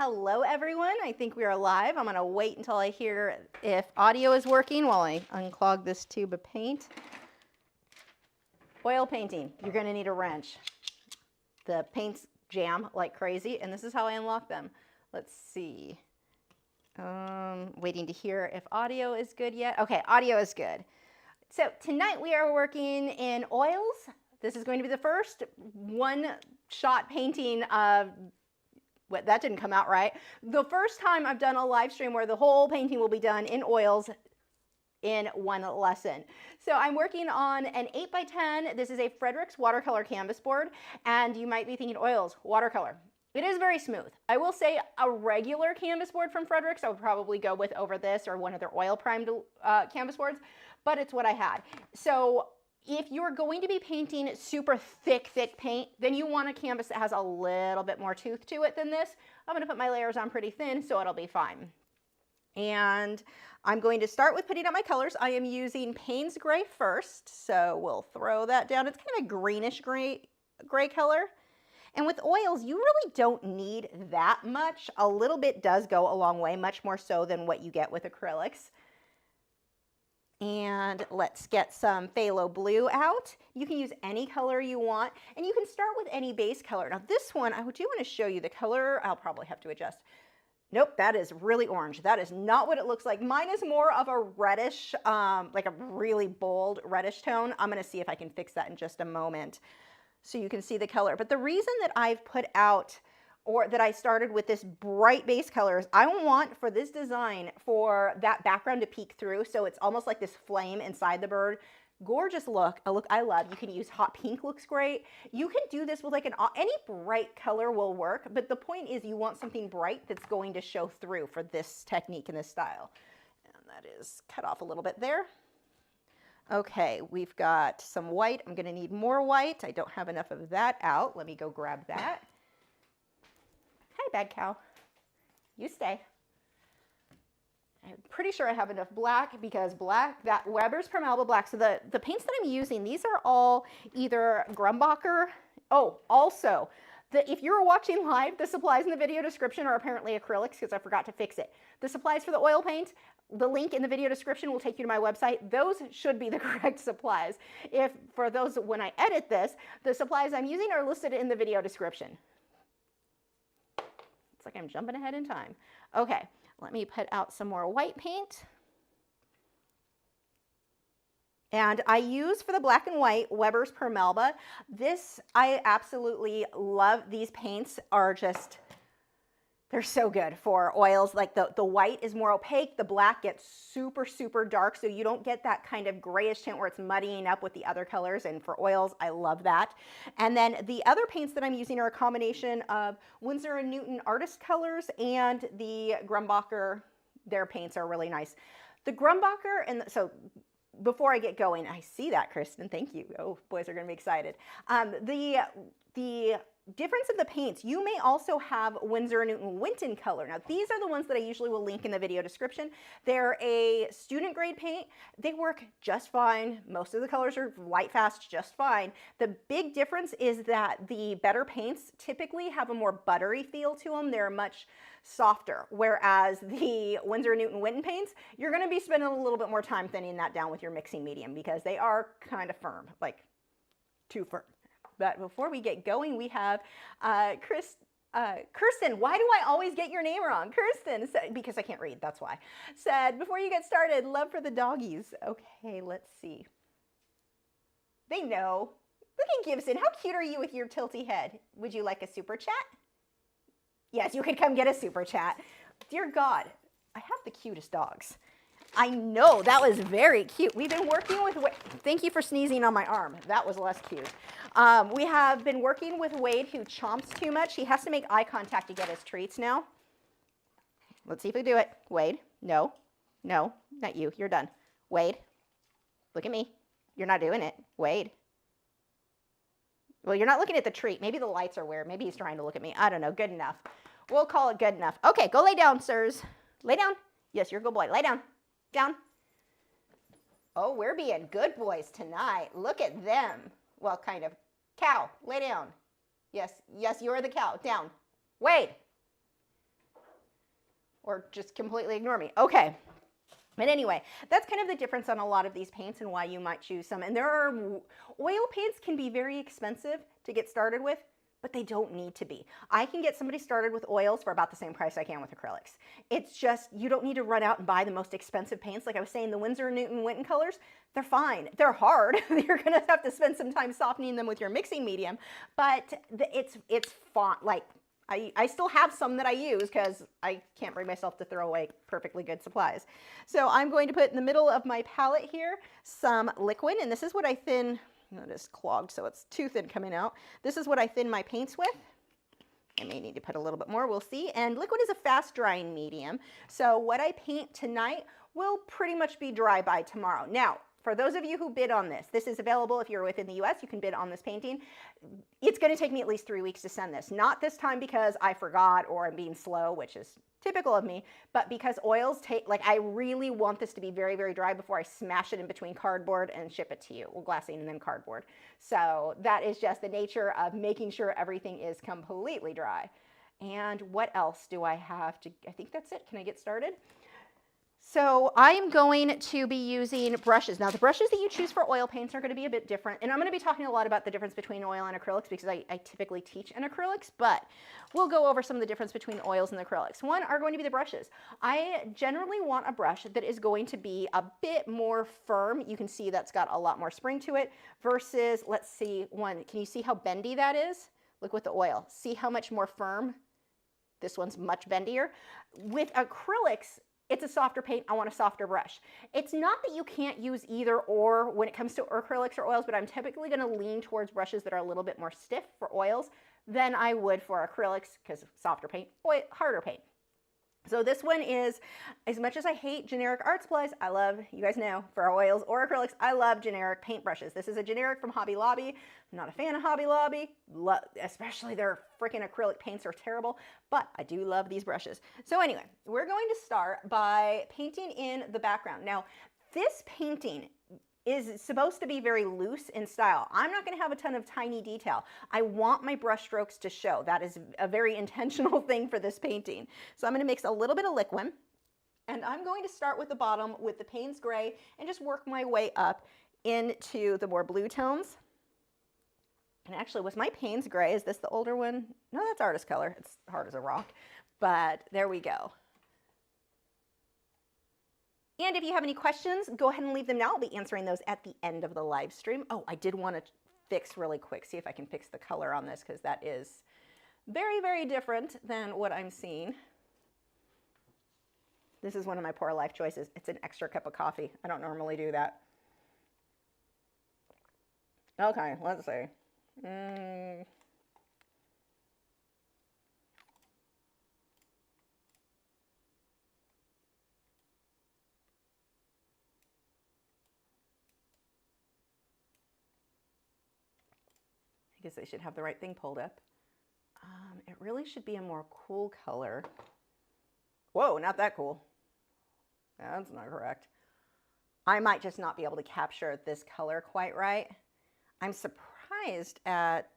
Hello everyone, I think we are live. I'm gonna wait until I hear if audio is working while I unclog this tube of paint. Oil painting, you're gonna need a wrench. The paints jam like crazy, and this is how I unlock them. Let's see. Waiting to hear if audio is good yet. Okay, audio is good. So tonight we are working in oils. This is going to be the first one-shot painting of that didn't come out right. The first time I've done a live stream where the whole painting will be done in oils in one lesson. So I'm working on an 8x10. This is a Frederick's watercolor canvas board, and you might be thinking oils, watercolor. It is very smooth. I will say a regular canvas board from Frederick's I would probably go with over this or one of their oil primed canvas boards, but it's what I had. So if you're going to be painting super thick paint, then you want a canvas that has a little bit more tooth to it than this. I'm going to put my layers on pretty thin, so it'll be fine. And I'm going to start with putting out my colors. I am using Payne's Gray first, so we'll throw that down. It's kind of a greenish gray color. And with oils, you really don't need that much. A little bit does go a long way, much more so than what you get with acrylics. And let's get some phthalo blue out. You can use any color you want, and you can start with any base color. Now this one, I do want to show you the color. I'll probably have to adjust. Nope, that is really orange. That is not what it looks like. Mine is more of a reddish, like a really bold reddish tone. I'm gonna see if I can fix that in just a moment so you can see the color. But the reason that I've put out, or that I started with this bright base color, is I want for this design for that background to peek through, so it's almost like this flame inside the bird. Gorgeous look, a look I love. You can use hot pink, looks great. You can do this with like any bright color will work, but the point is you want something bright that's going to show through for this technique and this style. And that is cut off a little bit there. Okay, we've got some white. I'm gonna need more white. I don't have enough of that out. Let me go grab that. Hi, bad cow. You stay. I'm pretty sure I have enough black, because black, that Weber's Per Malba black. So the paints that I'm using, these are all either Grumbacher. Oh, also, if you're watching live, the supplies in the video description are apparently acrylics, because I forgot to fix it. The supplies for the oil paint, the link in the video description will take you to my website. Those should be the correct supplies. If for those, when I edit this, the supplies I'm using are listed in the video description. It's like I'm jumping ahead in time. Okay, let me put out some more white paint. And I use, for the black and white, Weber's Per Malba. This, I absolutely love. These paints are just, they're so good for oils. Like the white is more opaque, the black gets super, super dark, so you don't get that kind of grayish tint where it's muddying up with the other colors, and for oils, I love that. And then the other paints that I'm using are a combination of Winsor & Newton Artist Colors and the Grumbacher. Their paints are really nice. The Grumbacher, and so before I get going, I see that, Kristen, thank you. Oh, boys are gonna be excited. The difference of the paints, you may also have Winsor & Newton Winton color. Now these are the ones that I usually will link in the video description. They're a student grade paint. They work just fine. Most of the colors are light fast just fine. The big difference is that the better paints typically have a more buttery feel to them. They're much softer, whereas the Winsor & Newton Winton paints, you're going to be spending a little bit more time thinning that down with your mixing medium, because they are kind of firm, like too firm. But before we get going, we have Kirsten. Why do I always get your name wrong? Kirsten, because I can't read, that's why. Said, before you get started, love for the doggies. Okay, let's see. They know. Look at Gibson. How cute are you with your tilty head? Would you like a super chat? Yes, you could come get a super chat. Dear God, I have the cutest dogs. I know, that was very cute. We've been working with, thank you for sneezing on my arm. That was less cute. We have been working with Wade, who chomps too much. He has to make eye contact to get his treats now. Let's see if we do it. Wade, no, no, not you, you're done. Wade, look at me. You're not doing it. Wade. Well, you're not looking at the treat. Maybe the lights are weird. Maybe he's trying to look at me. I don't know, good enough. We'll call it good enough. Okay, go lay down, sirs. Lay down. Yes, you're a good boy. Lay down. Down. Oh, we're being good boys tonight. Look at them. Well, kind of. Cow, lay down. Yes, yes, you're the cow. Down. Wade. or just completely ignore me. Okay. But anyway, that's kind of the difference on a lot of these paints and why you might choose some. And there are, oil paints can be very expensive to get started with, but they don't need to be. I can get somebody started with oils for about the same price I can with acrylics. It's just, you don't need to run out and buy the most expensive paints. Like I was saying, the Winsor & Newton Winton colors, they're fine. They're hard. You're gonna have to spend some time softening them with your mixing medium, but it's fun. Like, I still have some that I use because I can't bring myself to throw away perfectly good supplies. So I'm going to put in the middle of my palette here some liquid, and this is what I thin, it is clogged, so it's too thin coming out. This is what I thin my paints with. I may need to put a little bit more, we'll see. And liquid is a fast drying medium, so what I paint tonight will pretty much be dry by tomorrow. Now, for those of you who bid on this, this is available if you're within the US, you can bid on this painting. It's gonna take me at least 3 weeks to send this. Not this time because I forgot or I'm being slow, which is typical of me, but because oils take, like I really want this to be very, very dry before I smash it in between cardboard and ship it to you. Well, glassine and then cardboard. So that is just the nature of making sure everything is completely dry. And what else do I have to, I think that's it. Can I get started? So I'm going to be using brushes. Now the brushes that you choose for oil paints are going to be a bit different, and I'm going to be talking a lot about the difference between oil and acrylics because I typically teach in acrylics, but we'll go over some of the difference between oils and acrylics. One are going to be the brushes. I generally want a brush that is going to be a bit more firm. You can see that's got a lot more spring to it versus, let's see, one. Can you see how bendy that is? Look with the oil. See how much more firm? This one's much bendier. With acrylics, it's a softer paint, I want a softer brush. It's not that you can't use either or when it comes to acrylics or oils, but I'm typically gonna lean towards brushes that are a little bit more stiff for oils than I would for acrylics, because softer paint, harder paint. So this one is, as much as I hate generic art supplies, I love, you guys know, for oils or acrylics, I love generic paint brushes. This is a generic from Hobby Lobby. I'm not a fan of Hobby Lobby, especially their freaking acrylic paints are terrible, but I do love these brushes. So anyway, we're going to start by painting in the background. Now, this painting is supposed to be very loose in style. I'm not going to have a ton of tiny detail. I want my brush strokes to show. That is a very intentional thing for this painting. So I'm going to mix a little bit of liquid, and I'm going to start with the bottom with the Payne's Gray and just work my way up into the more blue tones. And actually, was my Payne's Gray, is this the older one? No, that's Artist Color. It's hard as a rock, but there we go. And if you have any questions, go ahead and leave them now. I'll be answering those at the end of the live stream. Oh, I did want to fix really quick, see if I can fix the color on this, because that is very, very different than what I'm seeing. This is one of my poor life choices. It's an extra cup of coffee. I don't normally do that. Okay, let's see. I guess I should have the right thing pulled up. It really should be a more cool color. Whoa, not that cool. That's not correct. I might just not be able to capture this color quite right. I'm surprised at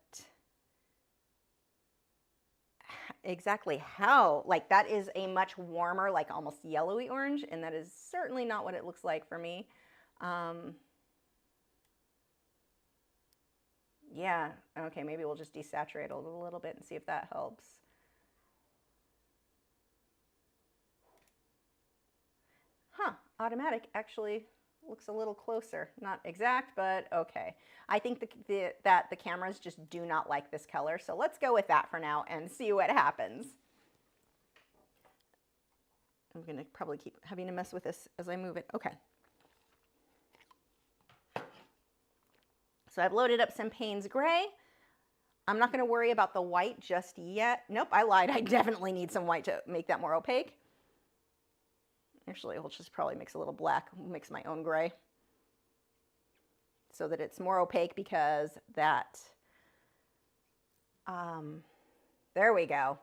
exactly how, like that is a much warmer, like almost yellowy orange, and that is certainly not what it looks like for me. Yeah, okay, maybe we'll just desaturate a little bit and see if that helps. Huh, automatic actually looks a little closer. Not exact, but okay. I think that the cameras just do not like this color, so let's go with that for now and see what happens. I'm gonna probably keep having to mess with this as I move it. Okay. So I've loaded up some Payne's Gray. I'm not gonna worry about the white just yet. Nope, I lied. I definitely need some white to make that more opaque. Actually, we'll just probably mix a little black, mix my own gray so that it's more opaque because that, there we go.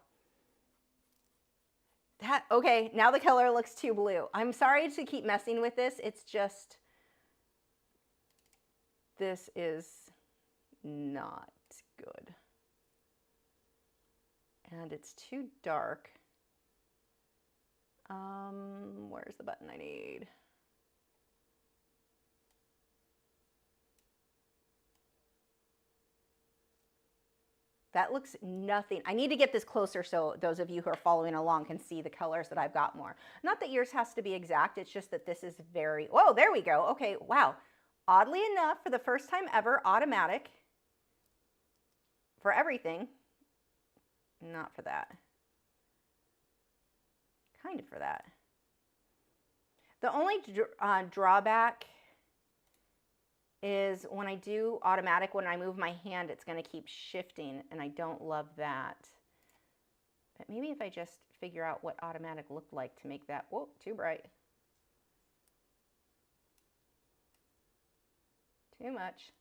That, okay, now the color looks too blue. I'm sorry to keep messing with this. It's just, this is not good. And it's too dark. Where's the button I need? That looks nothing. I need to get this closer so those of you who are following along can see the colors that I've got more. Not that yours has to be exact, it's just that this is very, whoa, there we go. Okay, wow. Oddly enough, for the first time ever, automatic for everything. Not for that. Kind of for that. The only drawback is when I do automatic, when I move my hand, it's going to keep shifting, and I don't love that. But maybe if I just figure out what automatic looked like to make that, whoa, too bright. Too much.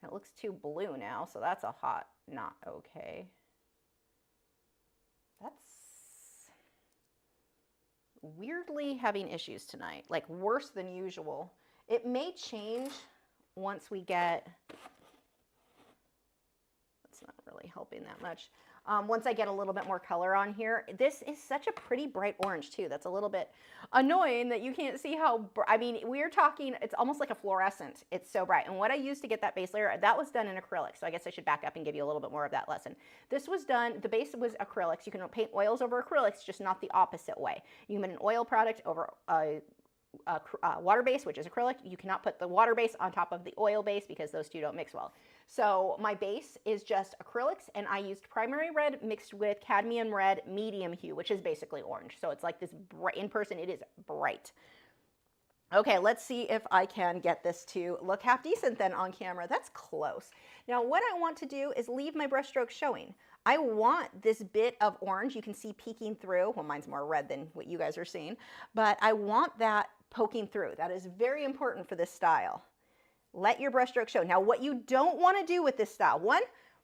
And it looks too blue now, so that's a hot not okay. That's weirdly having issues tonight, like worse than usual. It may change once we get, that's not really helping that much. Once I get a little bit more color on here. This is such a pretty bright orange too. That's a little bit annoying that you can't see how, I mean, we're talking, it's almost like a fluorescent. It's so bright. And what I used to get that base layer, that was done in acrylic. So I guess I should back up and give you a little bit more of that lesson. This was done, the base was acrylics. You can paint oils over acrylics, just not the opposite way. You can put an oil product over water base, which is acrylic. You cannot put the water base on top of the oil base because those two don't mix well. So my base is just acrylics, and I used primary red mixed with cadmium red medium hue, which is basically orange. So it's like this bright, in person it is bright. Okay, let's see if I can get this to look half decent then on camera. That's close. Now what I want to do is leave my brush strokes showing. I want this bit of orange you can see peeking through. Well, mine's more red than what you guys are seeing, but I want that poking through. That is very important for this style. Let your brush stroke show. Now, what you don't want to do with this style, one,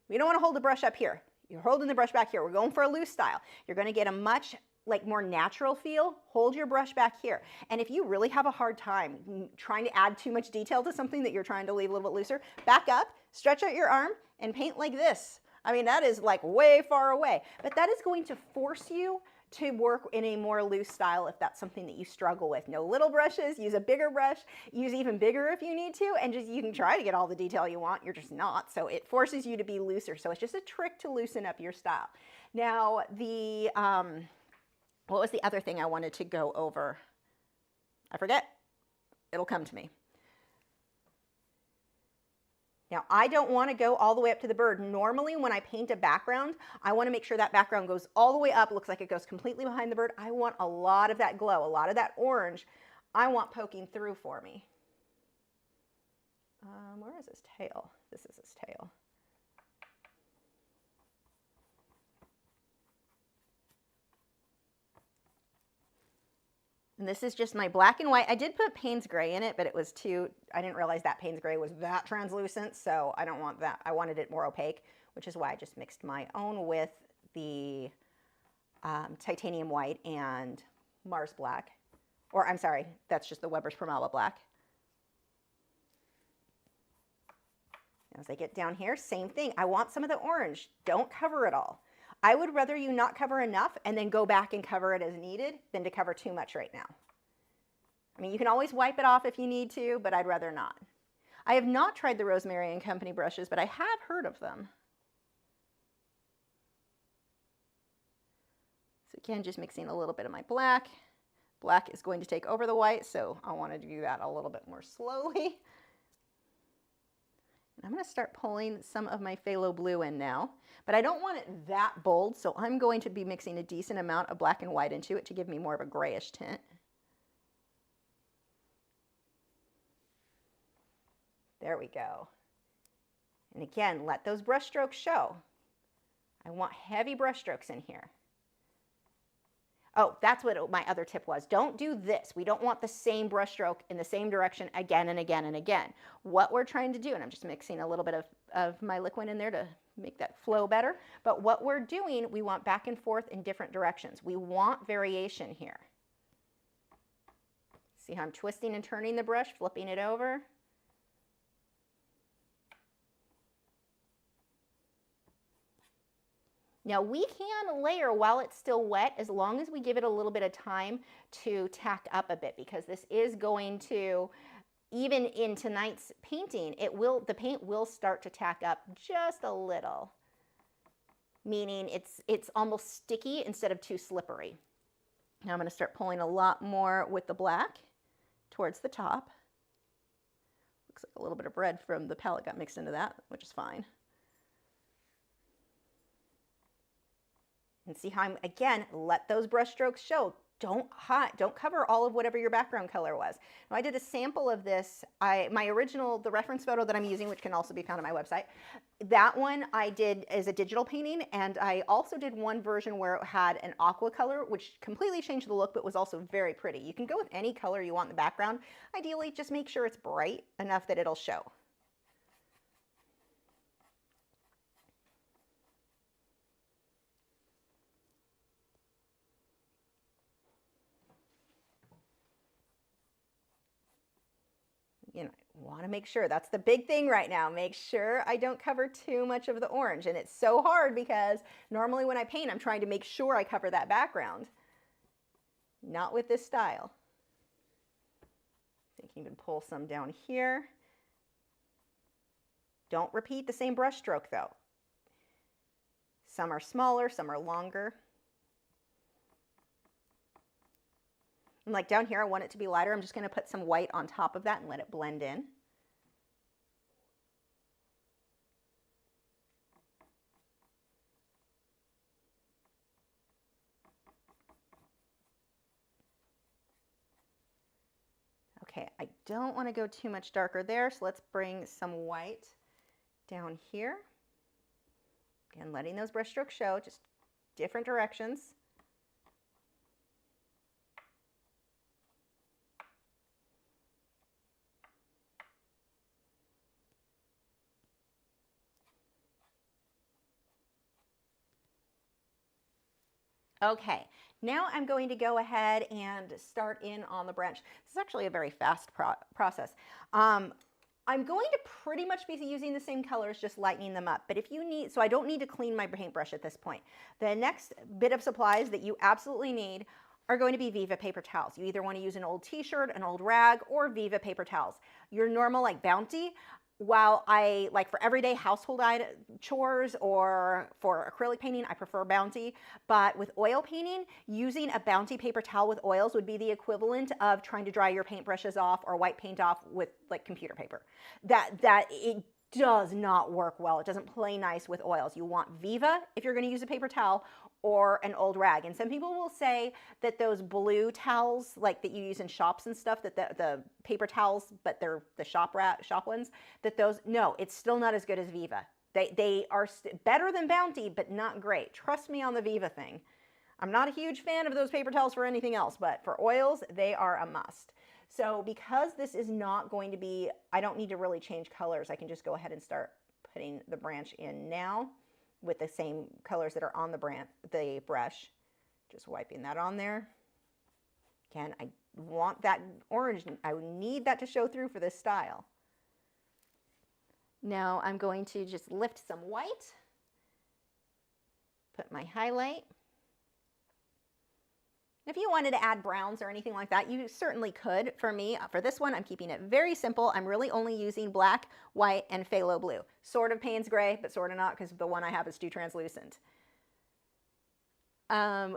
we don't want to hold the brush up here. You're holding the brush back here. We're going for a loose style. You're going to get a much like more natural feel. Hold your brush back here. And if you really have a hard time trying to add too much detail to something that you're trying to leave a little bit looser, back up, stretch out your arm, and paint like this. I mean, that is like way far away, but that is going to force you to work in a more loose style if that's something that you struggle with. No little brushes, use a bigger brush, use even bigger if you need to, and just you can try to get all the detail you want, you're just not, so it forces you to be looser. So it's just a trick to loosen up your style. Now, the, what was the other thing I wanted to go over? I forget, it'll come to me. Now, I don't want to go all the way up to the bird. Normally, when I paint a background, I want to make sure that background goes all the way up, looks like it goes completely behind the bird. I want a lot of that glow, a lot of that orange. I want poking through for me. Where is his tail? This is his tail. And this is just my black and white. I did put Payne's gray in it, but it was too, I didn't realize that Payne's gray was that translucent, so I don't want that. I wanted it more opaque, which is why I just mixed my own with the titanium white and Mars black. Or I'm sorry, that's just the Weber's Primala black. As I get down here, same thing. I want some of the orange. Don't cover it all. I would rather you not cover enough and then go back and cover it as needed than to cover too much right now. I mean, you can always wipe it off if you need to, but I'd rather not. I have not tried the Rosemary and Company brushes, but I have heard of them. So again, just mixing a little bit of my black. Black is going to take over the white, so I want to do that a little bit more slowly. And I'm going to start pulling some of my phthalo blue in now, but I don't want it that bold, so I'm going to be mixing a decent amount of black and white into it to give me more of a grayish tint. There we go. And again, let those brush strokes show. I want heavy brush strokes in here. Oh, that's what my other tip was. Don't do this. We don't want the same brush stroke in the same direction again and again and again. What we're trying to do, and I'm just mixing a little bit of my liquid in there to make that flow better, but what we're doing, we want back and forth in different directions. We want variation here. See how I'm twisting and turning the brush, flipping it over? Now we can layer while it's still wet as long as we give it a little bit of time to tack up a bit, because this is going to, even in tonight's painting, the paint will start to tack up just a little, meaning it's almost sticky instead of too slippery. Now I'm going to start pulling a lot more with the black towards the top. Looks like a little bit of red from the palette got mixed into that, which is fine. And see how I'm, again, let those brush strokes show. Don't cover all of whatever your background color was. Now, I did a sample of this. My original, the reference photo that I'm using, which can also be found on my website, that one I did as a digital painting, and I also did one version where it had an aqua color, which completely changed the look, but was also very pretty. You can go with any color you want in the background. Ideally, just make sure it's bright enough that it'll show. You know, I want to make sure, that's the big thing right now, make sure I don't cover too much of the orange. And it's so hard because normally when I paint, I'm trying to make sure I cover that background. Not with this style. I can even pull some down here. Don't repeat the same brush stroke though. Some are smaller, some are longer. And like down here, I want it to be lighter. I'm just going to put some white on top of that and let it blend in. Okay, I don't want to go too much darker there, so let's bring some white down here. Again, letting those brush strokes show, just different directions. Okay, now I'm going to go ahead and start in on the branch. This is actually a very fast process. I'm going to pretty much be using the same colors, just lightening them up. But if you need, so I don't need to clean my paintbrush at this point. The next bit of supplies that you absolutely need are going to be Viva paper towels. You either want to use an old t-shirt, an old rag, or Viva paper towels. Your normal like Bounty, while I like for everyday household chores or for acrylic painting, I prefer Bounty. But with oil painting, using a Bounty paper towel with oils would be the equivalent of trying to dry your paintbrushes off or wipe paint off with like computer paper. It does not work well. It doesn't play nice with oils. You want Viva if you're going to use a paper towel, or an old rag. And some people will say that those blue towels, like that you use in shops and stuff, that the paper towels, but they're the shop ones, that those, no, it's still not as good as Viva. They are better than Bounty, but not great. Trust me on the Viva thing. I'm not a huge fan of those paper towels for anything else, but for oils, they are a must. So because this is not going to be, I don't need to really change colors. I can just go ahead and start putting the branch in now with the same colors that are on the brush. Just wiping that on there. Again, I want that orange, I need that to show through for this style. Now I'm going to just lift some white, put my highlight. If you wanted to add browns or anything like that, you certainly could. For me, for this one, I'm keeping it very simple. I'm really only using black, white, and phthalo blue. Sort of Payne's gray, but sort of not, because the one I have is too translucent.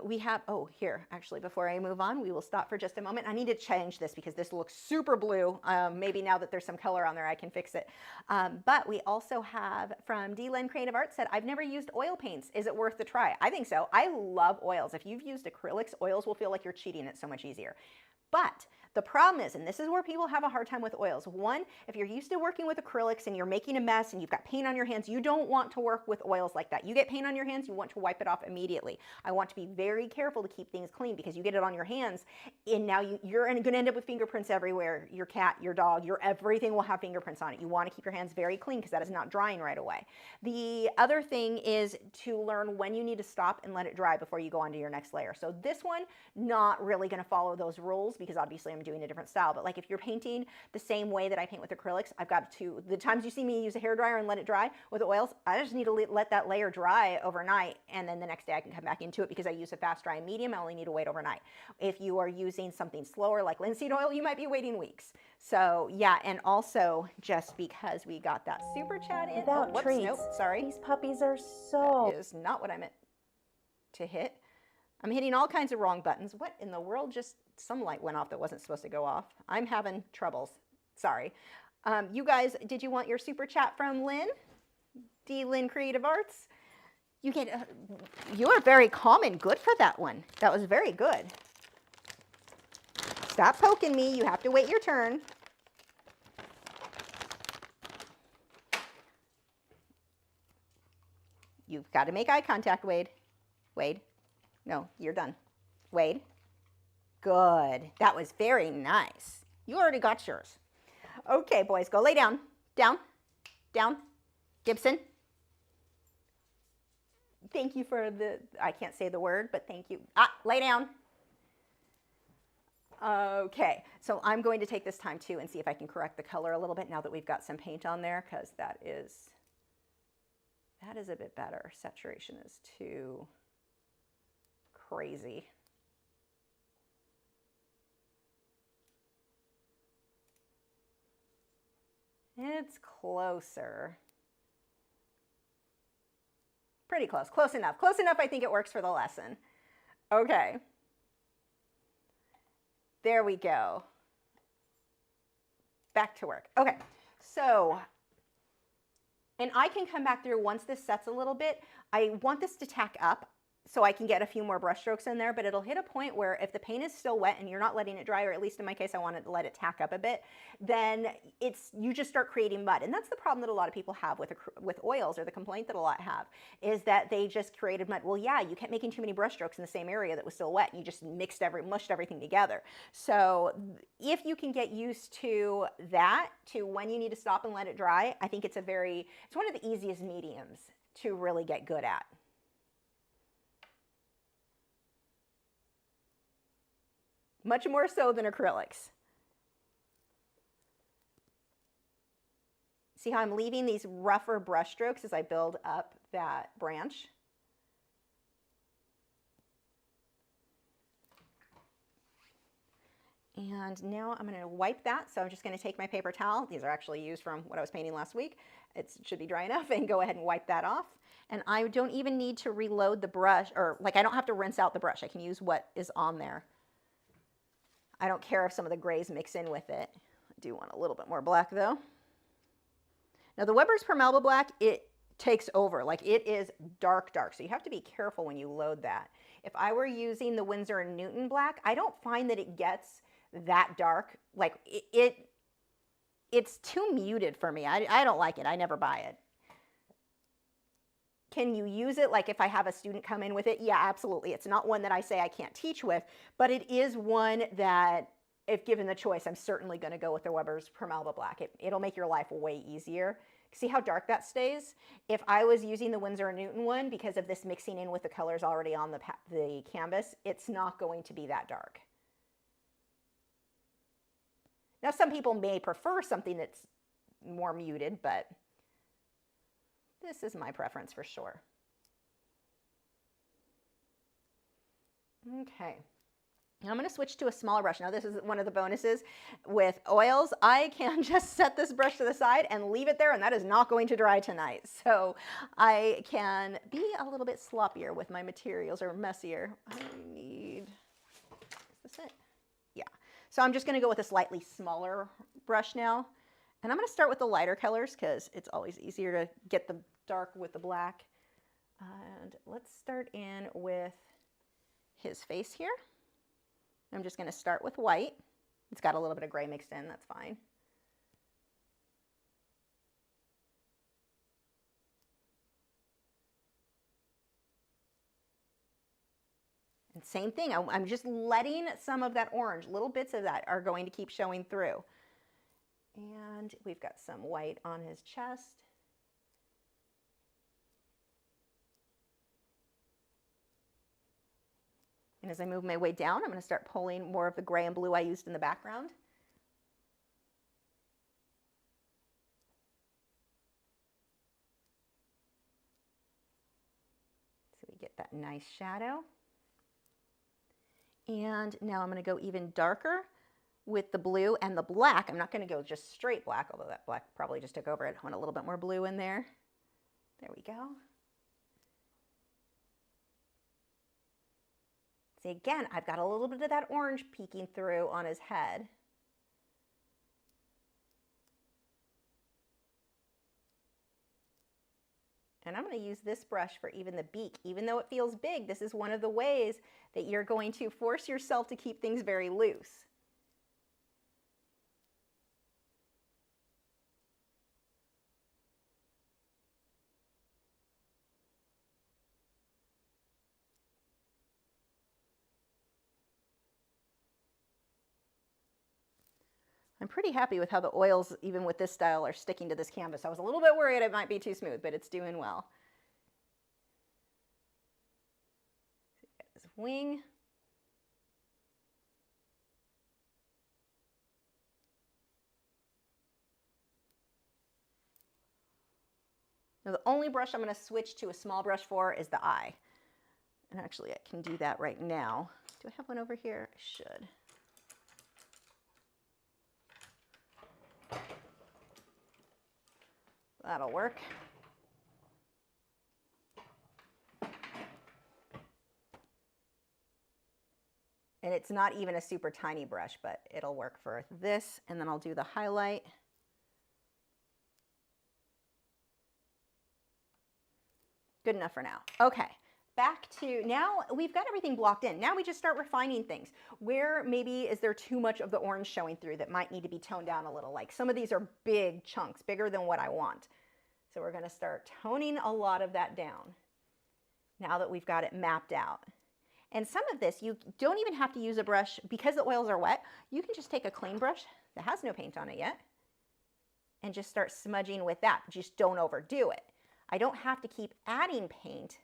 We have, oh, here, actually, before I move on, we will stop for just a moment. I need to change this because this looks super blue. Maybe now that there's some color on there, I can fix it. But we also have from D-Len Creative Arts said, I've never used oil paints. Is it worth the try? I think so. I love oils. If you've used acrylics, oils will feel like you're cheating it so much easier. But the problem is, and this is where people have a hard time with oils, one, if you're used to working with acrylics and you're making a mess and you've got paint on your hands, you don't want to work with oils like that. You get paint on your hands, you want to wipe it off immediately. I want to be very careful to keep things clean because you get it on your hands and now you're going to end up with fingerprints everywhere. Your cat, your dog, everything will have fingerprints on it. You want to keep your hands very clean because that is not drying right away. The other thing is to learn when you need to stop and let it dry before you go on to your next layer. So this one, not really going to follow those rules because obviously I'm I'm doing a different style. But like if you're painting the same way that I paint with acrylics, I've got to, the times you see me use a hairdryer and let it dry with oils, I just need to let that layer dry overnight, and then the next day I can come back into it because I use a fast dry medium. I only need to wait overnight. If you are using something slower like linseed oil, you might be waiting weeks. So yeah, and also just because we got that super chat in. Without treats. Nope, sorry. These puppies are so... That is not what I meant to hit. I'm hitting all kinds of wrong buttons. What in the world? Just some light went off that wasn't supposed to go off. I'm having troubles. Sorry. You guys, did you want your super chat from Lynn? D. Lynn Creative Arts? You get, you are very calm and good for that one. That was very good. Stop poking me. You have to wait your turn. You've got to make eye contact, Wade. Wade. No, you're done. Wade. Good. That was very nice. You already got yours. Okay, boys, go lay down. Down. Down. Gibson. Thank you for the, I can't say the word, but thank you. Lay down. Okay, so I'm going to take this time too and see if I can correct the color a little bit now that we've got some paint on there, because that is a bit better. Saturation is too crazy. It's closer. Pretty close. Close enough. Close enough, I think it works for the lesson. Okay. There we go. Back to work. Okay, so, and I can come back through once this sets a little bit. I want this to tack up so I can get a few more brush strokes in there, but it'll hit a point where if the paint is still wet and you're not letting it dry, or at least in my case, I want to let it tack up a bit, then you just start creating mud. And that's the problem that a lot of people have with oils, or the complaint that a lot have, is that they just created mud. Well, yeah, you kept making too many brush strokes in the same area that was still wet, and you just mushed everything together. So if you can get used to that, to when you need to stop and let it dry, I think it's one of the easiest mediums to really get good at. Much more so than acrylics. See how I'm leaving these rougher brush strokes as I build up that branch? And now I'm going to wipe that. So I'm just going to take my paper towel. These are actually used from what I was painting last week. It should be dry enough, and go ahead and wipe that off. And I don't even need to reload the brush, or like I don't have to rinse out the brush. I can use what is on there. I don't care if some of the grays mix in with it. I do want a little bit more black though. Now the Weber's Permalba Black, it takes over. Like it is dark, dark. So you have to be careful when you load that. If I were using the Winsor & Newton Black, I don't find that it gets that dark. Like it's too muted for me. I don't like it. I never buy it. Can you use it? Like if I have a student come in with it? Yeah, absolutely. It's not one that I say I can't teach with, but it is one that if given the choice, I'm certainly going to go with the Weber's Permalba Black. It'll make your life way easier. See how dark that stays? If I was using the Winsor & Newton one, because of this mixing in with the colors already on the canvas, it's not going to be that dark. Now, some people may prefer something that's more muted, but this is my preference for sure. Okay. Now I'm going to switch to a smaller brush. Now this is one of the bonuses with oils. I can just set this brush to the side and leave it there, and that is not going to dry tonight. So I can be a little bit sloppier with my materials, or messier. I need, is this it? Yeah. So I'm just going to go with a slightly smaller brush now. And I'm going to start with the lighter colors because it's always easier to get the dark with the black. And let's start in with his face here. I'm just going to start with white. It's got a little bit of gray mixed in, that's fine. And same thing, I'm just letting some of that orange, little bits of that are going to keep showing through. And we've got some white on his chest. And as I move my way down, I'm going to start pulling more of the gray and blue I used in the background. So we get that nice shadow. And now I'm going to go even darker with the blue and the black. I'm not going to go just straight black, although that black probably just took over it. I want a little bit more blue in there. There we go. See, again, I've got a little bit of that orange peeking through on his head. And I'm going to use this brush for even the beak. Even though it feels big, this is one of the ways that you're going to force yourself to keep things very loose. I'm pretty happy with how the oils, even with this style, are sticking to this canvas. I was a little bit worried it might be too smooth, but it's doing well. His wing. Now the only brush I'm going to switch to a small brush for is the eye. And actually I can do that right now. Do I have one over here? I should. That'll work. And it's not even a super tiny brush, but it'll work for this. And then I'll do the highlight. Good enough for now. Okay, back to, now we've got everything blocked in. Now we just start refining things. Where maybe is there too much of the orange showing through that might need to be toned down a little? Like some of these are big chunks, bigger than what I want. So we're going to start toning a lot of that down now that we've got it mapped out. And some of this, you don't even have to use a brush because the oils are wet. You can just take a clean brush that has no paint on it yet and just start smudging with that. Just don't overdo it. I don't have to keep adding paint.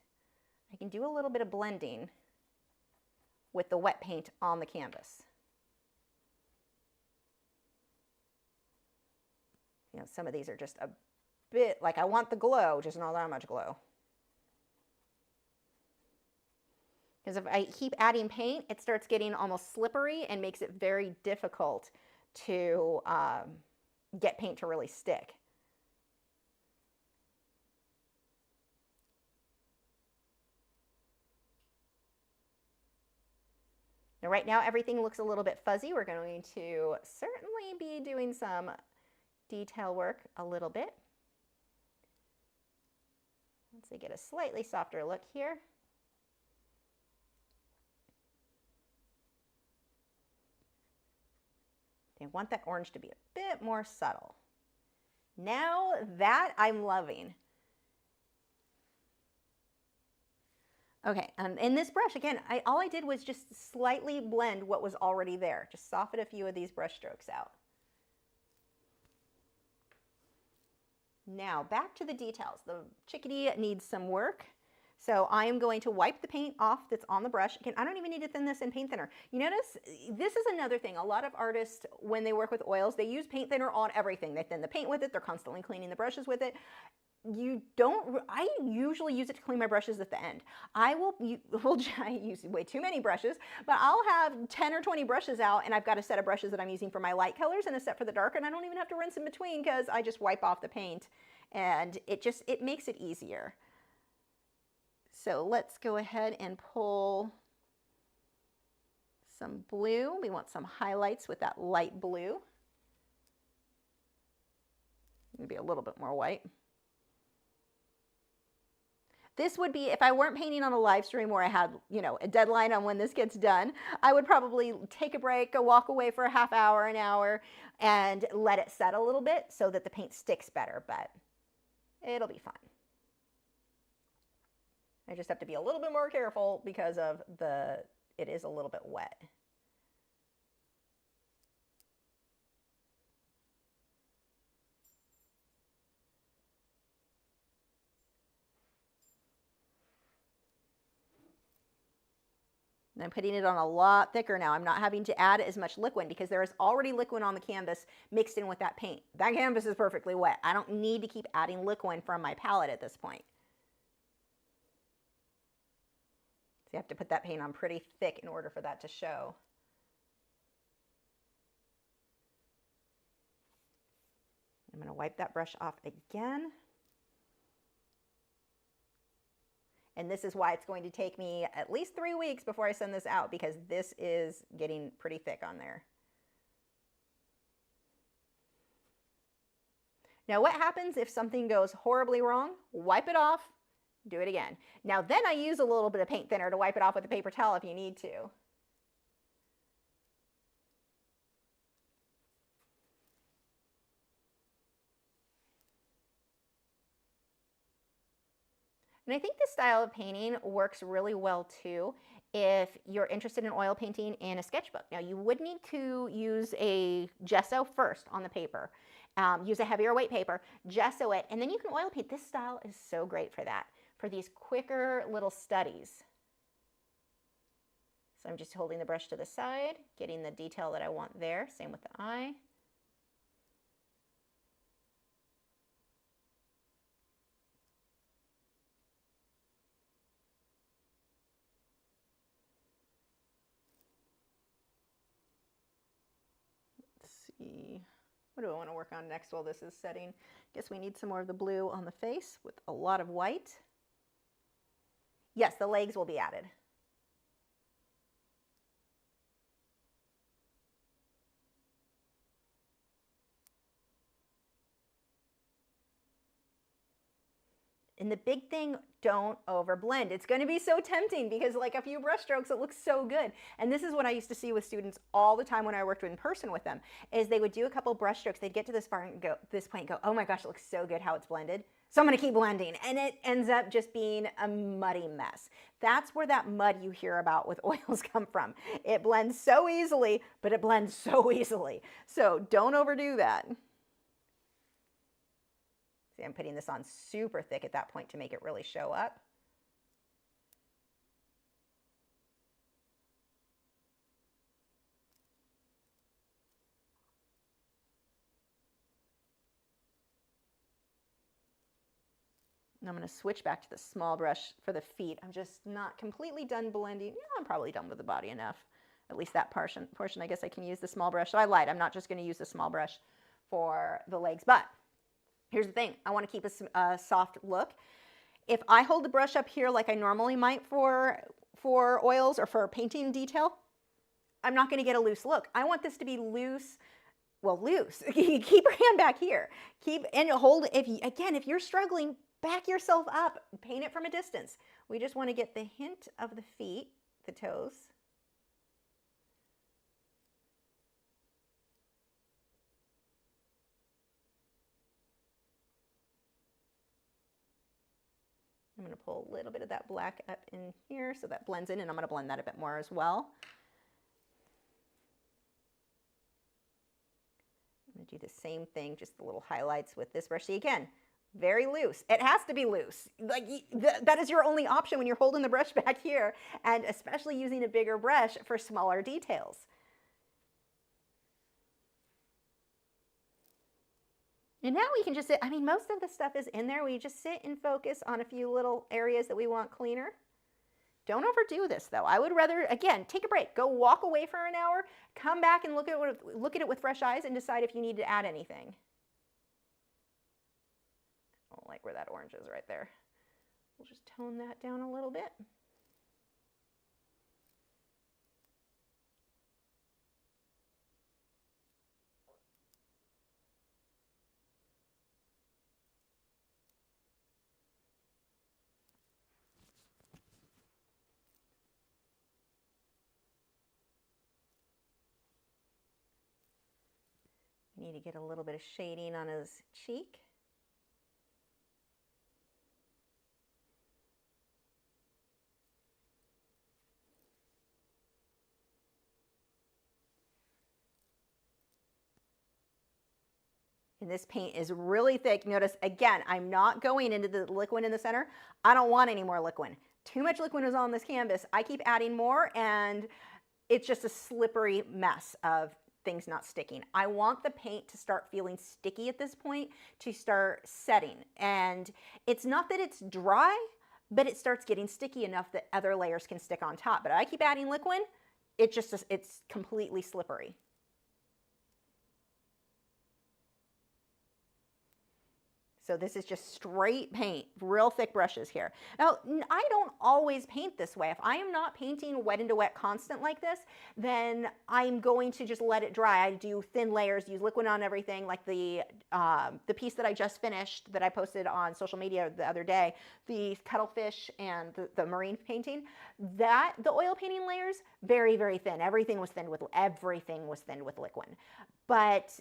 I can do a little bit of blending with the wet paint on the canvas. You know, some of these are just a bit, like I want the glow, just not that much glow. Because if I keep adding paint, it starts getting almost slippery and makes it very difficult to get paint to really stick. Now, right now, everything looks a little bit fuzzy. We're going to certainly be doing some detail work a little bit. Once they get a slightly softer look here. They want that orange to be a bit more subtle. Now that I'm loving. Okay, in this brush, again, all I did was just slightly blend what was already there. Just soften a few of these brush strokes out. Now, back to the details. The Chickadee needs some work. So I am going to wipe the paint off that's on the brush. Again, I don't even need to thin this in paint thinner. You notice, this is another thing. A lot of artists, when they work with oils, they use paint thinner on everything. They thin the paint with it. They're constantly cleaning the brushes with it. I usually use it to clean my brushes at the end. I use way too many brushes, but I'll have 10 or 20 brushes out and I've got a set of brushes that I'm using for my light colors and a set for the dark, and I don't even have to rinse in between because I just wipe off the paint and it makes it easier. So let's go ahead and pull some blue. We want some highlights with that light blue. Maybe a little bit more white. This would be, if I weren't painting on a live stream where I had, you know, a deadline on when this gets done, I would probably take a break, go walk away for a half hour, an hour, and let it set a little bit so that the paint sticks better, but it'll be fine. I just have to be a little bit more careful because of it is a little bit wet. And I'm putting it on a lot thicker now. I'm not having to add as much liquid because there is already liquid on the canvas mixed in with that paint. That canvas is perfectly wet. I don't need to keep adding liquid from my palette at this point. So you have to put that paint on pretty thick in order for that to show. I'm going to wipe that brush off again. And this is why it's going to take me at least 3 weeks before I send this out, because this is getting pretty thick on there. Now, what happens if something goes horribly wrong? Wipe it off, do it again. Now, then I use a little bit of paint thinner to wipe it off with a paper towel if you need to. And I think this style of painting works really well too if you're interested in oil painting in a sketchbook. Now you would need to use a gesso first on the paper. Use a heavier weight paper, gesso it, and then you can oil paint. This style is so great for that, for these quicker little studies. So I'm just holding the brush to the side, getting the detail that I want there. Same with the eye. See, what do I want to work on next while this is setting? Guess we need some more of the blue on the face with a lot of white. Yes, the legs will be added. And the big thing, don't overblend. It's going to be so tempting because like a few brush strokes, it looks so good. And this is what I used to see with students all the time when I worked in person with them, is they would do a couple brush strokes. They'd get to this point and go, oh my gosh, it looks so good how it's blended. So I'm going to keep blending. And it ends up just being a muddy mess. That's where that mud you hear about with oils come from. It blends so easily, but it blends so easily. So don't overdo that. See, I'm putting this on super thick at that point to make it really show up. And I'm going to switch back to the small brush for the feet. I'm just not completely done blending. Yeah, I'm probably done with the body enough. At least that portion I guess I can use the small brush. So I lied. I'm not just going to use the small brush for the legs, but here's the thing. I want to keep a soft look. If I hold the brush up here like I normally might for oils or for painting detail, I'm not going to get a loose look. I want this to be loose. Well, loose. Keep your hand back here. And hold. If you're struggling, back yourself up. Paint it from a distance. We just want to get the hint of the feet, the toes. I'm going to pull a little bit of that black up in here so that blends in, and I'm going to blend that a bit more as well. I'm going to do the same thing, just the little highlights with this brush. See, again, very loose. It has to be loose. Like that is your only option when you're holding the brush back here, and especially using a bigger brush for smaller details. And now we can just sit, most of the stuff is in there. We just sit and focus on a few little areas that we want cleaner. Don't overdo this though. I would rather, again, take a break. Go walk away for an hour, come back and look at it with fresh eyes and decide if you need to add anything. I don't like where that orange is right there. We'll just tone that down a little bit. Need to get a little bit of shading on his cheek. And this paint is really thick. Notice, again, I'm not going into the liquid in the center. I don't want any more liquid. too much liquid is on this canvas. I keep adding more, and it's just a slippery mess of things not sticking. I want the paint to start feeling sticky at this point, to start setting. And it's not that it's dry, but it starts getting sticky enough that other layers can stick on top. But I keep adding liquid, it's completely slippery. So this is just straight paint, real thick brushes here. Now, I don't always paint this way. If I am not painting wet into wet constant like this, then I'm going to just let it dry. I do thin layers, use liquid on everything, like the piece that I just finished that I posted on social media the other day, the cuttlefish and the marine painting. The oil painting layers, very, very thin. Everything was thinned with liquid. But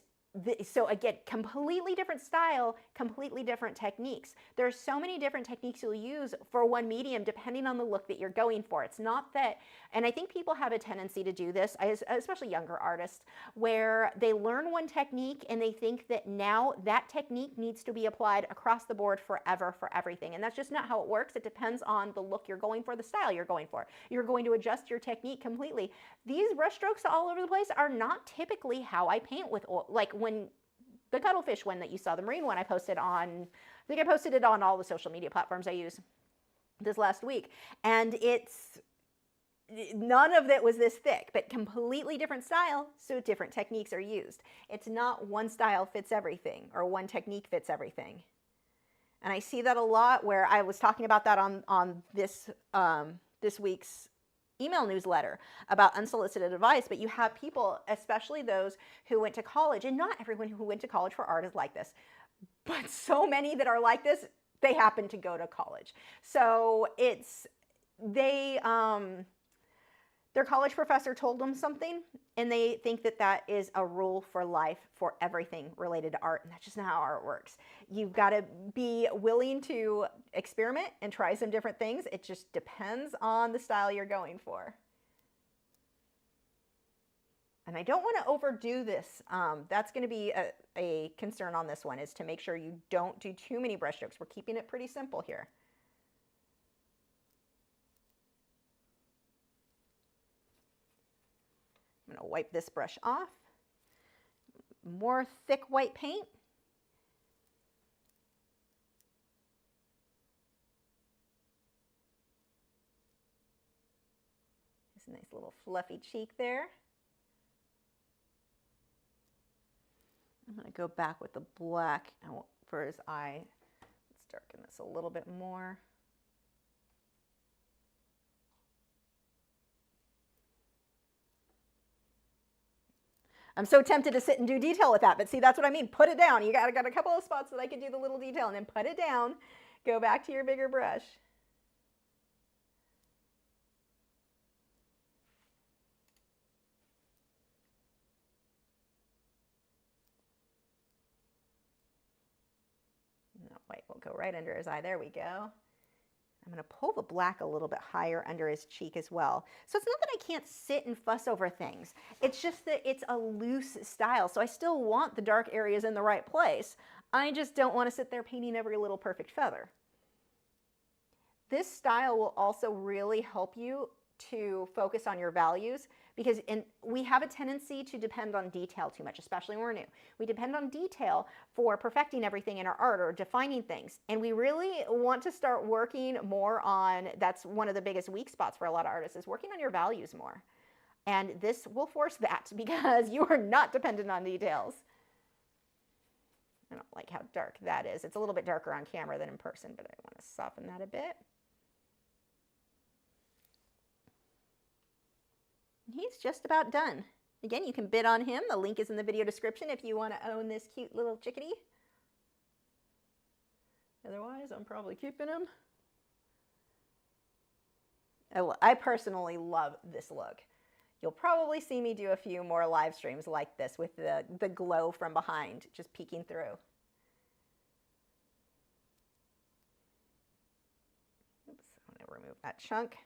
so again, completely different style, completely different techniques. There's so many different techniques you'll use for one medium depending on the look that you're going for. It's not that, and I think people have a tendency to do this, especially younger artists, where they learn one technique and they think that now that technique needs to be applied across the board forever for everything. And that's just not how it works. It depends on the look you're going for, the style you're going for. You're going to adjust your technique completely. These brush strokes all over the place are not typically how I paint with oil. Like when the cuttlefish one that you saw, the marine one, I posted on, I think I posted it on all the social media platforms I use this last week. And none of it was this thick, but completely different style, so different techniques are used. It's not one style fits everything or one technique fits everything. And I see that a lot, where I was talking about that on this week's email newsletter about unsolicited advice, but you have people, especially those who went to college, and not everyone who went to college for art is like this, but so many that are like this, they happen to go to college. So their college professor told them something, and they think that that is a rule for life for everything related to art, and that's just not how art works. You've got to be willing to experiment and try some different things. It just depends on the style you're going for. And I don't want to overdo this. That's going to be a concern on this one, is to make sure you don't do too many brush strokes. We're keeping it pretty simple here. I'm going to wipe this brush off. More thick white paint. There's a nice little fluffy cheek there. I'm going to go back with the black for his eye. Let's darken this a little bit more. I'm so tempted to sit and do detail with that, but see, that's what I mean. Put it down. You got a couple of spots that I can do the little detail, and then put it down. Go back to your bigger brush. And that white will go right under his eye. There we go. I'm going to pull the black a little bit higher under his cheek as well. So it's not that I can't sit and fuss over things. It's just that it's a loose style. So I still want the dark areas in the right place. I just don't want to sit there painting every little perfect feather. This style will also really help you to focus on your values, because we have a tendency to depend on detail too much, especially when we're new. We depend on detail for perfecting everything in our art or defining things. And we really want to start working more on, that's one of the biggest weak spots for a lot of artists, is working on your values more. And this will force that, because you are not dependent on details. I don't like how dark that is. It's a little bit darker on camera than in person, but I want to soften that a bit. He's just about done. Again, you can bid on him. The link is in the video description if you want to own this cute little chickadee. Otherwise, I'm probably keeping him. I personally love this look. You'll probably see me do a few more live streams like this with the glow from behind just peeking through. Oops, I'm going to remove that chunk.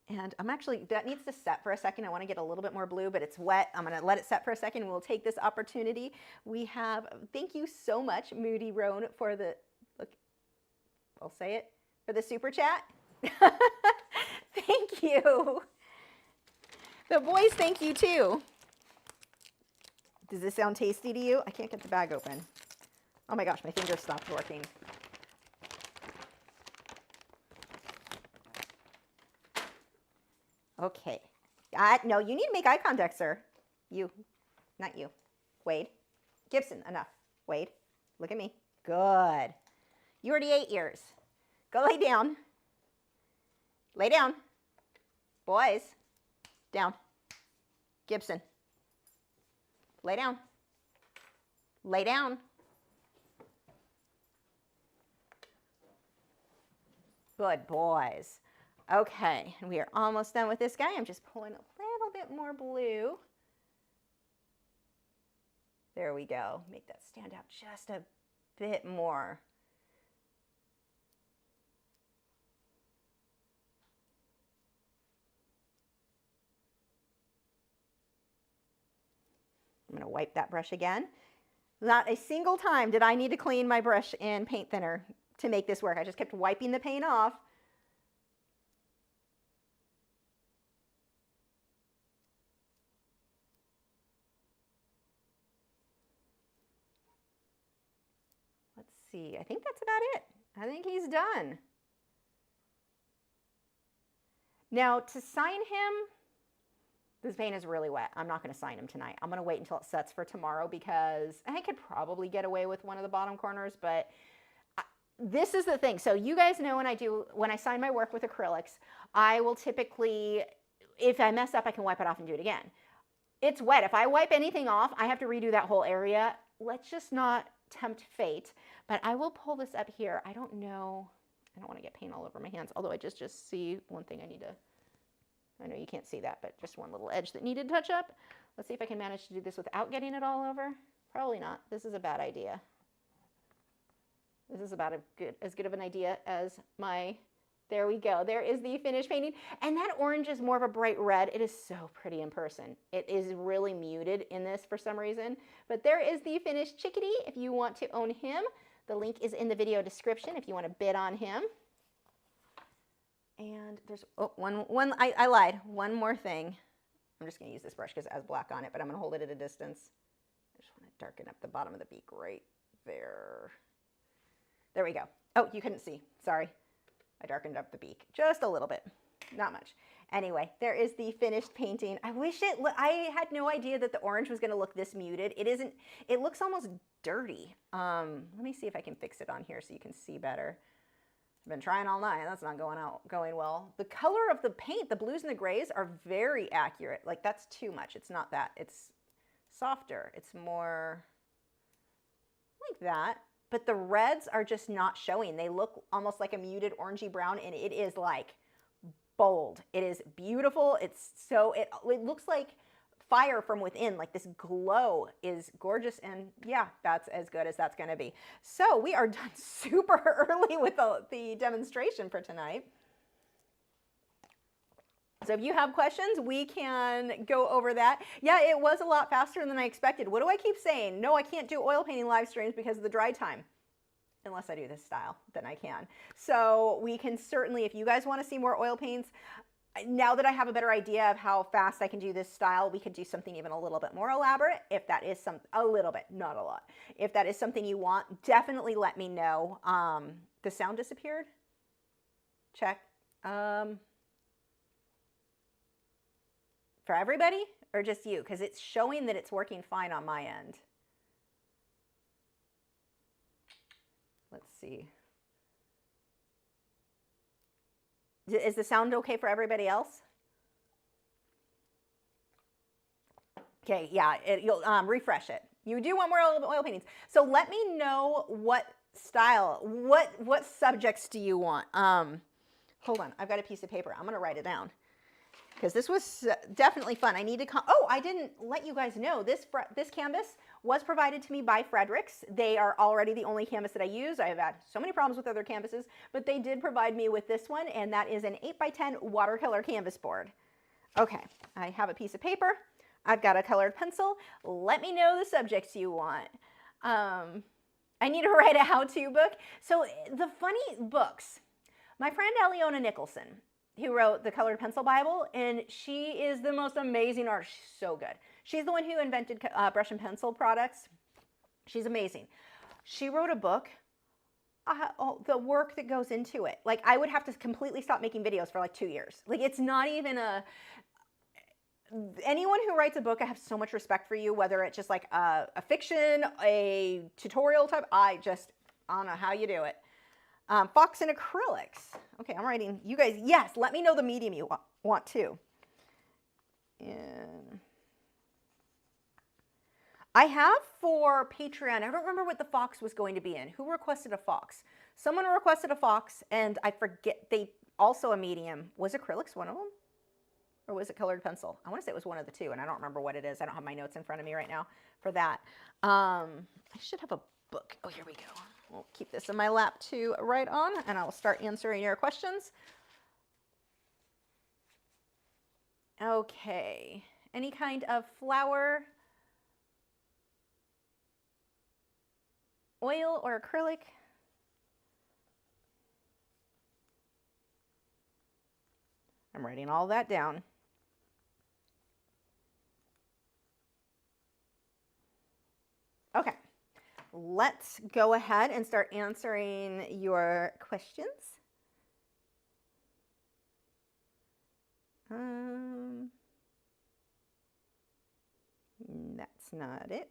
And that needs to set for a second. I want to get a little bit more blue, but it's wet. I'm going to let it set for a second. We'll take this opportunity. Thank you so much, Moody Roan, for the, look, I'll say it, for the super chat. Thank you. The boys thank you too. Does this sound tasty to you? I can't get the bag open. Oh my gosh, my fingers stopped working. Okay. No, you need to make eye contact, sir. You, not you. Wade. Gibson, enough. Wade, look at me. Good. You already ate yours. Go lay down. Lay down. Boys, down. Gibson, lay down. Lay down. Good boys. Okay, and we are almost done with this guy. I'm just pulling a little bit more blue. There we go. Make that stand out just a bit more. I'm going to wipe that brush again. Not a single time did I need to clean my brush in paint thinner to make this work. I just kept wiping the paint off. Let's see. I think that's about it. I think he's done. Now, to sign him, this paint is really wet. I'm not going to sign him tonight. I'm going to wait until it sets for tomorrow because I could probably get away with one of the bottom corners, but this is the thing. So you guys know when I sign my work with acrylics, I will typically, if I mess up, I can wipe it off and do it again. It's wet. If I wipe anything off, I have to redo that whole area. Let's just not tempt fate, but I will pull this up here. I don't know. I don't want to get paint all over my hands, although I just see one thing I know you can't see that, but just one little edge that needed to touch up. Let's see if I can manage to do this without getting it all over. Probably not. This is a bad idea. This is about as good of an idea as my, there we go. There is the finished painting. And that orange is more of a bright red. It is so pretty in person. It is really muted in this for some reason. But there is the finished Chickadee if you want to own him. The link is in the video description if you want to bid on him. And there's, I lied. One more thing. I'm just going to use this brush because it has black on it, but I'm going to hold it at a distance. I just want to darken up the bottom of the beak right there. There we go. Oh, you couldn't see. Sorry. I darkened up the beak just a little bit. Not much. Anyway, there is the finished painting. I had no idea that the orange was going to look this muted. It isn't. It looks almost dirty. Let me see if I can fix it on here so you can see better. I've been trying all night. That's not going well. The color of the paint, the blues and the grays are very accurate. Like that's too much. It's not that. It's softer. It's more like that. But the reds are just not showing. They look almost like a muted orangey brown, and it is like bold. It is beautiful. It looks like fire from within, like this glow is gorgeous, and yeah, that's as good as that's going to be. So we are done super early with the demonstration for tonight. So if you have questions, we can go over that. Yeah, it was a lot faster than I expected. What do I keep saying? No, I can't do oil painting live streams because of the dry time. Unless I do this style, then I can. So we can certainly, if you guys want to see more oil paints, now that I have a better idea of how fast I can do this style, we could do something even a little bit more elaborate. If that is a little bit, not a lot. If that is something you want, definitely let me know. The sound disappeared. Check. For everybody or just you? Because it's showing that it's working fine on my end. Let's see. Is the sound okay for everybody else? Okay, yeah, you'll refresh it. You do want more oil paintings. So let me know what style, what subjects do you want? Hold on, I've got a piece of paper. I'm gonna write it down because this was definitely fun. I need to oh, I didn't let you guys know this canvas was provided to me by Fredericks. They are already the only canvas that I use. I've had so many problems with other canvases, but they did provide me with this one, and that is an 8x10 watercolor canvas board. Okay, I have a piece of paper. I've got a colored pencil. Let me know the subjects you want. I need to write a how-to book. So the funny books, my friend Eliona Nicholson, who wrote the Colored Pencil Bible, and she is the most amazing artist. She's so good. She's the one who invented brush and pencil products. She's amazing. She wrote a book. The work that goes into it. Like, I would have to completely stop making videos for like 2 years. Like, it's not even anyone who writes a book, I have so much respect for you, whether it's just like a fiction, a tutorial type. I don't know how you do it. Fox and acrylics. Okay, I'm writing. You guys, yes, let me know the medium you want too. And I have for Patreon, I don't remember what the fox was going to be in. Who requested a fox? Someone requested a fox, and I forget, also a medium. Was acrylics one of them? Or was it colored pencil? I want to say it was one of the two, and I don't remember what it is. I don't have my notes in front of me right now for that. I should have a book. Oh, here we go. We'll keep this in my lap to write on, and I'll start answering your questions. Okay. Any kind of flower, oil, or acrylic? I'm writing all that down. Okay, let's go ahead and start answering your questions. That's not it.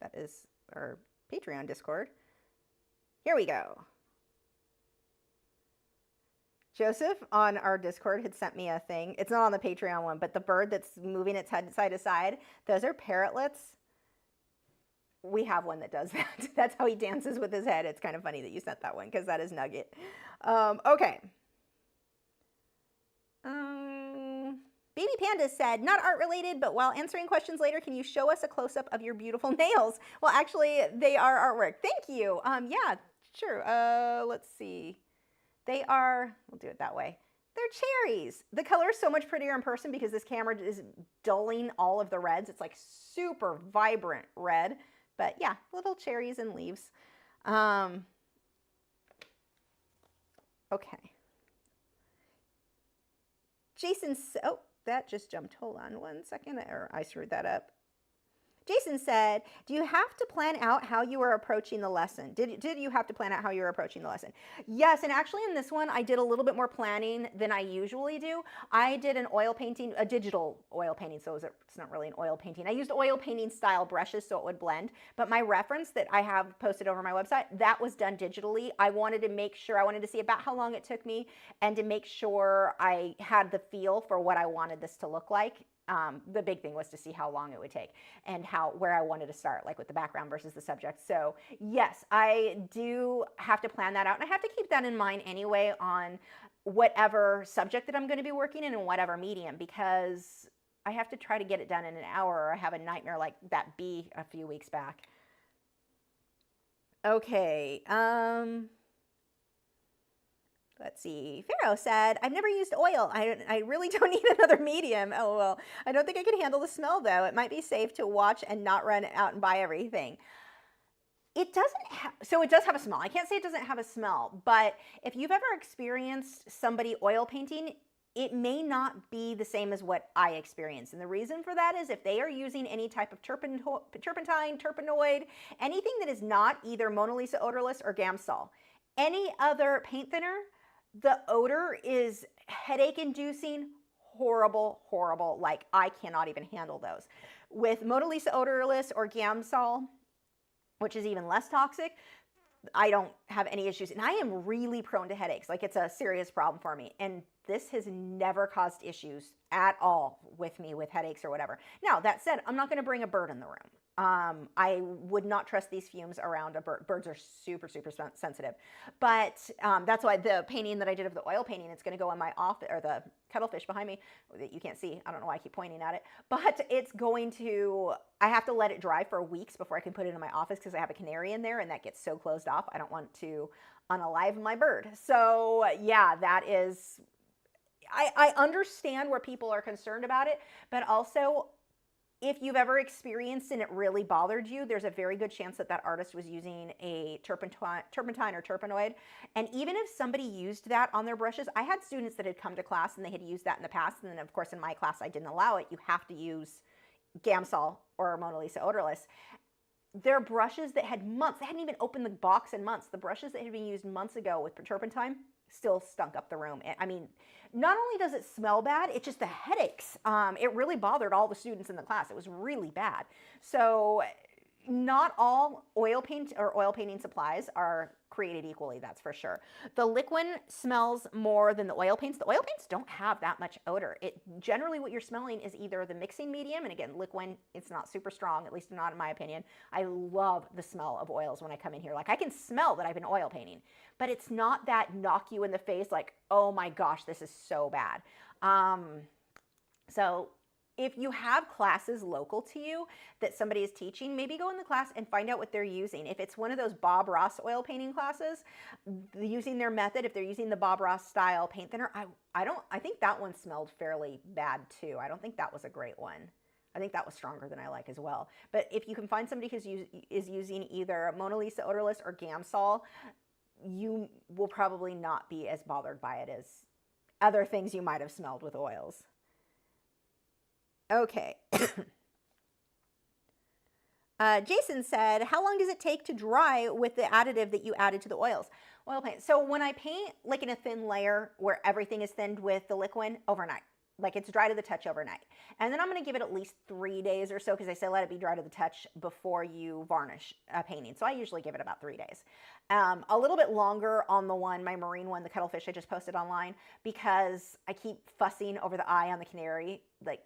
That is our Patreon Discord. Here we go. Joseph on our Discord had sent me a thing. It's not on the Patreon one, but the bird that's moving its head side to side, those are parrotlets. We have one that does that. That's how he dances with his head. It's kind of funny that you sent that one because that is Nugget. Okay. Baby Panda said, not art related, but while answering questions later, can you show us a close-up of your beautiful nails? Well, actually, they are artwork. Thank you. Yeah, sure. Let's see. They are, we'll do it that way. They're cherries. The color is so much prettier in person because this camera is dulling all of the reds. It's like super vibrant red. But yeah, little cherries and leaves. Okay. Jason, oh, that just jumped. Hold on one second, or I screwed that up. Jason said, do you have to plan out how you are approaching the lesson? Did you have to plan out how you were approaching the lesson? Yes, and actually in this one, I did a little bit more planning than I usually do. I did an oil painting, a digital oil painting, so it's not really an oil painting. I used oil painting style brushes so it would blend, but my reference that I have posted over my website, that was done digitally. I wanted to make sure, I wanted to see about how long it took me and to make sure I had the feel for what I wanted this to look like. The big thing was to see how long it would take and where I wanted to start, like with the background versus the subject. So yes, I do have to plan that out, and I have to keep that in mind anyway on whatever subject that I'm going to be working in and whatever medium, because I have to try to get it done in an hour, or I have a nightmare like that bee a few weeks back. Okay. Let's see. Pharaoh said, I've never used oil. I really don't need another medium. Oh, well, I don't think I can handle the smell, though. It might be safe to watch and not run out and buy everything. It doesn't so it does have a smell. I can't say it doesn't have a smell, but if you've ever experienced somebody oil painting, it may not be the same as what I experienced. And the reason for that is if they are using any type of turpentine, terpenoid, anything that is not either Mona Lisa odorless or Gamsol, any other paint thinner, the odor is headache inducing, horrible, horrible. Like, I cannot even handle those. With Mona Lisa odorless or Gamsol, which is even less toxic, I don't have any issues. And I am really prone to headaches. Like, it's a serious problem for me. And this has never caused issues at all with me with headaches or whatever. Now, that said, I'm not going to bring a bird in the room. I would not trust these fumes around a bird. Birds are super, super sensitive. But that's why the painting that I did of the oil painting, it's going to go in my office, or the cuttlefish behind me that you can't see. I don't know why I keep pointing at it. But it's going to, I have to let it dry for weeks before I can put it in my office because I have a canary in there and that gets so closed off. I don't want to unalive my bird. So yeah, that is, I understand where people are concerned about it, but also If you've ever experienced and it really bothered you, there's a very good chance that that artist was using a turpentine or turpenoid. And even if somebody used that on their brushes, I had students that had come to class and they had used that in the past. And then of course in my class, I didn't allow it. You have to use Gamsol or Mona Lisa odorless. Their brushes that had months, they hadn't even opened the box in months. The brushes that had been used months ago with turpentine still stunk up the room. I mean, not only does it smell bad, it's just the headaches. It really bothered all the students in the class. It was really bad. So not all oil paint or oil painting supplies are created equally, that's for sure. The liquid smells more than the oil paints. The oil paints don't have that much odor. Generally what you're smelling is either the mixing medium, and again, liquid, it's not super strong, at least not in my opinion. I love the smell of oils when I come in here. Like I can smell that I've been oil painting, but it's not that knock you in the face like, oh my gosh, this is so bad. So if you have classes local to you that somebody is teaching, maybe go in the class and find out what they're using. If it's one of those Bob Ross oil painting classes, using their method, if they're using the Bob Ross style paint thinner, I think that one smelled fairly bad too. I don't think that was a great one. I think that was stronger than I like as well. But if you can find somebody who is using either Mona Lisa odorless or Gamsol, you will probably not be as bothered by it as other things you might have smelled with oils. Okay. Jason said, how long does it take to dry with the additive that you added to the oils? Oil paint. So when I paint like in a thin layer where everything is thinned with the liquid, overnight. Like it's dry to the touch overnight. And then I'm going to give it at least 3 days or so because I say let it be dry to the touch before you varnish a painting. So I usually give it about 3 days. A little bit longer on the one, my marine one, the cuttlefish I just posted online, because I keep fussing over the eye on the canary. Like,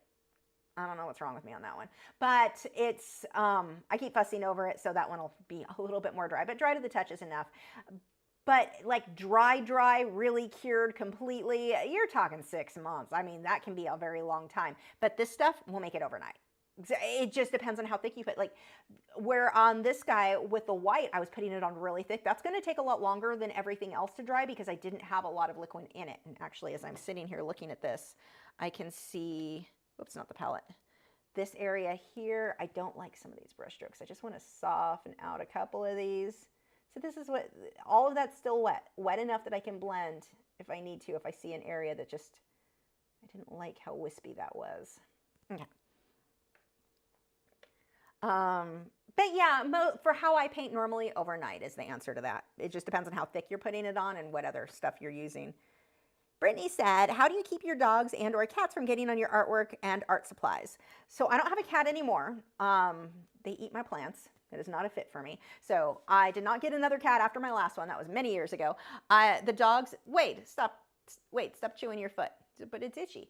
I don't know what's wrong with me on that one, but it's, I keep fussing over it, so that one will be a little bit more dry, but dry to the touch is enough. But like dry, really cured completely, you're talking 6 months. I mean, that can be a very long time, but this stuff will make it overnight. It just depends on how thick you put. Like where on this guy with the white, I was putting it on really thick. That's going to take a lot longer than everything else to dry because I didn't have a lot of liquid in it. And actually, as I'm sitting here looking at this, I can see, oops, not the palette. This area here, I don't like some of these brush strokes. I just want to soften out a couple of these. So this is what, all of that's still wet enough that I can blend if I need to, if I see an area that just, I didn't like how wispy that was. Okay. But yeah, for how I paint normally, overnight is the answer to that. It just depends on how thick you're putting it on and what other stuff you're using. Brittany said, how do you keep your dogs and or cats from getting on your artwork and art supplies? So I don't have a cat anymore. They eat my plants. It is not a fit for me. So I did not get another cat after my last one. That was many years ago. The dogs, stop chewing your foot, but it's itchy.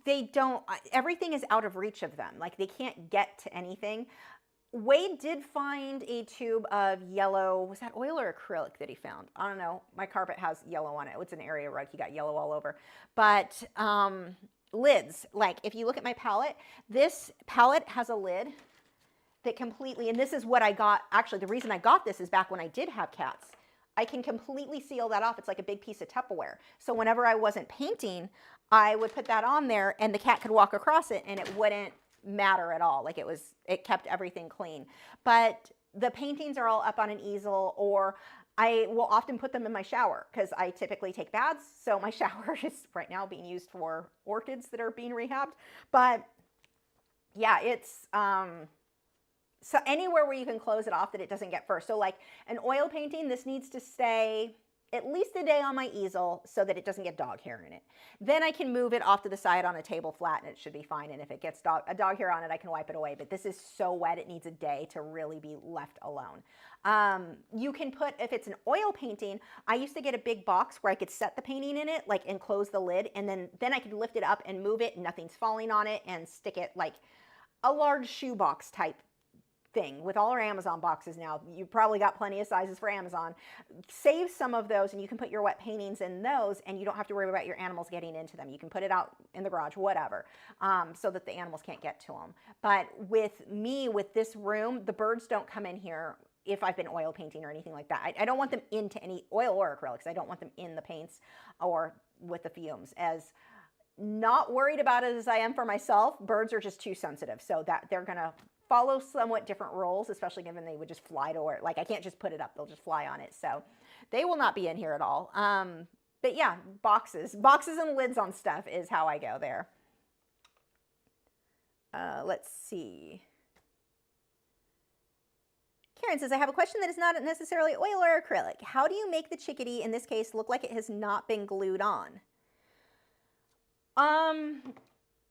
They don't, everything is out of reach of them. Like they can't get to anything. Wade did find a tube of yellow, was that oil or acrylic that he found? I don't know. My carpet has yellow on it. It's an area rug. He got yellow all over. But lids, like if you look at my palette, this palette has a lid that completely, and this is what I got. Actually, the reason I got this is back when I did have cats. I can completely seal that off. It's like a big piece of Tupperware. So whenever I wasn't painting, I would put that on there and the cat could walk across it and it wouldn't matter at all. Like it kept everything clean. But the paintings are all up on an easel, or I will often put them in my shower because I typically take baths. So my shower is right now being used for orchids that are being rehabbed. But yeah, it's, so anywhere where you can close it off that it doesn't get first. So like an oil painting, this needs to stay at least a day on my easel so that it doesn't get dog hair in it. Then I can move it off to the side on a table flat and it should be fine. And if it gets a dog hair on it, I can wipe it away. But this is so wet, it needs a day to really be left alone. You can put, if it's an oil painting, I used to get a big box where I could set the painting in it, like, and close the lid. And then I could lift it up and move it and nothing's falling on it, and stick it like a large shoebox type thing. With all our Amazon boxes now, you've probably got plenty of sizes for Amazon. Save some of those and you can put your wet paintings in those and you don't have to worry about your animals getting into them. You can put it out in the garage, whatever, so that the animals can't get to them. But with me, with this room, the birds don't come in here if I've been oil painting or anything like that. I don't want them into any oil or acrylics. I don't want them in the paints or with the fumes, as not worried about it as I am for myself. Birds are just too sensitive, so that they're gonna follow somewhat different rules, especially given they would just fly to where, like I can't just put it up, they'll just fly on it. So they will not be in here at all. But yeah, boxes and lids on stuff is how I go there. Let's see. Karen says, I have a question that is not necessarily oil or acrylic. How do you make the Chickadee, in this case, look like it has not been glued on? I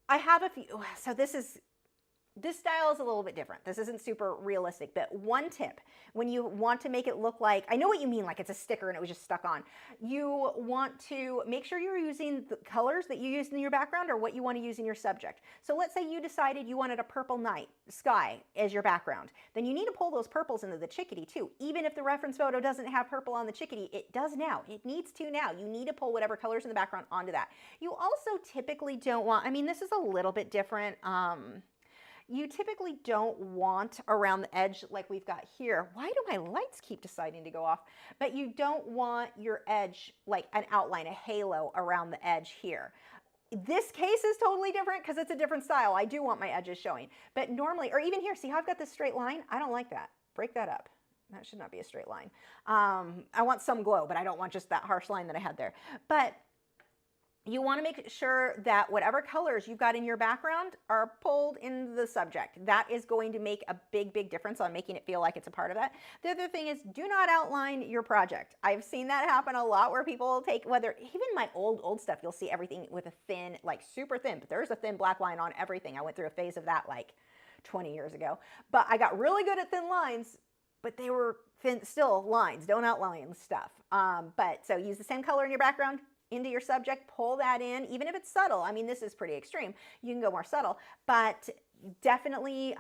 have a few. So this style is a little bit different. This isn't super realistic, but one tip, when you want to make it look like, I know what you mean, like it's a sticker and it was just stuck on. You want to make sure you're using the colors that you used in your background or what you want to use in your subject. So let's say you decided you wanted a purple night sky as your background. Then you need to pull those purples into the Chickadee too. Even if the reference photo doesn't have purple on the Chickadee, it does now. It needs to now. You need to pull whatever colors in the background onto that. You also typically don't want, I mean, this is a little bit different. You typically don't want around the edge like we've got here. Why do my lights keep deciding to go off? But you don't want your edge like an outline, a halo around the edge here. This case is totally different because it's a different style. I do want my edges showing. But normally, or even here, see how I've got this straight line? I don't like that. Break that up. That should not be a straight line. I want some glow, but I don't want just that harsh line that I had there. But you want to make sure that whatever colors you've got in your background are pulled into the subject. That is going to make a big, big difference on making it feel like it's a part of that. The other thing is, do not outline your project. I've seen that happen a lot where people take, whether even my old stuff, you'll see everything with a thin, like super thin, but there's a thin black line on everything. I went through a phase of that like 20 years ago. But I got really good at thin lines, but they were thin, still lines. Don't outline stuff. But so use the same color in your background into your subject, pull that in, even if it's subtle. I mean, this is pretty extreme. You can go more subtle, but definitely,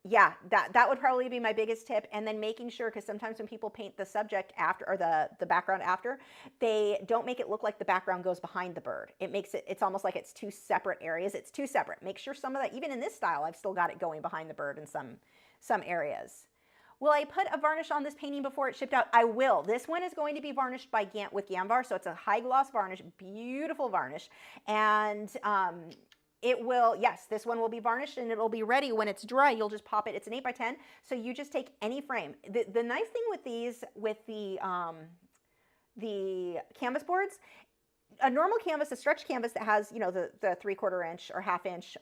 yeah, that would probably be my biggest tip. And then making sure, because sometimes when people paint the subject after, or the background after, they don't make it look like the background goes behind the bird. It makes it, it's almost like it's two separate areas. It's two separate. Make sure some of that, even in this style, I've still got it going behind the bird in some areas. Will I put a varnish on this painting before it's shipped out? I will. This one is going to be varnished by with Gamvar, so it's a high gloss varnish, beautiful varnish. And it will, yes, this one will be varnished and it'll be ready when it's dry. You'll just pop it. It's an 8x10, so you just take any frame. The nice thing with these, with the canvas boards, a normal canvas, a stretch canvas that has, you know, the 3/4 inch or 1/2 inch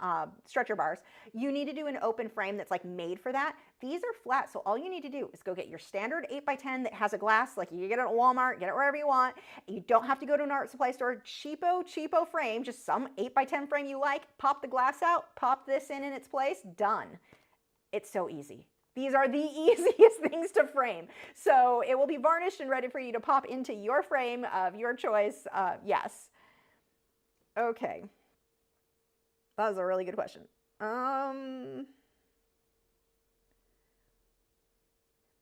stretcher bars, you need to do an open frame that's like made for that. These are flat, so all you need to do is go get your standard 8x10 that has a glass, like you get it at Walmart, get it wherever you want. You don't have to go to an art supply store. Cheapo frame, just some 8x10 frame you like, pop the glass out, pop this in its place, done. It's so easy. These are the easiest things to frame. So it will be varnished and ready for you to pop into your frame of your choice. Yes. Okay. That was a really good question.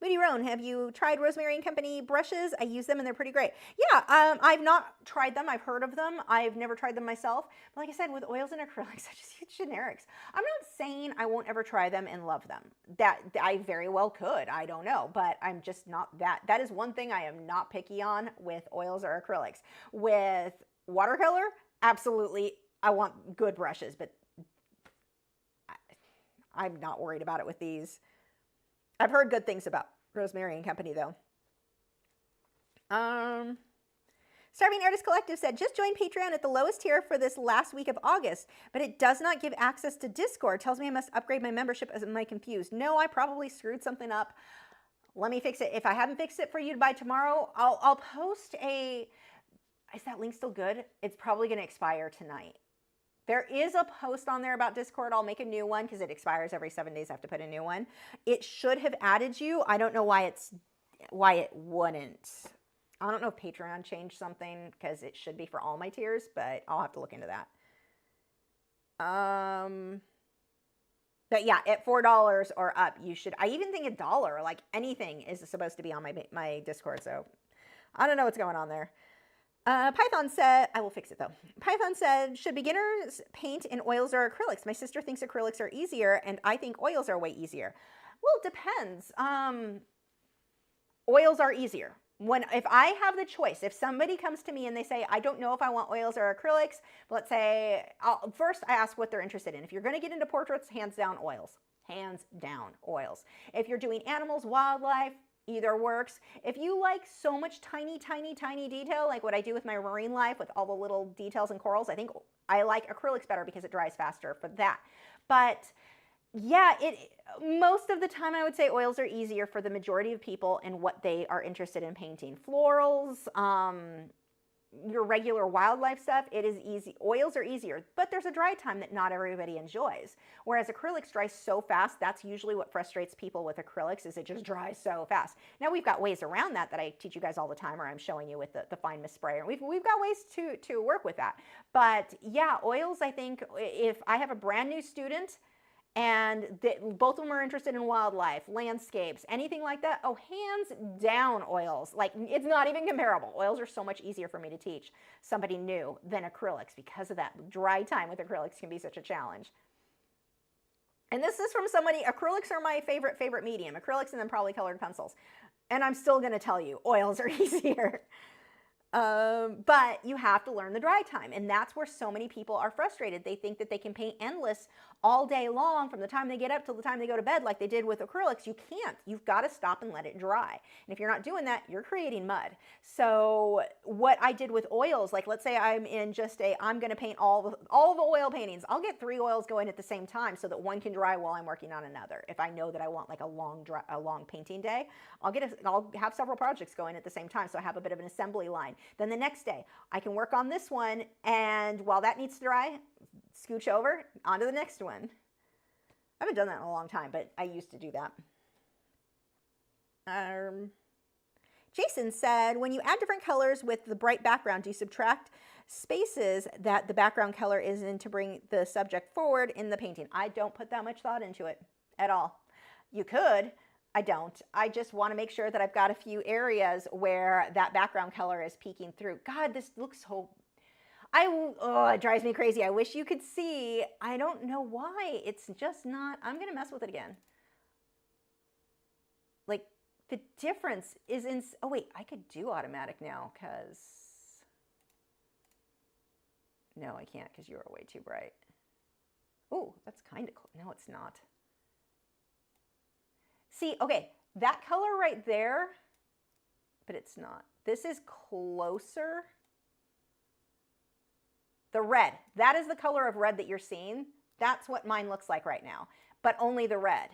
Moody Roan, have you tried Rosemary and Company brushes? I use them and they're pretty great. Yeah, I've not tried them. I've heard of them. I've never tried them myself. But like I said, with oils and acrylics, I just use generics. I'm not saying I won't ever try them and love them. That I very well could. I don't know, but I'm just not that. That is one thing I am not picky on with oils or acrylics. With watercolor, absolutely, I want good brushes, but I'm not worried about it with these. I've heard good things about Rosemary and Company, though. Starving Artist Collective said, just joined Patreon at the lowest tier for this last week of August, but it does not give access to Discord. Tells me I must upgrade my membership. Am I confused? No, I probably screwed something up. Let me fix it. If I haven't fixed it for you by tomorrow, I'll post a... Is that link still good? It's probably going to expire tonight. There is a post on there about Discord. I'll make a new one because it expires every 7 days. I have to put a new one. It should have added you. I don't know why it wouldn't. I don't know if Patreon changed something because it should be for all my tiers, but I'll have to look into that. But yeah, at $4 or up, you should. I even think $1, like anything, is supposed to be on my Discord. So I don't know what's going on there. Python said, I will fix it though. Python said, should beginners paint in oils or acrylics? My sister thinks acrylics are easier and I think oils are way easier. Well, it depends. Oils are easier. if I have the choice, if somebody comes to me and they say, I don't know if I want oils or acrylics, let's say, first I ask what they're interested in. If you're going to get into portraits, hands down oils. Hands down oils. If you're doing animals, wildlife, either works. If you like so much tiny, tiny, tiny detail, like what I do with my marine life with all the little details and corals, I think I like acrylics better because it dries faster for that. But yeah, most of the time I would say oils are easier for the majority of people and what they are interested in painting. Florals, your regular wildlife stuff, it is easy. Oils are easier, but there's a dry time that not everybody enjoys. Whereas acrylics dry so fast, that's usually what frustrates people with acrylics, is it just dries so fast. Now we've got ways around that I teach you guys all the time, or I'm showing you with the fine mist sprayer. We've got ways to work with that. But yeah, oils, I think if I have a brand new student and both of them are interested in wildlife, landscapes, anything like that, oh, hands down oils. Like, it's not even comparable. Oils are so much easier for me to teach somebody new than acrylics because of that. Dry time with acrylics can be such a challenge. And this is from somebody, acrylics are my favorite medium. Acrylics and then probably colored pencils. And I'm still going to tell you, oils are easier. But you have to learn the dry time, and that's where so many people are frustrated. They think that they can paint endless all day long from the time they get up till the time they go to bed like they did with acrylics. You can't. You've got to stop and let it dry. And if you're not doing that, you're creating mud. So what I did with oils, like let's say I'm in just I'm going to paint all the oil paintings. I'll get 3 oils going at the same time so that one can dry while I'm working on another. If I know that I want like a long painting day, I'll have several projects going at the same time, so I have a bit of an assembly line. Then the next day, I can work on this one, and while that needs to dry, scooch over onto the next one. I haven't done that in a long time, but I used to do that. Jason said, when you add different colors with the bright background, do you subtract spaces that the background color is in to bring the subject forward in the painting? I don't put that much thought into it at all. You could. I don't. I just want to make sure that I've got a few areas where that background color is peeking through. God, this looks so... it drives me crazy. I wish you could see. I don't know why. It's just not... I'm going to mess with it again. Like, the difference is in... Oh, wait. I could do automatic now because... No, I can't because you are way too bright. Oh, that's kind of cool. No, it's not. See, okay, that color right there, but it's not. This is closer. The red, that is the color of red that you're seeing. That's what mine looks like right now, but only the red.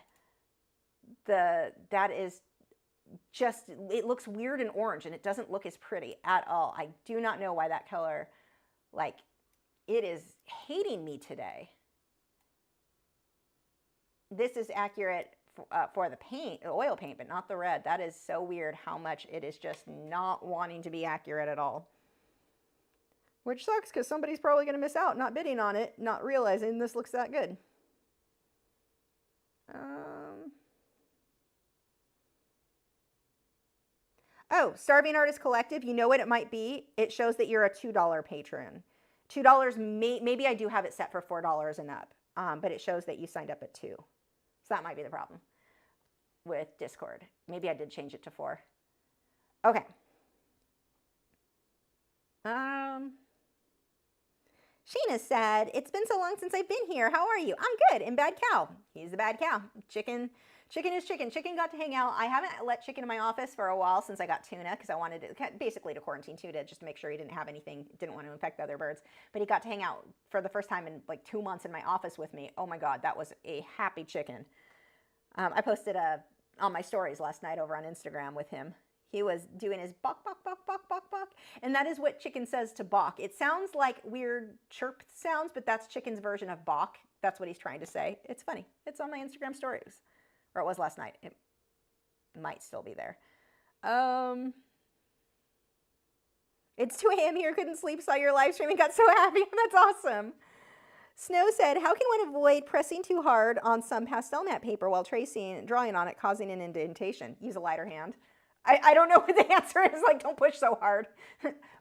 That is just, it looks weird and orange, and it doesn't look as pretty at all. I do not know why that color, like, it is hating me today. This is accurate for the paint, the oil paint, but not the red. That is so weird how much it is just not wanting to be accurate at all. Which sucks because somebody's probably going to miss out not bidding on it, not realizing this looks that good. Oh, Starving Artist Collective, you know what it might be? It shows that you're a $2 patron. $2, maybe I do have it set for $4 and up, but it shows that you signed up at $2. So that might be the problem with Discord. Maybe I did change it to 4. Okay. Sheena said, it's been so long since I've been here. How are you? I'm good. And Bad Cow. He's the bad cow. Chicken is chicken. Chicken got to hang out. I haven't let Chicken in my office for a while since I got Tuna because I wanted to, basically to quarantine Tuna just to make sure he didn't have anything, didn't want to infect the other birds. But he got to hang out for the first time in like 2 months in my office with me. Oh my God, that was a happy chicken. I posted on my stories last night over on Instagram with him. He was doing his bok, bok, bok, bok, bok, bok. And that is what Chicken says to bok. It sounds like weird chirp sounds, but that's Chicken's version of bok. That's what he's trying to say. It's funny. It's on my Instagram stories. Or it was last night. It might still be there. It's 2 a.m. here. Couldn't sleep. Saw your live stream and got so happy. That's awesome. Snow said, how can one avoid pressing too hard on some pastel matte paper while drawing on it, causing an indentation? Use a lighter hand. I don't know what the answer is. Like, don't push so hard.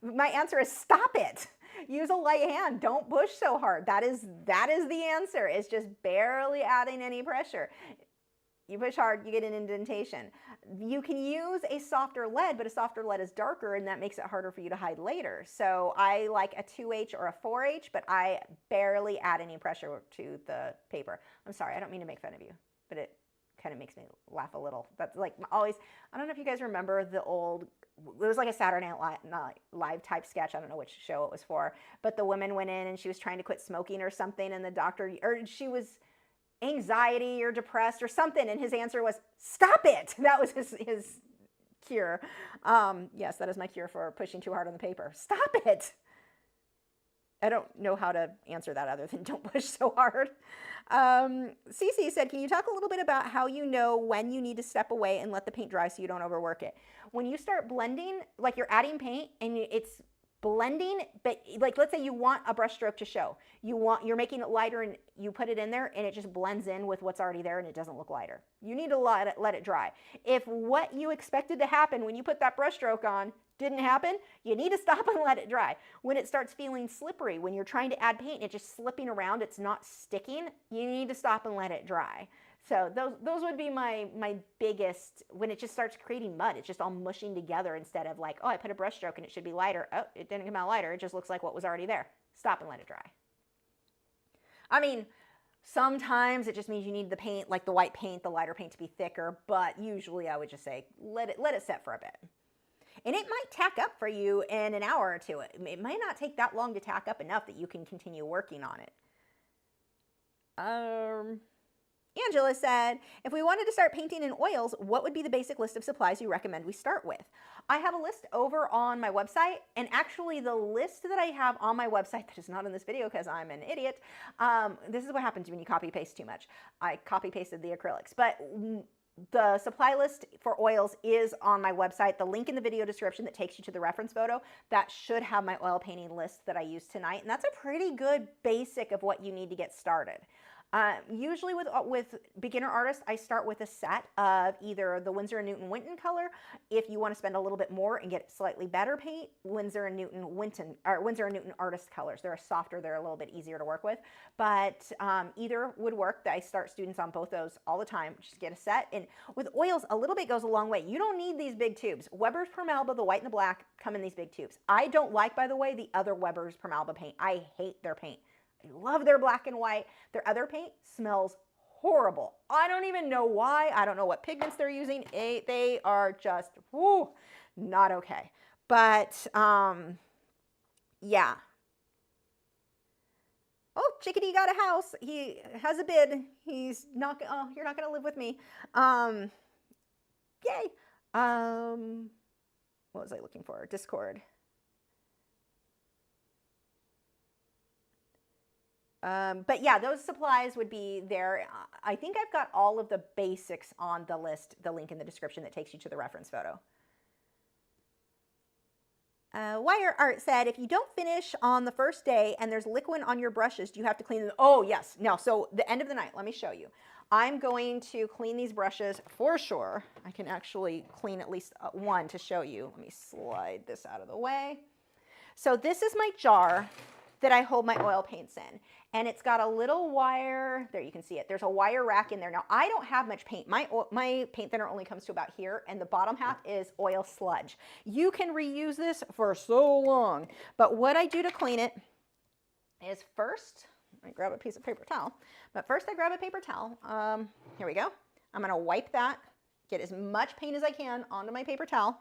My answer is stop it. Use a light hand. Don't push so hard. That is the answer. It's just barely adding any pressure. You push hard, you get an indentation. You can use a softer lead, but a softer lead is darker and that makes it harder for you to hide later. So I like a 2H or a 4H, but I barely add any pressure to the paper. I'm sorry, I don't mean to make fun of you, but it kind of makes me laugh a little. That's like always, I don't know if you guys remember the old, it was like a Saturday Night Live type sketch. I don't know which show it was for, but the woman went in and she was trying to quit smoking or something, and the doctor, or she was anxiety or depressed or something, and his answer was, stop it. That was his cure. Yes, that is my cure for pushing too hard on the paper. Stop it. I don't know how to answer that other than don't push so hard. Cece said, can you talk a little bit about how you know when you need to step away and let the paint dry so you don't overwork it? When you start blending, like you're adding paint and it's blending, but like let's say you want a brush stroke to show. You're making it lighter and you put it in there and it just blends in with what's already there and it doesn't look lighter. You need to let it dry. If what you expected to happen when you put that brush stroke on didn't happen, you need to stop and let it dry. When it starts feeling slippery, when you're trying to add paint and it's just slipping around, it's not sticking, you need to stop and let it dry. So those would be my biggest, when it just starts creating mud, it's just all mushing together instead of like, oh, I put a brush stroke and it should be lighter. Oh, it didn't come out lighter. It just looks like what was already there. Stop and let it dry. I mean, sometimes it just means you need the paint, like the white paint, the lighter paint to be thicker, but usually I would just say, let it set for a bit. And it might tack up for you in an hour or two. It might not take that long to tack up enough that you can continue working on it. Angela said, if we wanted to start painting in oils, what would be the basic list of supplies you recommend we start with? I have a list over on my website, and actually the list that I have on my website that is not in this video because I'm an idiot, this is what happens when you copy paste too much. I copy pasted the acrylics, but the supply list for oils is on my website. The link in the video description that takes you to the reference photo, that should have my oil painting list that I used tonight, and that's a pretty good basic of what you need to get started. Usually with beginner artists, I start with a set of either the Winsor & Newton Winton color. If you want to spend a little bit more and get slightly better paint, Winsor & Newton Winton, or Winsor & Newton artist colors. They're softer, they're a little bit easier to work with, but either would work. I start students on both those all the time. Just get a set. And with oils, a little bit goes a long way. You don't need these big tubes. Weber's Permalba, the white and the black, come in these big tubes. I don't like, by the way, the other Weber's Permalba paint. I hate their paint. I love their black and white. Their other paint smells horrible. I don't even know why. I don't know what pigments they're using. They are just, whoo, not okay. But, yeah. Oh, Chickadee got a house. He has a bid. He's not, oh, you're not going to live with me. Yay. What was I looking for? Discord. But yeah, those supplies would be there. I think I've got all of the basics on the list, the link in the description that takes you to the reference photo. Wire Art said, if you don't finish on the first day and there's liquid on your brushes, do you have to clean them? Oh, yes. No, so the end of the night, let me show you. I'm going to clean these brushes for sure. I can actually clean at least one to show you. Let me slide this out of the way. So this is my jar that I hold my oil paints in. And it's got a little wire, there you can see it, there's a wire rack in there. Now I don't have much paint, my paint thinner only comes to about here, and the bottom half is oil sludge. You can reuse this for so long, but what I do to clean it is first, I grab a piece of paper towel, but first I grab a paper towel, here we go. I'm gonna wipe that, get as much paint as I can onto my paper towel,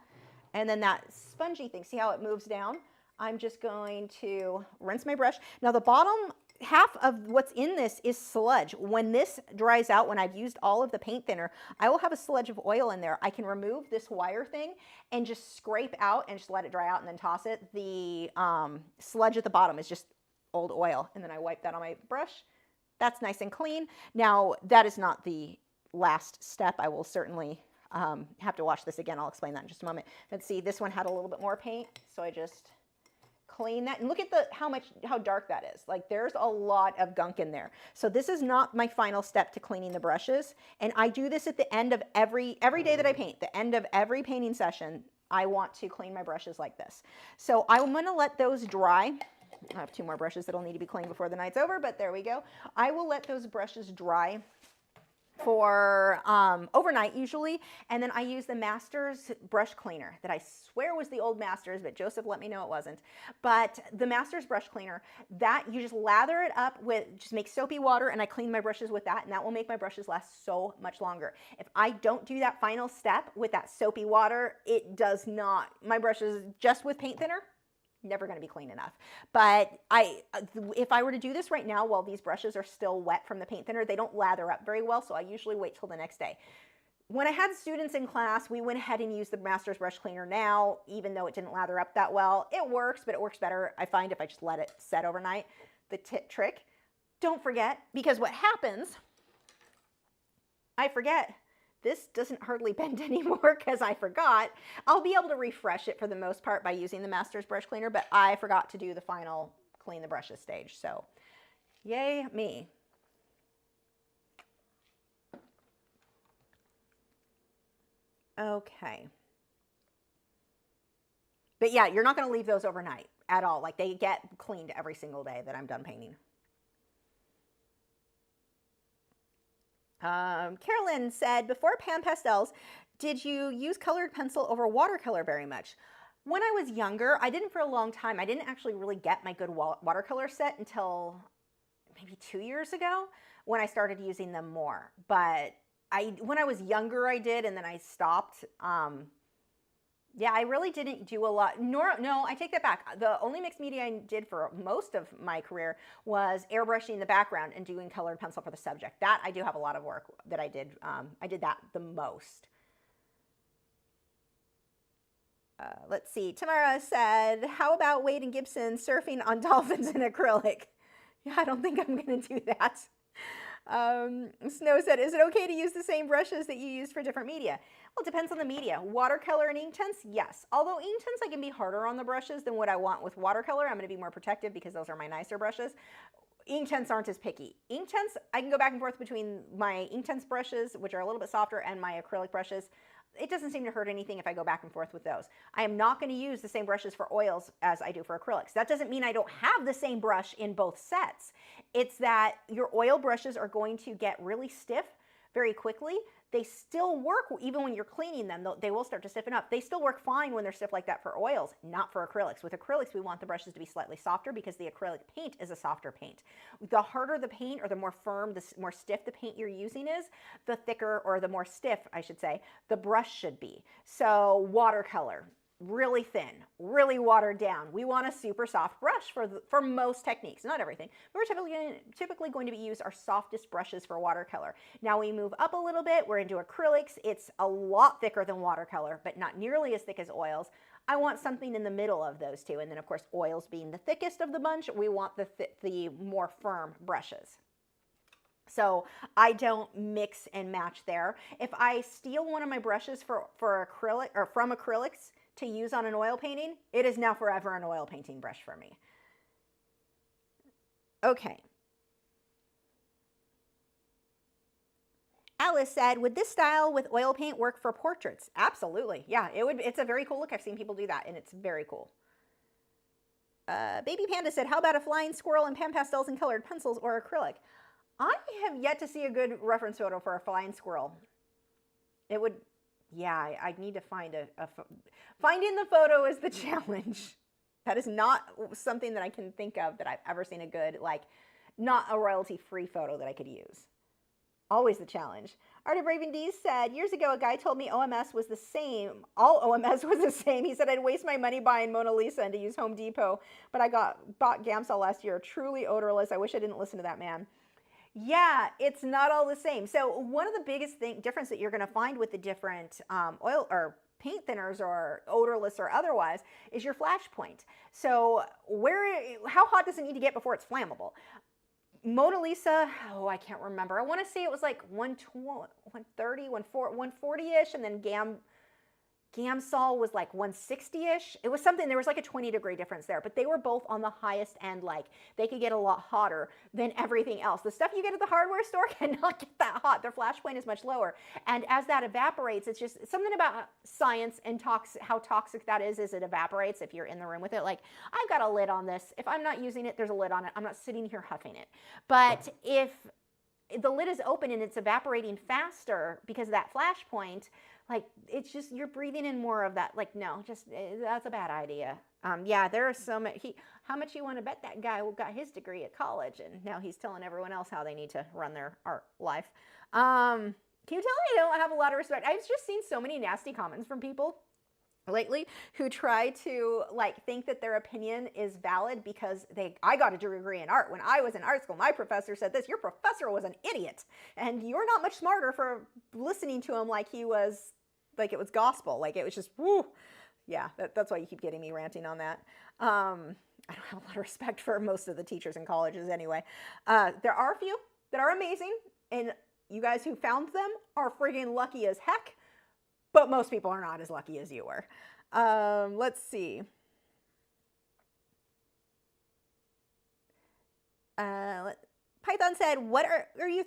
and then that spongy thing, see how it moves down? I'm just going to rinse my brush. Now the bottom half of what's in this is sludge. When this dries out, when I've used all of the paint thinner, I will have a sludge of oil in there. I can remove this wire thing and just scrape out and just let it dry out and then toss it. The sludge at the bottom is just old oil. And then I wipe that on my brush. That's nice and clean. Now that is not the last step. I will certainly have to wash this again. I'll explain that in just a moment. But see, this one had a little bit more paint, so I just clean that, and look at how dark that is. Like there's a lot of gunk in there. So this is not my final step to cleaning the brushes, and I do this at the end of every day that I paint. The end of every painting session, I want to clean my brushes like this. So I'm going to let those dry. I have 2 more brushes that'll need to be cleaned before the night's over, but there we go. I will let those brushes dry for overnight usually, and then I use the Masters brush cleaner that I swear was the old Masters, but Joseph let me know it wasn't. But the Masters brush cleaner, that you just lather it up with, just make soapy water, and I clean my brushes with that, and that will make my brushes last so much longer. If I don't do that final step with that soapy water, it does not, my brushes just with paint thinner, never going to be clean enough. But if I were to do this right now while these brushes are still wet from the paint thinner, they don't lather up very well, so I usually wait till the next day. When I had students in class, we went ahead and used the Masters brush cleaner now, even though it didn't lather up that well. It works, but it works better, I find, if I just let it set overnight. The trick, don't forget, because what happens, I forget, this doesn't hardly bend anymore because I forgot. I'll be able to refresh it for the most part by using the Masters brush cleaner, but I forgot to do the final clean the brushes stage. So yay me. Okay. But yeah, you're not going to leave those overnight at all. Like, they get cleaned every single day that I'm done painting. Carolyn said, before pan pastels, did you use colored pencil over watercolor very much? When I was younger, I didn't for a long time. I didn't actually really get my good watercolor set until maybe 2 years ago when I started using them more. But when I was younger, I did, and then I stopped. Yeah, I really didn't do a lot. No, I take that back. The only mixed media I did for most of my career was airbrushing the background and doing colored pencil for the subject. That I do have a lot of work that I did. I did that the most. Let's see. Tamara said, how about Wade and Gibson surfing on dolphins in acrylic? Yeah, I don't think I'm going to do that. Snow said, is it okay to use the same brushes that you use for different media? Well, it depends on the media. Watercolor and Inktense, yes. Although Inktense, I can be harder on the brushes than what I want with watercolor. I'm going to be more protective because those are my nicer brushes. Inktense aren't as picky. Inktense, I can go back and forth between my Inktense brushes, which are a little bit softer, and my acrylic brushes. It doesn't seem to hurt anything if I go back and forth with those. I am not going to use the same brushes for oils as I do for acrylics. That doesn't mean I don't have the same brush in both sets. It's that your oil brushes are going to get really stiff very quickly. They still work even when you're cleaning them. They will start to stiffen up. They still work fine when they're stiff like that for oils, not for acrylics. With acrylics, we want the brushes to be slightly softer because the acrylic paint is a softer paint. The harder the paint, or the more firm, the more stiff the paint you're using is, the thicker, or the more stiff, I should say, the brush should be. So watercolor, really thin, really watered down. We want a super soft brush for most techniques, not everything. We're typically going to use our softest brushes for watercolor. Now we move up a little bit, we're into acrylics. It's a lot thicker than watercolor, but not nearly as thick as oils. I want something in the middle of those two. And then of course, oils being the thickest of the bunch, we want the more firm brushes. So I don't mix and match there. If I steal one of my brushes for acrylic, or from acrylics, to use on an oil painting, it is now forever an oil painting brush for me. Okay. Alice said, would this style with oil paint work for portraits? Absolutely. Yeah, it would. It's a very cool look. I've seen people do that, and it's very cool. Baby Panda said, how about a flying squirrel in pan pastels and colored pencils or acrylic? I have yet to see a good reference photo for a flying squirrel. It would, yeah, I need to find finding the photo is the challenge. That is not something that I can think of that I've ever seen a good, like, not a royalty-free photo that I could use. Always the challenge. Art of Raven D said, years ago, a guy told me OMS was the same. All OMS was the same. He said I'd waste my money buying Mona Lisa and to use Home Depot, but I bought Gamsol last year. Truly odorless. I wish I didn't listen to that man. Yeah, it's not all the same. So one of the biggest difference that you're going to find with the different oil or paint thinners, or odorless or otherwise, is your flash point. So how hot does it need to get before it's flammable? Mona Lisa, oh, I can't remember. I want to say it was like 130, 140-ish, and then Gamsol was like 160-ish. It was something, there was like a 20-degree difference there, but they were both on the highest end. Like, they could get a lot hotter than everything else. The stuff you get at the hardware store cannot get that hot. Their flash point is much lower. And as that evaporates, it's just something about science and how toxic that is as it evaporates if you're in the room with it. Like, I've got a lid on this. If I'm not using it, there's a lid on it. I'm not sitting here huffing it. But if the lid is open and it's evaporating faster because of that flash point, like it's just, you're breathing in more of that. Like, no, just, that's a bad idea. Yeah, there are so many, how much you want to bet that guy got his degree at college and now he's telling everyone else how they need to run their art life. Can you tell I don't have a lot of respect? I've just seen so many nasty comments from people lately who try to like think that their opinion is valid because I got a degree in art. When I was in art school, my professor said this, your professor was an idiot and you're not much smarter for listening to him like he was, like it was gospel. Like it was just, woo. Yeah, that's why you keep getting me ranting on that. I don't have a lot of respect for most of the teachers in colleges anyway. There are a few that are amazing, and you guys who found them are friggin' lucky as heck, but most people are not as lucky as you were. Let's see. Python said, what are you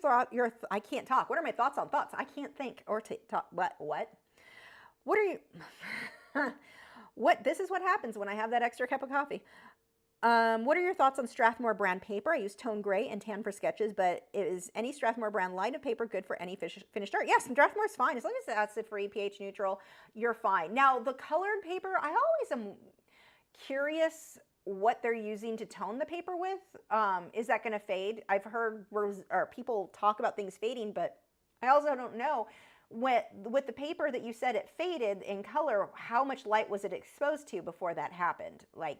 I can't talk. What are my thoughts on thoughts? I can't think or talk. What? What are you... This is what happens when I have that extra cup of coffee. What are your thoughts on Strathmore brand paper? I use tone gray and tan for sketches, but is any Strathmore brand line of paper good for any finished art? Yes, Strathmore is fine. As long as it's acid-free, pH neutral, you're fine. Now, the colored paper, I always am curious what they're using to tone the paper with. Is that going to fade? I've heard people talk about things fading, but I also don't know. With the paper that you said it faded in color, how much light was it exposed to before that happened? Like,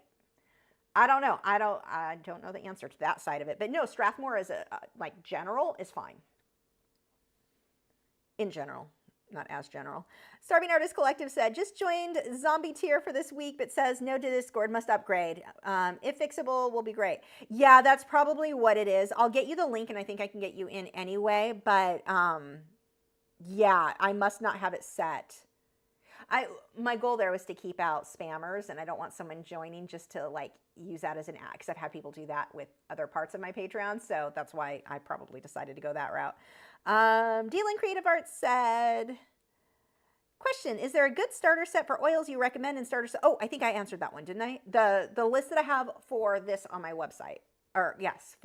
I don't know. I don't know the answer to that side of it. But no, Strathmore is like general is fine. In general, not as general. Starving Artist Collective said, just joined Zombie tier for this week, but says no to Discord, must upgrade. If fixable, will be great. Yeah, that's probably what it is. I'll get you the link and I think I can get you in anyway, but yeah, I must not have it set. My goal there was to keep out spammers, and I don't want someone joining just to like use that as an ad, because I've had people do that with other parts of my Patreon, so that's why I probably decided to go that route. Dealing Creative Arts said, question, is there a good starter set for oils you recommend in starter set? Oh, I think I answered that one, didn't I? The list that I have for this on my website. Or yes,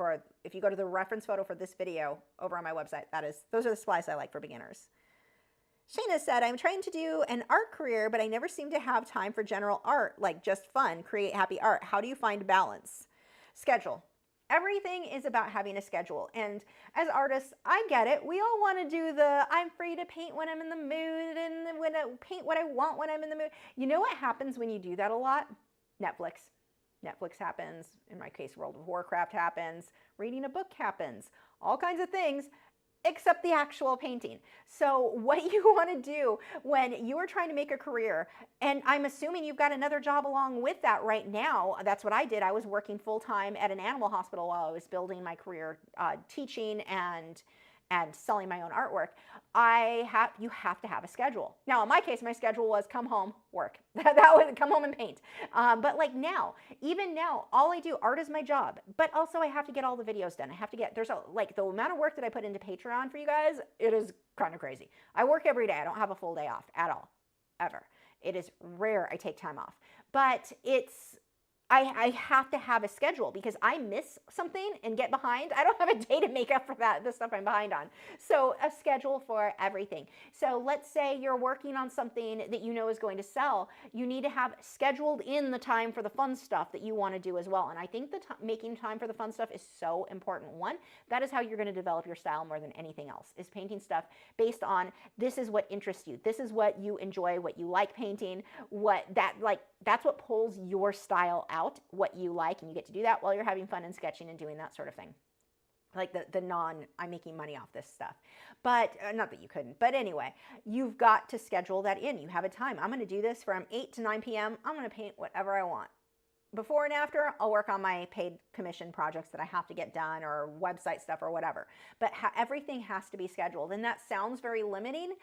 if you go to the reference photo for this video over on my website, those are the supplies I like for beginners. Shayna said, I'm trying to do an art career, but I never seem to have time for general art, like just fun, create happy art. How do you find balance? Schedule. Everything is about having a schedule. And as artists, I get it. We all want to do I'm free to paint when I'm in the mood and when I paint what I want when I'm in the mood. You know what happens when you do that a lot? Netflix happens. In my case, World of Warcraft happens. Reading a book happens. All kinds of things, except the actual painting. So what you want to do when you are trying to make a career, and I'm assuming you've got another job along with that right now. That's what I did. I was working full-time at an animal hospital while I was building my career, teaching and selling my own artwork. You have to have a schedule. Now, in my case, my schedule was come home, work. That was come home and paint. But like now, even now, all I do, art is my job, but also I have to get all the videos done. I have to get, the amount of work that I put into Patreon for you guys, it is kind of crazy. I work every day. I don't have a full day off at all, ever. It is rare I take time off, but I have to have a schedule because I miss something and get behind. I don't have a day to make up for the stuff I'm behind on. So a schedule for everything. So let's say you're working on something that you know is going to sell. You need to have scheduled in the time for the fun stuff that you want to do as well. And I think making time for the fun stuff is so important. One, that is how you're going to develop your style more than anything else, is painting stuff based on this is what interests you. This is what you enjoy, what you like painting, that's what pulls your style out, what you like, and you get to do that while you're having fun and sketching and doing that sort of thing. Like I'm making money off this stuff. But, not that you couldn't, but anyway, you've got to schedule that in. You have a time. I'm going to do this from 8 to 9 p.m. I'm going to paint whatever I want. Before and after, I'll work on my paid commission projects that I have to get done or website stuff or whatever. But everything has to be scheduled, and that sounds very limiting.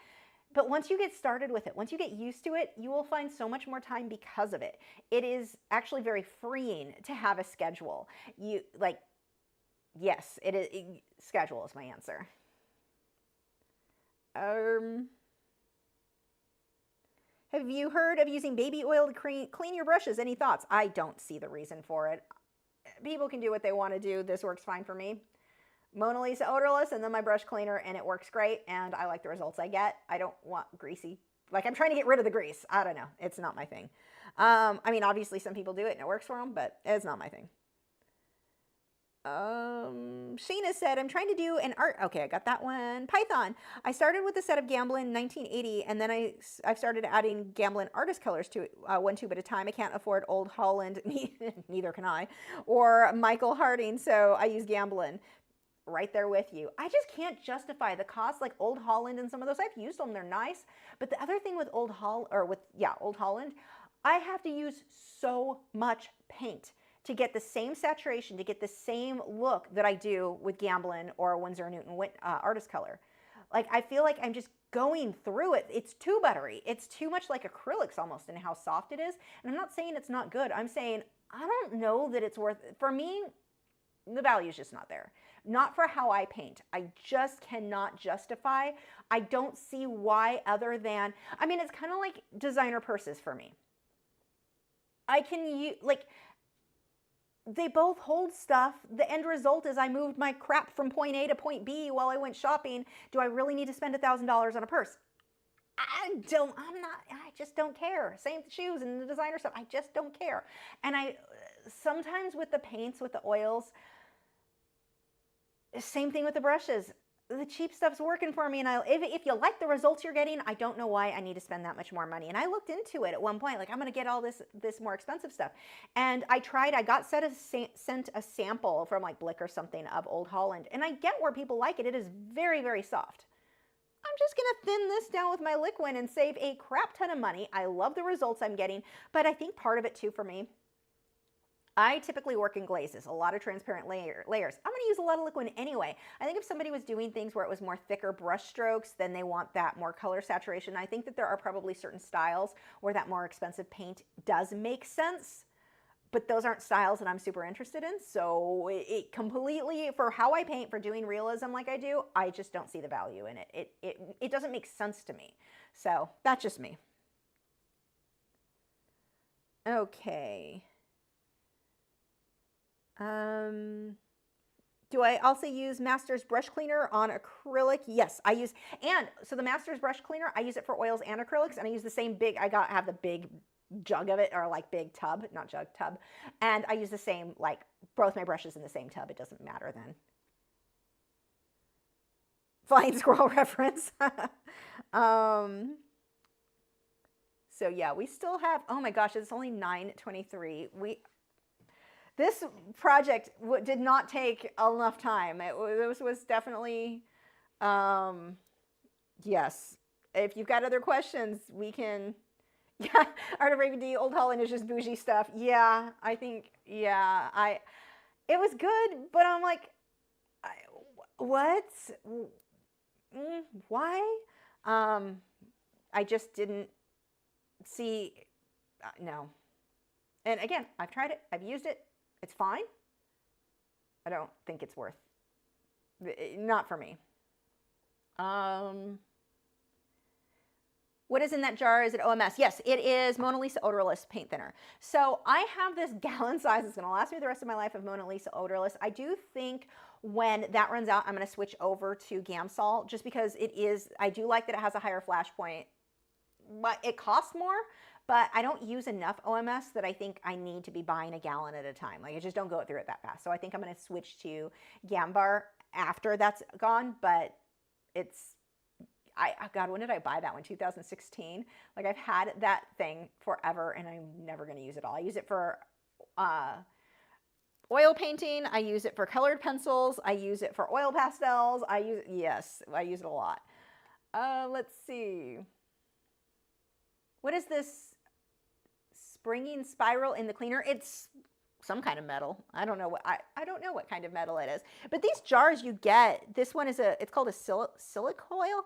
But once you get started with it, once you get used to it, you will find so much more time because of it. It is actually very freeing to have a schedule. Yes, it is. Schedule is my answer. Have you heard of using baby oil to clean your brushes? Any thoughts? I don't see the reason for it. People can do what they want to do. This works fine for me. Mona Lisa odorless and then my brush cleaner, and it works great, and I like the results I get. I don't want greasy. Like, I'm trying to get rid of the grease. I don't know. It's not my thing. I mean, obviously some people do it and it works for them, but it's not my thing. Sheena said, I'm trying to do an art. Okay, I got that one. Python. I started with a set of Gamblin 1980, and then I've started adding Gamblin artist colors to it, one tube at a time. I can't afford Old Holland, neither can I, or Michael Harding, so I use Gamblin. Right there with you. I just can't justify the cost, like Old Holland and some of those. I've used them, they're nice. But the other thing with Old Holland, I have to use so much paint to get the same saturation, to get the same look that I do with Gamblin or Winsor & Newton artist color. Like, I feel like I'm just going through it. It's too buttery. It's too much like acrylics almost in how soft it is. And I'm not saying it's not good. I'm saying I don't know that it's worth it. For me, the value is just not there. Not for how I paint. I just cannot justify. I don't see why, other than, I mean, it's kind of like designer purses for me. I can use, like, they both hold stuff. The end result is I moved my crap from point A to point B while I went shopping. Do I really need to spend $1,000 on a purse? I just don't care. Same shoes and the designer stuff. I just don't care. And sometimes with the paints, with the oils, same thing with the brushes. The cheap stuff's working for me, and if you like the results you're getting, I don't know why I need to spend that much more money. And I looked into it at one point, like, I'm going to get all this more expensive stuff. And I got sent a sample from like Blick or something of Old Holland, and I get where people like it. It is very, very soft. I'm just going to thin this down with my liquid and save a crap ton of money. I love the results I'm getting, but I think part of it too for me, I typically work in glazes, a lot of transparent layers. I'm going to use a lot of liquid anyway. I think if somebody was doing things where it was more thicker brush strokes, then they want that more color saturation. I think that there are probably certain styles where that more expensive paint does make sense, but those aren't styles that I'm super interested in. So it completely, for how I paint, for doing realism like I do, I just don't see the value in it. It doesn't make sense to me. So that's just me. Okay. Do I also use Masters brush cleaner on acrylic? Yes, I use, and so the Masters brush cleaner, I use it for oils and acrylics, and I use the same big, have the big jug of it, or like big tub, not jug, tub. And I use the same, like both my brushes in the same tub. It doesn't matter then. Flying squirrel reference. So yeah, we still have, oh my gosh, it's only 9:23. This project did not take enough time. This was definitely, yes. If you've got other questions, we can, yeah, Art of Raven D, Old Holland is just bougie stuff. Yeah, I think, yeah, it was good, but I'm like, what? Why? I just didn't see, no. And again, I've tried it, I've used it. It's fine. I don't think it's worth, not for me. What is in that jar? Is it OMS? Yes, it is Mona Lisa odorless paint thinner. So I have this gallon size. It's going to last me the rest of my life of Mona Lisa odorless. I do think when that runs out, I'm going to switch over to Gamsol, just because I do like that it has a higher flash point, but it costs more. But I don't use enough OMS that I think I need to be buying a gallon at a time. Like, I just don't go through it that fast. So I think I'm going to switch to Gambar after that's gone. But God, when did I buy that one? 2016. Like, I've had that thing forever, and I'm never going to use it all. I use it for oil painting. I use it for colored pencils. I use it for oil pastels. I use it a lot. Let's see. What is this? Springing spiral in the cleaner. It's some kind of metal. I don't know what kind of metal it is. But these jars you get, this one is it's called a silicoil.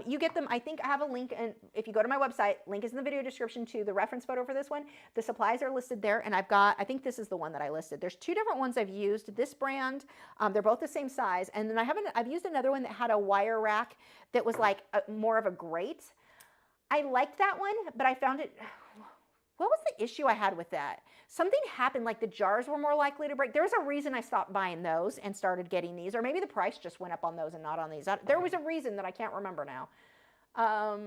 You get them, I think I have a link, and if you go to my website, link is in the video description to the reference photo for this one. The supplies are listed there, and I think this is the one that I listed. There's two different ones I've used. This brand, they're both the same size, and then I've used another one that had a wire rack that was like more of a grate. I liked that one, but I found it, what was the issue I had with that? Something happened, like the jars were more likely to break. There was a reason I stopped buying those and started getting these, or maybe the price just went up on those and not on these. There was a reason that I can't remember now. Hi,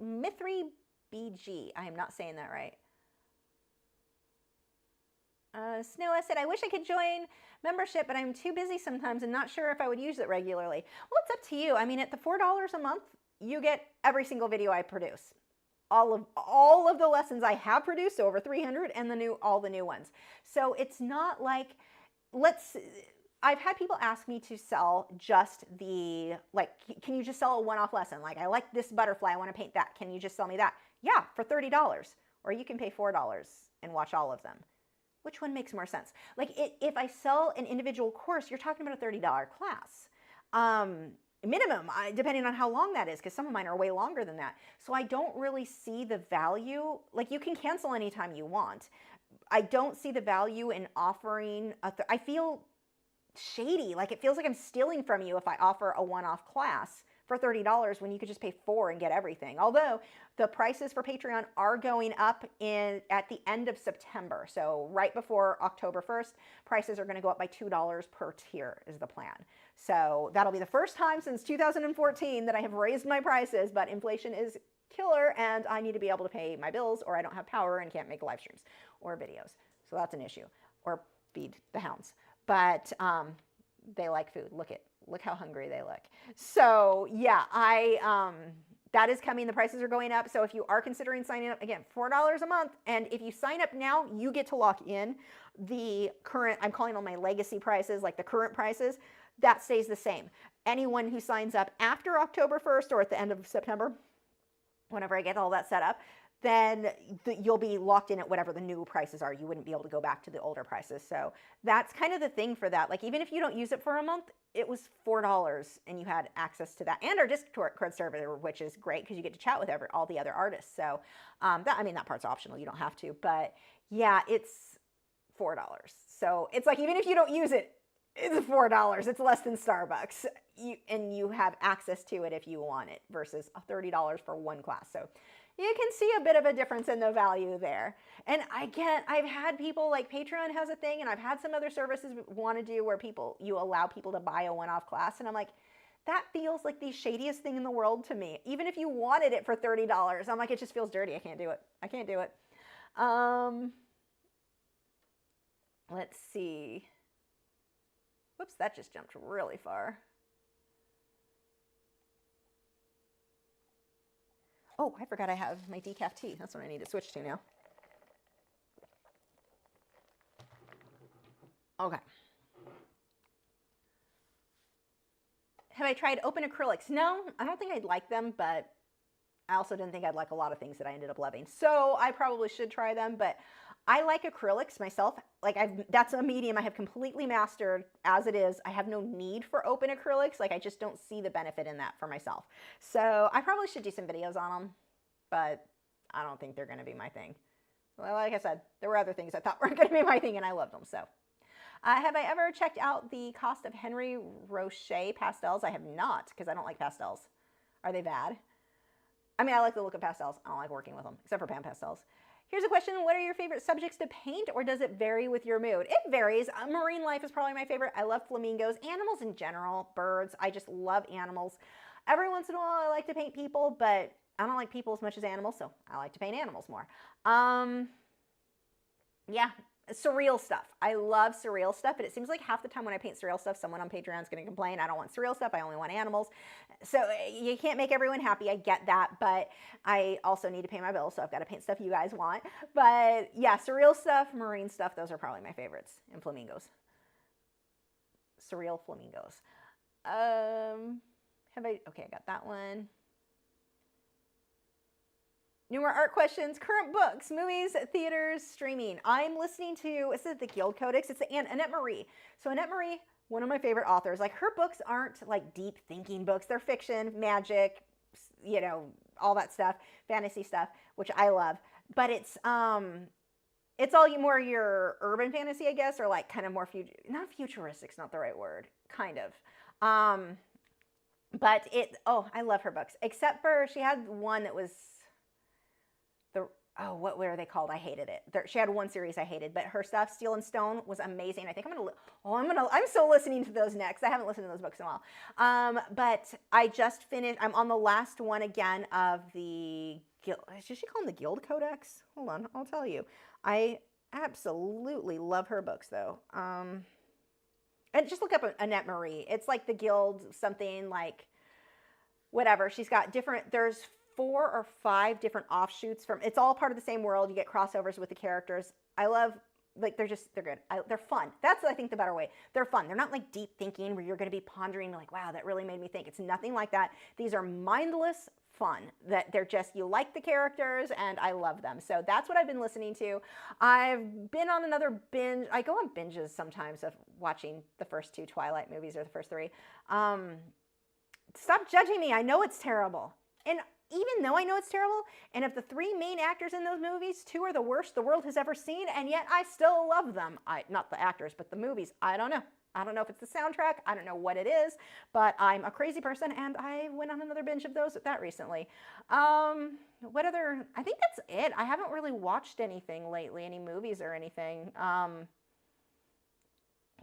Mithri BG. I am not saying that right. Snow said, I wish I could join membership, but I'm too busy sometimes and not sure if I would use it regularly. Well, it's up to you. I mean, at the $4 a month, you get every single video I produce. All of the lessons I have produced, over 300, and all the new ones. So it's not like, I've had people ask me to sell just the, like, can you just sell a one-off lesson? Like, I like this butterfly, I want to paint that. Can you just sell me that? Yeah, for $30. Or you can pay $4 and watch all of them. Which one makes more sense? Like, if I sell an individual course, you're talking about a $30 class. Minimum, depending on how long that is, because some of mine are way longer than that. So I don't really see the value. Like, you can cancel anytime you want. I don't see the value in offering I feel shady. Like, it feels like I'm stealing from you if I offer a one-off class for $30 when you could just pay $4 and get everything. Although the prices for Patreon are going up at the end of September. So right before October 1st, prices are going to go up by $2 per tier is the plan. So that'll be the first time since 2014 that I have raised my prices, but inflation is killer and I need to be able to pay my bills or I don't have power and can't make live streams or videos. So that's an issue. Or feed the hounds. But they like food. Look how hungry they look. So yeah, that is coming. The prices are going up. So if you are considering signing up, again, $4 a month. And if you sign up now, you get to lock in the current, I'm calling them my legacy prices, like the current prices, that stays the same. Anyone who signs up after October 1st or at the end of September, whenever I get all that set up, then you'll be locked in at whatever the new prices are. You wouldn't be able to go back to the older prices. So that's kind of the thing for that. Like, even if you don't use it for a month, it was $4 and you had access to that and our Discord server, which is great because you get to chat with all the other artists. So that part's optional. You don't have to, but yeah, it's $4. So it's like, even if you don't use it, it's $4. It's less than Starbucks. And you have access to it if you want it versus $30 for one class. So you can see a bit of a difference in the value there. And I've had people, like Patreon has a thing, and I've had some other services want to do where you allow people to buy a one-off class. And I'm like, that feels like the shadiest thing in the world to me. Even if you wanted it for $30, I'm like, it just feels dirty. I can't do it. I can't do it. Let's see. Whoops, that just jumped really far. Oh, I forgot I have my decaf tea. That's what I need to switch to now. Okay. Have I tried open acrylics? No, I don't think I'd like them, but I also didn't think I'd like a lot of things that I ended up loving. So I probably should try them, but I like acrylics myself. Like, that's a medium I have completely mastered as it is. I have no need for open acrylics. Like, I just don't see the benefit in that for myself. So I probably should do some videos on them, but I don't think they're going to be my thing. Well, like I said, there were other things I thought were going to be my thing, and I loved them. So have I ever checked out the cost of Henry Rocher pastels? I have not, because I don't like pastels. Are they bad? I mean, I like the look of pastels. I don't like working with them, except for pan pastels. Here's a question. What are your favorite subjects to paint, or does it vary with your mood? It varies. Marine life is probably my favorite. I love flamingos. Animals in general, birds. I just love animals. Every once in a while, I like to paint people, but I don't like people as much as animals, so I like to paint animals more. Yeah, surreal stuff. I love surreal stuff, but it seems like half the time when I paint surreal stuff, someone on Patreon is going to complain, I don't want surreal stuff, I only want animals. So you can't make everyone happy, I get that, but I also need to pay my bills, so I've got to paint stuff you guys want. But yeah, surreal stuff, marine stuff, those are probably my favorites, and flamingos. Surreal flamingos. Okay, I got that one. Numerous art questions, current books, movies, theaters, streaming. I'm listening to, is it the Guild Codex? It's Annette Marie. So Annette Marie, one of my favorite authors. Like, her books aren't like deep thinking books. They're fiction, magic, all that stuff, fantasy stuff, which I love. But it's It's all more your urban fantasy, I guess, or like kind of more not futuristic's not the right word, kind of. But I love her books, except for she had one that was what were they called? I hated it. She had one series I hated, but her stuff, Steel and Stone, was amazing. I think I'm still listening to those next. I haven't listened to those books in a while. But I just finished, I'm on the last one again of the, should she call them the Guild Codex? Hold on, I'll tell you. I absolutely love her books though. And just look up Annette Marie. It's like the Guild something like, whatever. She's got there's 4 or 5 different offshoots from, it's all part of the same world. You get crossovers with the characters. I love, like, they're good. They're fun. That's, I think, the better way. They're fun. They're not like deep thinking where you're going to be pondering like, wow, that really made me think. It's nothing like that. These are mindless fun, that they're just, you like the characters, and I love them. So that's what I've been listening to. I've been on another binge. I go on binges sometimes of watching the first 2 Twilight movies, or the first 3. Stop judging me. I know it's terrible. And even though I know it's terrible, and of the 3 main actors in those movies, 2 are the worst the world has ever seen, and yet I still love them. Not the actors, but the movies. I don't know. I don't know if it's the soundtrack. I don't know what it is, but I'm a crazy person, and I went on another binge of that recently. What other? I think that's it. I haven't really watched anything lately, any movies or anything.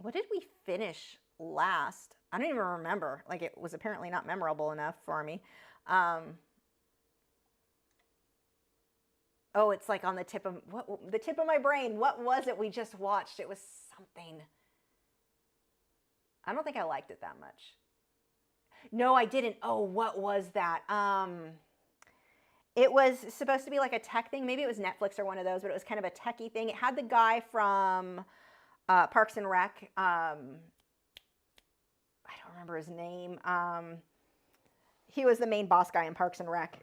What did we finish last? I don't even remember. Like, it was apparently not memorable enough for me. Oh, it's like on the tip of my brain. What was it we just watched? It was something. I don't think I liked it that much. No, I didn't. Oh, what was that? It was supposed to be like a tech thing. Maybe it was Netflix or one of those, but it was kind of a techie thing. It had the guy from Parks and Rec. I don't remember his name. He was the main boss guy in Parks and Rec.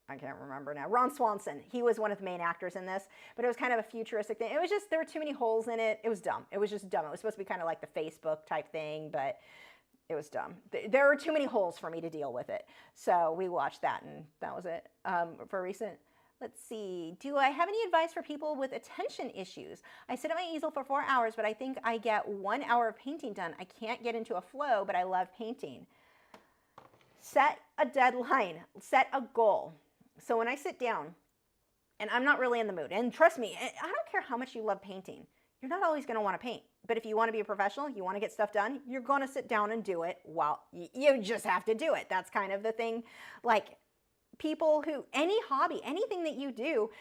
I can't remember now. Ron Swanson. He was one of the main actors in this, but it was kind of a futuristic thing. It was just, there were too many holes in it. It was dumb. It was just dumb. It was supposed to be kind of like the Facebook type thing, but it was dumb. There were too many holes for me to deal with it. So we watched that, and that was it for recent. Let's see. Do I have any advice for people with attention issues? I sit at my easel for 4 hours, but I think I get 1 hour of painting done. I can't get into a flow, but I love painting. Set a deadline. Set a goal. So when I sit down, and I'm not really in the mood, and trust me, I don't care how much you love painting. You're not always going to want to paint. But if you want to be a professional, you want to get stuff done, you're going to sit down and do it. Well, you just have to do it. That's kind of the thing. Like, people who, any hobby, anything that you do,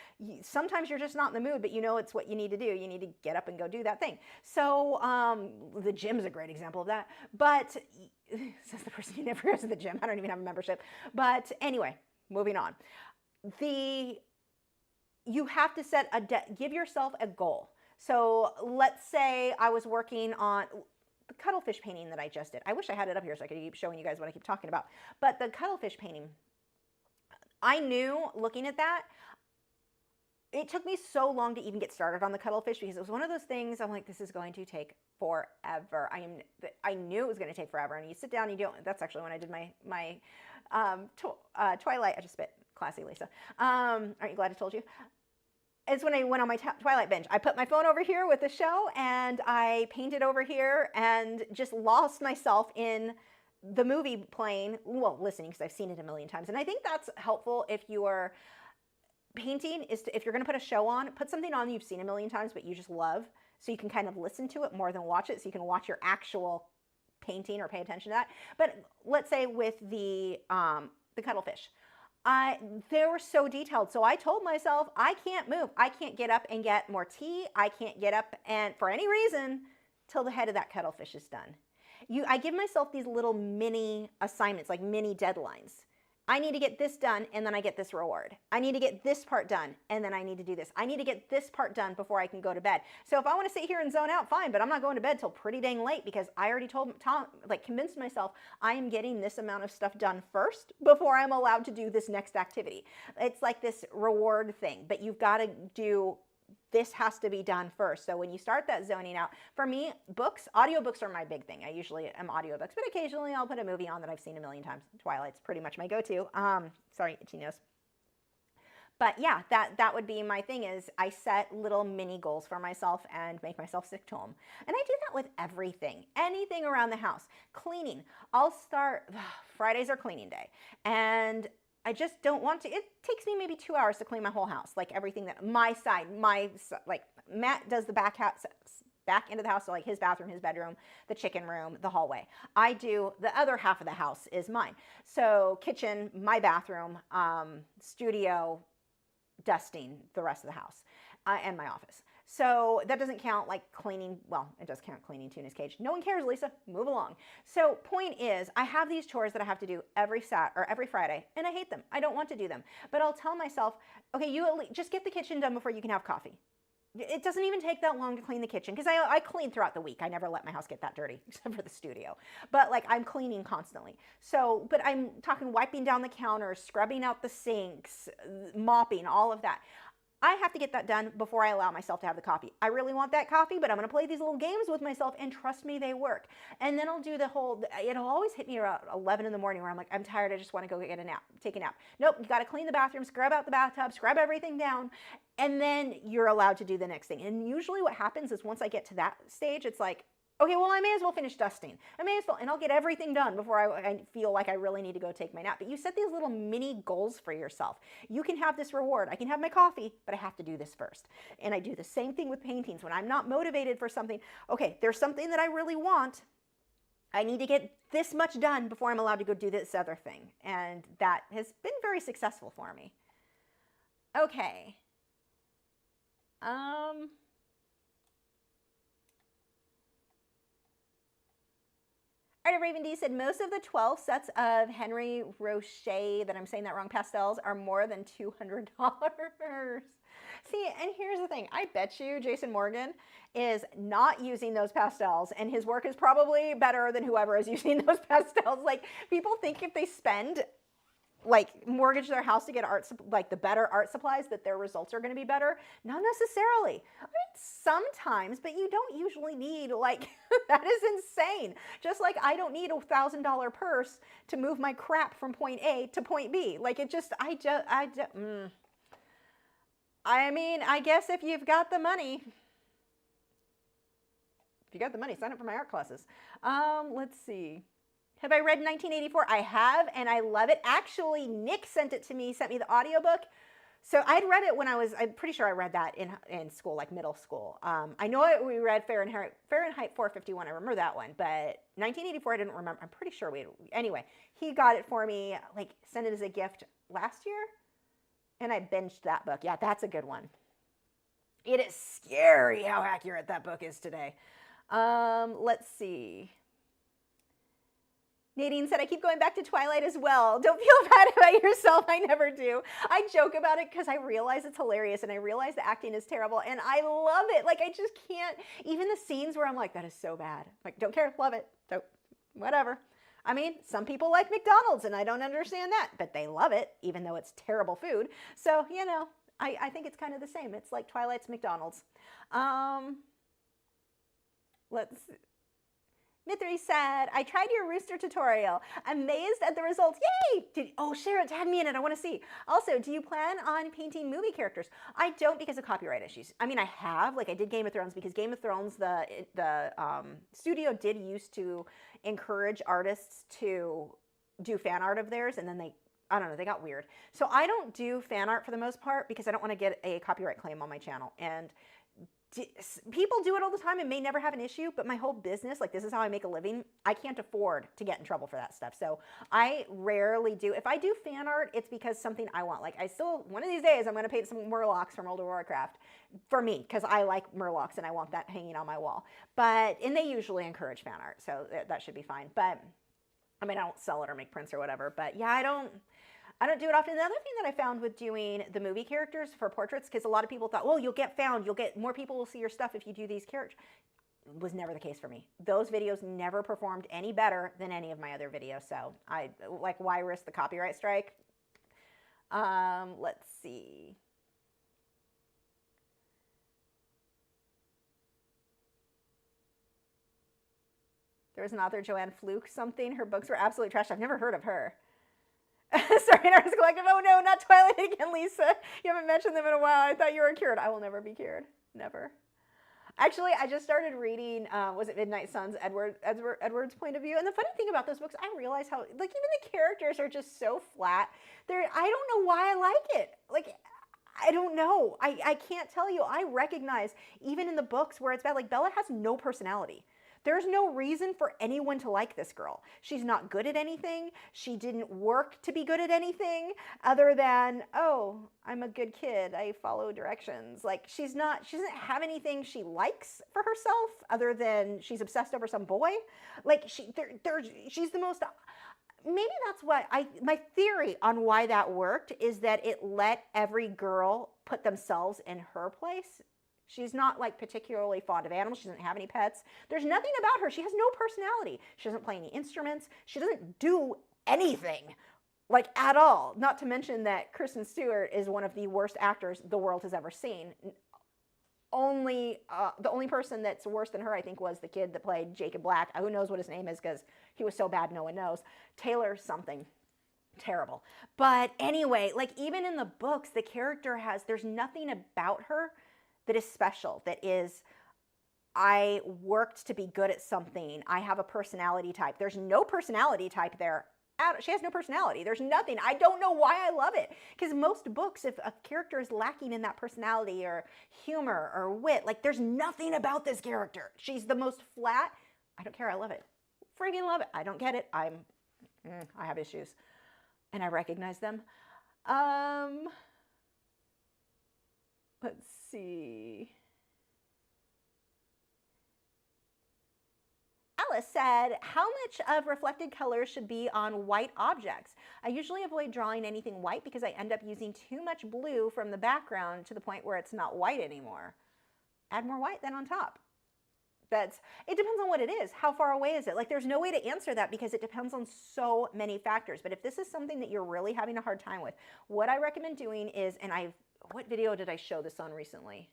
sometimes you're just not in the mood, but you know it's what you need to do. You need to get up and go do that thing. So the gym's a great example of that. But, says the person who never goes to the gym. I don't even have a membership. But anyway, moving on. You have to give yourself a goal. So let's say I was working on the cuttlefish painting that I just did. I wish I had it up here so I could keep showing you guys what I keep talking about. But the cuttlefish painting, I knew looking at that, it took me so long to even get started on the cuttlefish because it was one of those things I'm like, this is going to take forever. I knew it was going to take forever. And you sit down, you don't. That's actually when I did my Twilight. I just spit. Classy, Lisa. Aren't you glad I told you? It's when I went on my Twilight binge. I put my phone over here with the show, and I painted over here and just lost myself in the movie playing, well, listening, because I've seen it a million times. And I think that's helpful if you are painting, if you're going to put a show on, put something on you've seen a million times, but you just love, so you can kind of listen to it more than watch it, so you can watch your actual painting or pay attention to that. But let's say with the cuttlefish, they were so detailed. So I told myself, I can't move. I can't get up and get more tea. I can't get up and for any reason till the head of that cuttlefish is done. I give myself these little mini assignments, like mini deadlines. I need to get this done, and then I get this reward. I need to get this part done, and then I need to do this. I need to get this part done before I can go to bed. So if I want to sit here and zone out, fine, but I'm not going to bed till pretty dang late because I already convinced myself I am getting this amount of stuff done first before I'm allowed to do this next activity. It's like this reward thing, but you've got to do, this has to be done first. So when you start that zoning out, for me, audiobooks are my big thing. I usually am audiobooks, but occasionally I'll put a movie on that I've seen a million times. Twilight's pretty much my go-to. Sorry, itchy nose. But yeah, that would be my thing is I set little mini goals for myself and make myself stick to them. And I do that with everything, anything around the house. Cleaning. I'll start, Fridays are cleaning day. And I just don't want to. It takes me maybe 2 hours to clean my whole house, like everything that my side, like Matt does the back house, back into the house, so like his bathroom, his bedroom, the chicken room, the hallway. I do the other half of the house is mine. So kitchen, my bathroom, studio, dusting the rest of the house, and my office. So that doesn't count like cleaning. Well, it does count cleaning Tuna's cage. No one cares, Lisa. Move along. So point is, I have these chores that I have to do every Friday, and I hate them. I don't want to do them. But I'll tell myself, okay, you at least just get the kitchen done before you can have coffee. It doesn't even take that long to clean the kitchen because I clean throughout the week. I never let my house get that dirty except for the studio. But like I'm cleaning constantly. So, but I'm talking wiping down the counters, scrubbing out the sinks, mopping, all of that. I have to get that done before I allow myself to have the coffee. I really want that coffee, but I'm going to play these little games with myself, and trust me, they work. And then I'll do the whole, it'll always hit me around 11 in the morning where I'm like, I'm tired, I just want to go get a nap, take a nap. Nope, you got to clean the bathroom, scrub out the bathtub, scrub everything down, and then you're allowed to do the next thing. And usually what happens is once I get to that stage, it's like, okay, well, I may as well finish dusting. I may as well, and I'll get everything done before I feel like I really need to go take my nap. But you set these little mini goals for yourself. You can have this reward. I can have my coffee, but I have to do this first. And I do the same thing with paintings. When I'm not motivated for something, okay, there's something that I really want. I need to get this much done before I'm allowed to go do this other thing. And that has been very successful for me. Okay. Raven D said, most of the 12 sets of Henry Rocher, that I'm saying that wrong, pastels are more than $200. See, and here's the thing. I bet you Jason Morgan is not using those pastels, and his work is probably better than whoever is using those pastels. Like, people think if they spend, like, mortgage their house to get like the better art supplies, that their results are going to be better. Not necessarily. I mean, sometimes, but you don't usually need, like, that is insane. Just like I don't need $1,000 purse to move my crap from point A to point B. Like, it just, I mean, I guess if you've got the money, sign up for my art classes. Let's see. Have I read 1984? I have, and I love it. Actually, Nick sent it to me, sent me the audiobook. So I'd read it when I'm pretty sure I read that in school, like middle school. I know we read Fahrenheit 451. I remember that one, but 1984 I didn't remember. I'm pretty sure anyway, he got it for me, like sent it as a gift last year, and I binged that book. Yeah, that's a good one. It is scary how accurate that book is today. Let's see. Nadine said, I keep going back to Twilight as well. Don't feel bad about yourself. I never do. I joke about it because I realize it's hilarious, and I realize the acting is terrible, and I love it. Like, I just can't, even the scenes where I'm like, that is so bad. Like, don't care, love it. Don't, whatever. I mean, some people like McDonald's, and I don't understand that, but they love it, even though it's terrible food. So, you know, I think it's kind of the same. It's like Twilight's McDonald's. Let's see. Mithri said, I tried your rooster tutorial. Amazed at the results. Yay! Oh, share it. Tag me in it. I want to see. Also, do you plan on painting movie characters? I don't, because of copyright issues. I mean, I have. Like, I did Game of Thrones because Game of Thrones, the studio did used to encourage artists to do fan art of theirs, and then I don't know, they got weird. So I don't do fan art for the most part because I don't want to get a copyright claim on my channel. And people do it all the time and may never have an issue, but my whole business, like this is how I make a living, I can't afford to get in trouble for that stuff. So I rarely do. If I do fan art, it's because something I want. Like, I still, one of these days, I'm going to paint some Murlocs from World of Warcraft for me, because I like Murlocs and I want that hanging on my wall. And they usually encourage fan art, so that should be fine. But I mean, I don't sell it or make prints or whatever, but yeah, I don't do it often. The other thing that I found with doing the movie characters for portraits, because a lot of people thought, well, you'll get found, more people will see your stuff if you do these characters. It was never the case for me. Those videos never performed any better than any of my other videos. So why risk the copyright strike? Let's see. There was an author, Joanne Fluke something. Her books were absolutely trash. I've never heard of her. Sorry, Artist Collective. Oh no, not Twilight again, Lisa. You haven't mentioned them in a while. I thought you were cured. I will never be cured. Never. Actually, I just started reading, was it Midnight Suns, Edward's point of view. And the funny thing about those books, I realize how, like, even the characters are just so flat. I don't know why I like it. Like, I don't know. I can't tell you. I recognize, even in the books where it's bad, like, Bella has no personality. There's no reason for anyone to like this girl. She's not good at anything. She didn't work to be good at anything other than, oh, I'm a good kid. I follow directions. Like, she doesn't have anything she likes for herself other than she's obsessed over some boy. Like, she's the most, maybe that's why my theory on why that worked is that it let every girl put themselves in her place. She's not like particularly fond of animals. She doesn't have any pets. There's nothing about her. She has no personality. She doesn't play any instruments. She doesn't do anything, like, at all. Not to mention that Kristen Stewart is one of the worst actors the world has ever seen. The only person that's worse than her, I think, was the kid that played Jacob Black. Who knows what his name is because he was so bad no one knows. Taylor something. Terrible. But anyway, like, even in the books, the character there's nothing about her that is special, that is, I worked to be good at something. I have a personality type. There's no personality type there. She has no personality. There's nothing. I don't know why I love it. Because most books, if a character is lacking in that personality or humor or wit, like, there's nothing about this character. She's the most flat. I don't care. I love it. Friggin' love it. I don't get it. I have issues. And I recognize them. Let's see. Alice said, how much of reflected color should be on white objects? I usually avoid drawing anything white because I end up using too much blue from the background to the point where it's not white anymore. Add more white then on top. It depends on what it is. How far away is it? Like, there's no way to answer that because it depends on so many factors. But if this is something that you're really having a hard time with, what I recommend doing is, what video did I show this on recently?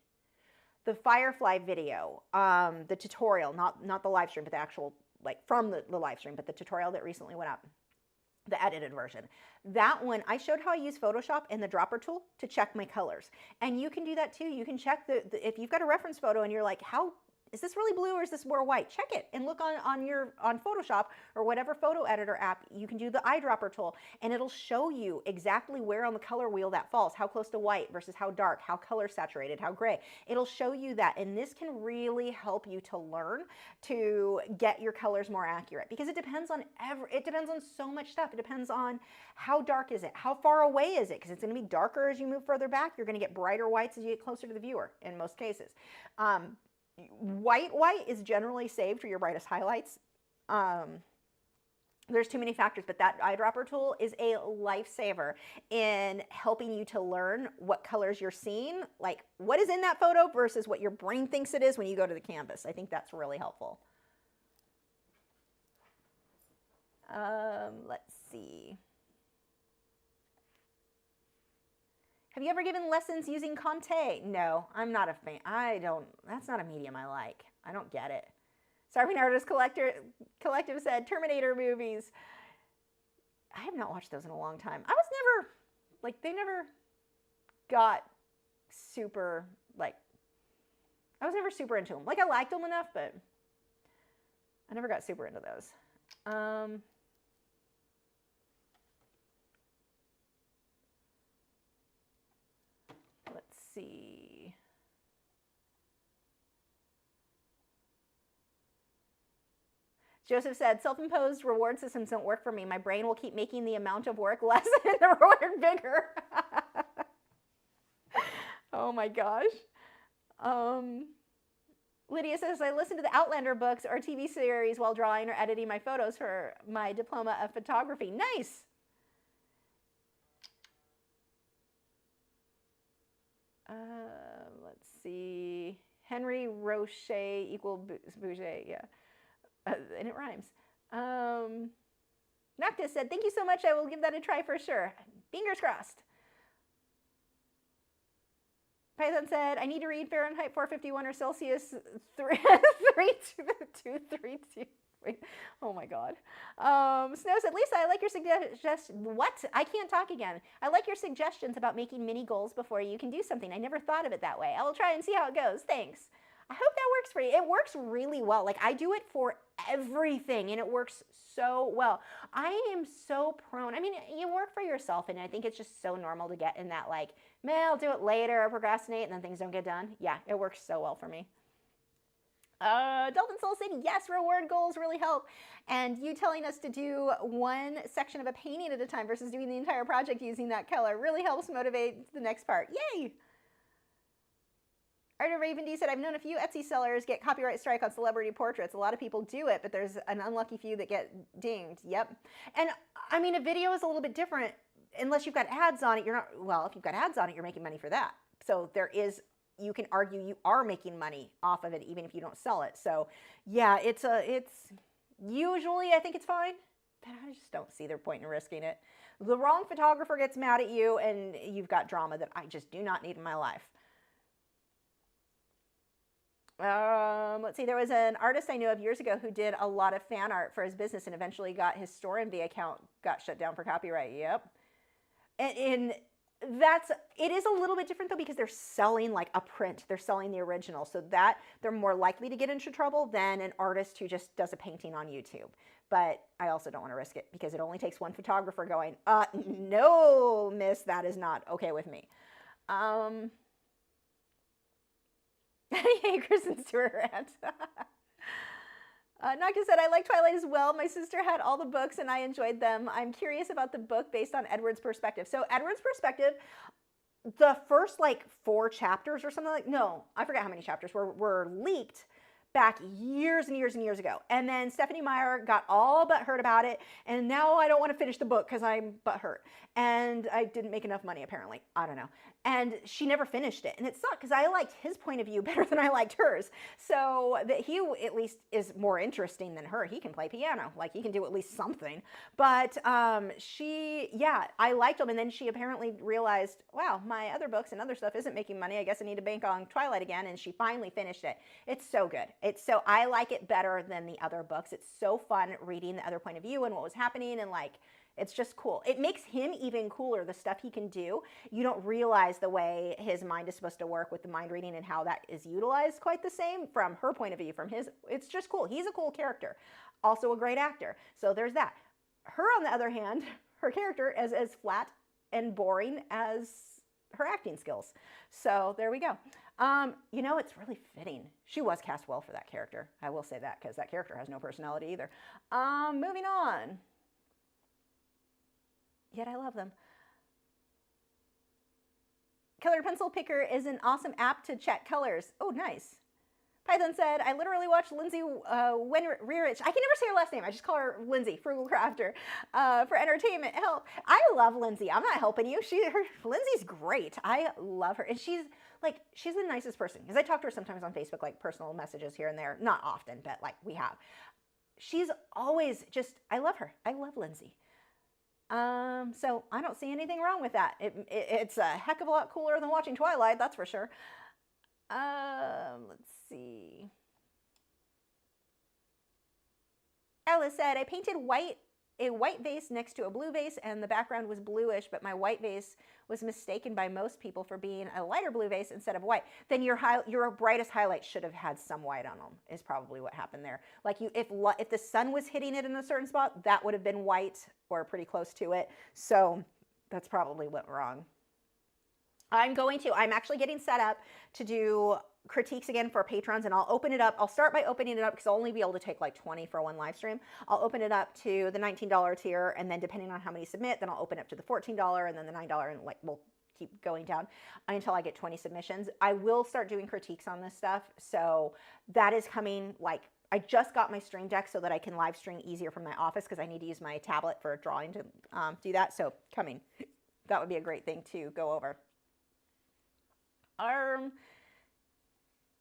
The Firefly video, the tutorial, not the live stream, but the actual, like, from the live stream, but the tutorial that recently went up, the edited version. That one, I showed how I use Photoshop and the dropper tool to check my colors. And you can do that too. You can check if you've got a reference photo and you're like, is this really blue or is this more white? Check it and look on Photoshop or whatever photo editor app. You can do the eyedropper tool and it'll show you exactly where on the color wheel that falls, how close to white versus how dark, how color saturated, how gray. It'll show you that, and this can really help you to learn to get your colors more accurate because it depends on so much stuff. It depends on how dark is it, how far away is it, because it's going to be darker as you move further back. You're going to get brighter whites as you get closer to the viewer in most cases. White is generally saved for your brightest highlights. There's too many factors, but that eyedropper tool is a lifesaver in helping you to learn what colors you're seeing, like what is in that photo versus what your brain thinks it is when you go to the canvas. I think that's really helpful. Let's see. Have you ever given lessons using Conte? No, I'm not a fan. That's not a medium I like. I don't get it. Starving Artist Collective said, Terminator movies. I have not watched those in a long time. They never got super, I was never super into them. Like, I liked them enough, but I never got super into those. Let's see. Joseph said, self-imposed reward systems don't work for me. My brain will keep making the amount of work less and the reward bigger. Oh my gosh. Lydia says, I listen to the Outlander books or TV series while drawing or editing my photos for my diploma of photography. Nice. Let's see. Henry Roche equal Bouger. Yeah. And it rhymes. Noctis said, thank you so much. I will give that a try for sure. Fingers crossed. Python said, I need to read Fahrenheit 451 or Celsius 3232. Oh my God. Snow said, Lisa, I like your suggestion. What? I can't talk again. I like your suggestions about making mini goals before you can do something. I never thought of it that way. I will try and see how it goes. Thanks. I hope that works for you. It works really well. Like I do it for everything and it works so well. I am so prone. I mean, you work for yourself and I think it's just so normal to get in that like, man, I'll do it later or procrastinate and then things don't get done. Yeah, it works so well for me. Dolphin Soul said, yes, reward goals really help. And you telling us to do one section of a painting at a time versus doing the entire project using that color really helps motivate the next part. Yay! Arda Raven D said, I've known a few Etsy sellers get copyright strike on celebrity portraits. A lot of people do it, but there's an unlucky few that get dinged. Yep. And I mean, a video is a little bit different. Unless you've got ads on it, you're not, well, if you've got ads on it, you're making money for that. So there is, you can argue you are making money off of it even if you don't sell it. So yeah, it's usually I think it's fine, but I just don't see their point in risking it. The wrong photographer gets mad at you and you've got drama that I just do not need in my life. Let's see, there was an artist I knew of years ago who did a lot of fan art for his business and eventually got his Store Envy account got shut down for copyright. Yep. And it is a little bit different though because they're selling like a print, they're selling the original, so that they're more likely to get into trouble than an artist who just does a painting on YouTube. But I also don't want to risk it because it only takes one photographer going, no, miss, that is not okay with me. Hey, Kristen Stewart rant. Naka said, I like Twilight as well. My sister had all the books and I enjoyed them. I'm curious about the book based on Edward's perspective. So Edward's perspective, the first like 4 chapters or something like, no, I forgot how many chapters were leaked back years and years and years ago. And then Stephanie Meyer got all but hurt about it. And now I don't want to finish the book because I'm butthurt. And I didn't make enough money, apparently. I don't know. And she never finished it. And it sucked because I liked his point of view better than I liked hers. So that he at least is more interesting than her. He can play piano. Like he can do at least something. But yeah, I liked him. And then she apparently realized, wow, my other books and other stuff isn't making money. I guess I need to bank on Twilight again. And she finally finished it. It's so good. I like it better than the other books. It's so fun reading the other point of view and what was happening and like, it's just cool. It makes him even cooler, the stuff he can do. You don't realize the way his mind is supposed to work with the mind reading and how that is utilized quite the same from her point of view, from his, it's just cool. He's a cool character, also a great actor. So there's that. Her, on the other hand, her character is as flat and boring as her acting skills. So there we go. You know, it's really fitting. She was cast well for that character. I will say that because that character has no personality either. Moving on. Yet I love them. Color Pencil Picker is an awesome app to check colors. Oh, nice. Python said, I literally watched Lindsay Rearich. I can never say her last name. I just call her Lindsay, Frugal Crafter, for entertainment help. I love Lindsay. I'm not helping you. Lindsay's great. I love her. And she's the nicest person. Because I talk to her sometimes on Facebook, like personal messages here and there. Not often, but like we have. She's always just, I love her. I love Lindsay. So I don't see anything wrong with that. It's a heck of a lot cooler than watching Twilight, that's for sure. Let's see. Alice said, I painted a white vase next to a blue vase and the background was bluish, but my white vase was mistaken by most people for being a lighter blue vase instead of white. Then your brightest highlight should have had some white on them, is probably what happened there. Like if the sun was hitting it in a certain spot, that would have been white or pretty close to it. So that's probably what went wrong. I'm actually getting set up to do critiques again for patrons, and I'll open it up. I'll start by opening it up because I'll only be able to take like 20 for one live stream. I'll open it up to the $19 tier, and then depending on how many submit, then I'll open up to the $14 and then the $9, and like we'll keep going down until I get 20 submissions. I will start doing critiques on this stuff, so that is coming. Like I just got my Stream Deck so that I can live stream easier from my office because I need to use my tablet for drawing to do that. So coming, that would be a great thing to go over.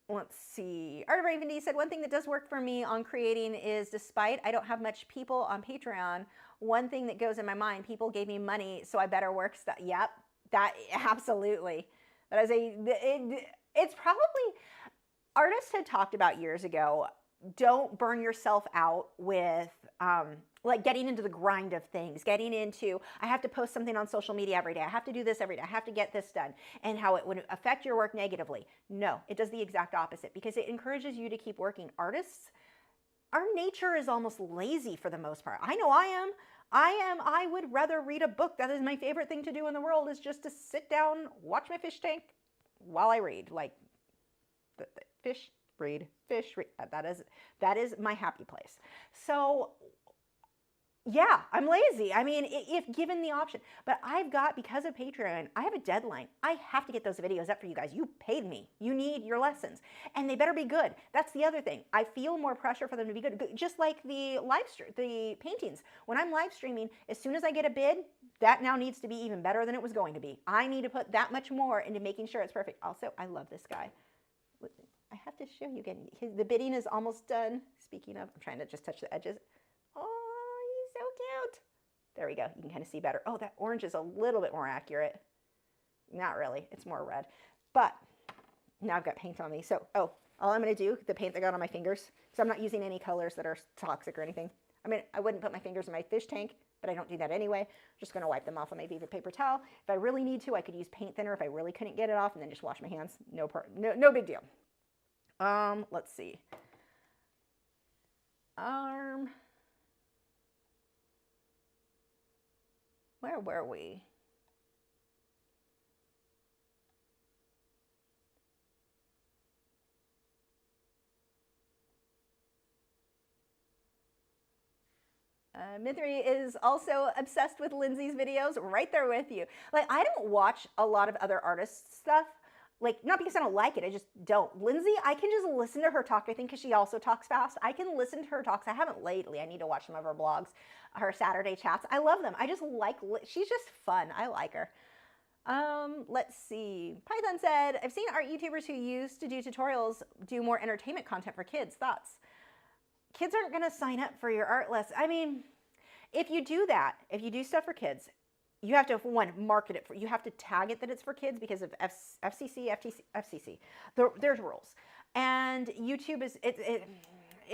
Let's see. Art of Raven D said, one thing that does work for me on creating is despite I don't have much people on Patreon, one thing that goes in my mind, people gave me money, so I better work stuff. Yep, that absolutely. That is it's probably, artists had talked about years ago, don't burn yourself out with like getting into the grind of things, getting into, I have to post something on social media every day. I have to do this every day. I have to get this done, and how it would affect your work negatively. No, it does the exact opposite, because it encourages you to keep working. Artists, our nature is almost lazy for the most part. I know I am. I would rather read a book. That is my favorite thing to do in the world, is just to sit down, watch my fish tank while I read. Like, fish, read, fish, read. That is my happy place. So yeah, I'm lazy. I mean, if given the option. But I've got, because of Patreon, I have a deadline. I have to get those videos up for you guys. You paid me. You need your lessons. And they better be good. That's the other thing. I feel more pressure for them to be good. Just like the live stream, the paintings. When I'm live streaming, as soon as I get a bid, that now needs to be even better than it was going to be. I need to put that much more into making sure it's perfect. Also, I love this guy. I have to show you again. The bidding is almost done. Speaking of, I'm trying to just touch the edges. Oh, he's so cute. There we go. You can kind of see better. Oh, that orange is a little bit more accurate. Not really. It's more red. But now I've got paint on me. So, all I'm going to do, the paint I got on my fingers, so I'm not using any colors that are toxic or anything. I mean, I wouldn't put my fingers in my fish tank, but I don't do that anyway. I'm just going to wipe them off on my favorite paper towel. If I really need to, I could use paint thinner if I really couldn't get it off, and then just wash my hands. No big deal. Let's see. Arm. Where were we? Mithri is also obsessed with Lindsay's videos, right there with you. Like, I don't watch a lot of other artists' stuff. Like, not because I don't like it, I just don't. Lindsay, I can just listen to her talk, I think, because she also talks fast. I can listen to her talks. I haven't lately. I need to watch some of her blogs, her Saturday chats. I love them. I just like, she's just fun. I like her. Let's see. Python said, I've seen art YouTubers who used to do tutorials do more entertainment content for kids. Thoughts? Kids aren't going to sign up for your art lesson. I mean, if you do that, if you do stuff for kids, you have to, one, market it for, you have to tag it that it's for kids because of FCC. There's rules. And YouTube is, it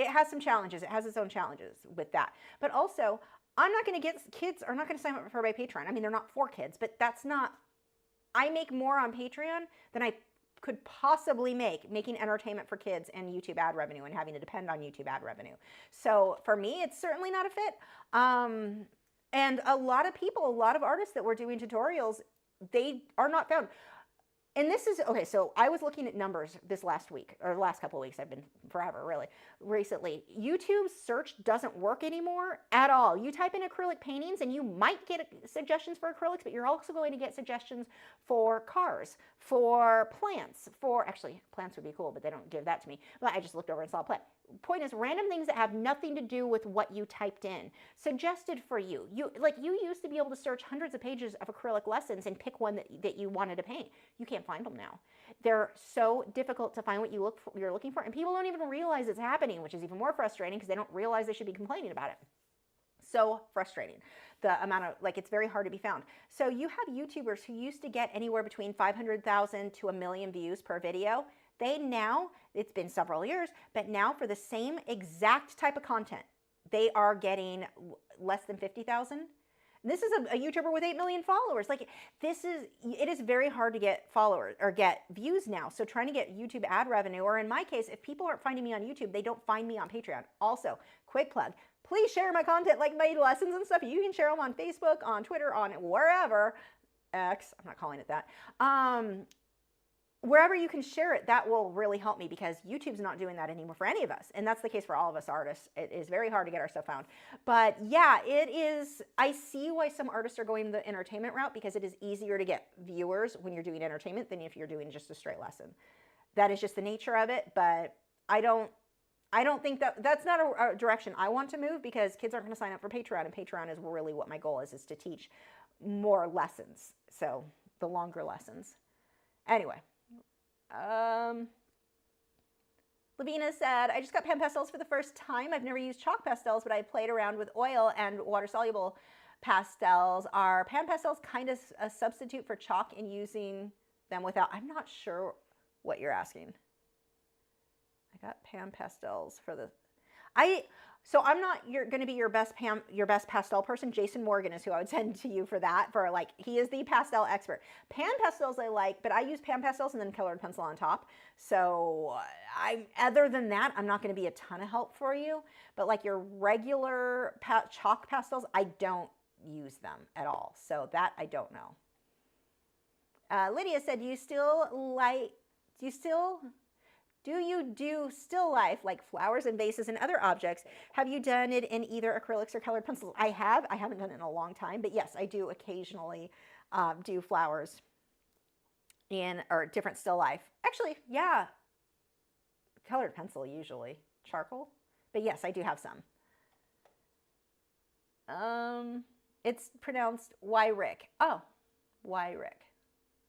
has some challenges. It has its own challenges with that. But also, I'm not going to get, kids are not going to sign up for my Patreon. I mean, they're not for kids, but that's not, I make more on Patreon than I could possibly making entertainment for kids and YouTube ad revenue and having to depend on YouTube ad revenue. So for me, it's certainly not a fit. And a lot of people, a lot of artists that were doing tutorials, they are not found. And this is, okay, so I was looking at numbers this last week, or last couple of weeks, I've been forever, really, recently. YouTube's search doesn't work anymore at all. You type in acrylic paintings and you might get suggestions for acrylics, but you're also going to get suggestions for cars, for plants, actually, plants would be cool, but they don't give that to me. But I just looked over and saw a plant. Point is, random things that have nothing to do with what you typed in, suggested for you. You used to be able to search hundreds of pages of acrylic lessons and pick one that you wanted to paint. You can't find them now. They're so difficult to find what you're looking for, and people don't even realize it's happening, which is even more frustrating because they don't realize they should be complaining about it. So frustrating, the amount of, like, it's very hard to be found. So you have YouTubers who used to get anywhere between 500,000 to 1 million views per video. They now, it's been several years, but now for the same exact type of content, they are getting less than 50,000. This is a YouTuber with 8 million followers. Like, it is very hard to get followers or get views now. So trying to get YouTube ad revenue, or in my case, if people aren't finding me on YouTube, they don't find me on Patreon. Also, quick plug, please share my content, like my lessons and stuff. You can share them on Facebook, on Twitter, on wherever, X, I'm not calling it that. Wherever you can share it, that will really help me, because YouTube's not doing that anymore for any of us. And that's the case for all of us artists. It is very hard to get our stuff found. But yeah, it is, I see why some artists are going the entertainment route, because it is easier to get viewers when you're doing entertainment than if you're doing just a straight lesson. That is just the nature of it, but I don't think that's not a direction I want to move, because kids aren't going to sign up for Patreon, and Patreon is really what my goal is to teach more lessons. So the longer lessons. Anyway. Lavina said, I just got pan pastels for the first time. I've never used chalk pastels, but I played around with oil and water-soluble pastels. Are pan pastels kind of a substitute for chalk in using them without? I'm not sure what you're asking. I I got Pan pastels for the, so I'm not going to be your best pastel person. Jason Morgan is who I would send to you for that. For like, he is the pastel expert. Pan pastels I like, but I use pan pastels and then colored pencil on top. So other than that, I'm not going to be a ton of help for you. But like your regular chalk pastels, I don't use them at all. So that I don't know. Lydia said, do you do still life like flowers and vases and other objects? Have you done it in either acrylics or colored pencils? I have. I haven't done it in a long time, but yes, I do occasionally do flowers or different still life. Actually, yeah, colored pencil usually, charcoal, but yes, I do have some. It's pronounced Wyrick. Oh, Wyrick.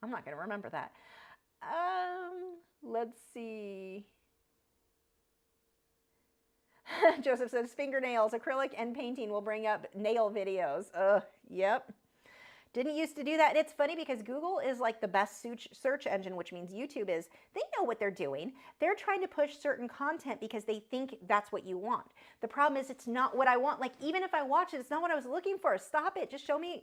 I'm not going to remember that. Let's see. Joseph says fingernails, acrylic, and painting will bring up nail videos. Yep. Didn't used to do that. And it's funny because Google is like the best search engine, which means YouTube is. They know what they're doing. They're trying to push certain content because they think that's what you want. The problem is it's not what I want. Like, even if I watch it, it's not what I was looking for. Stop it. Just show me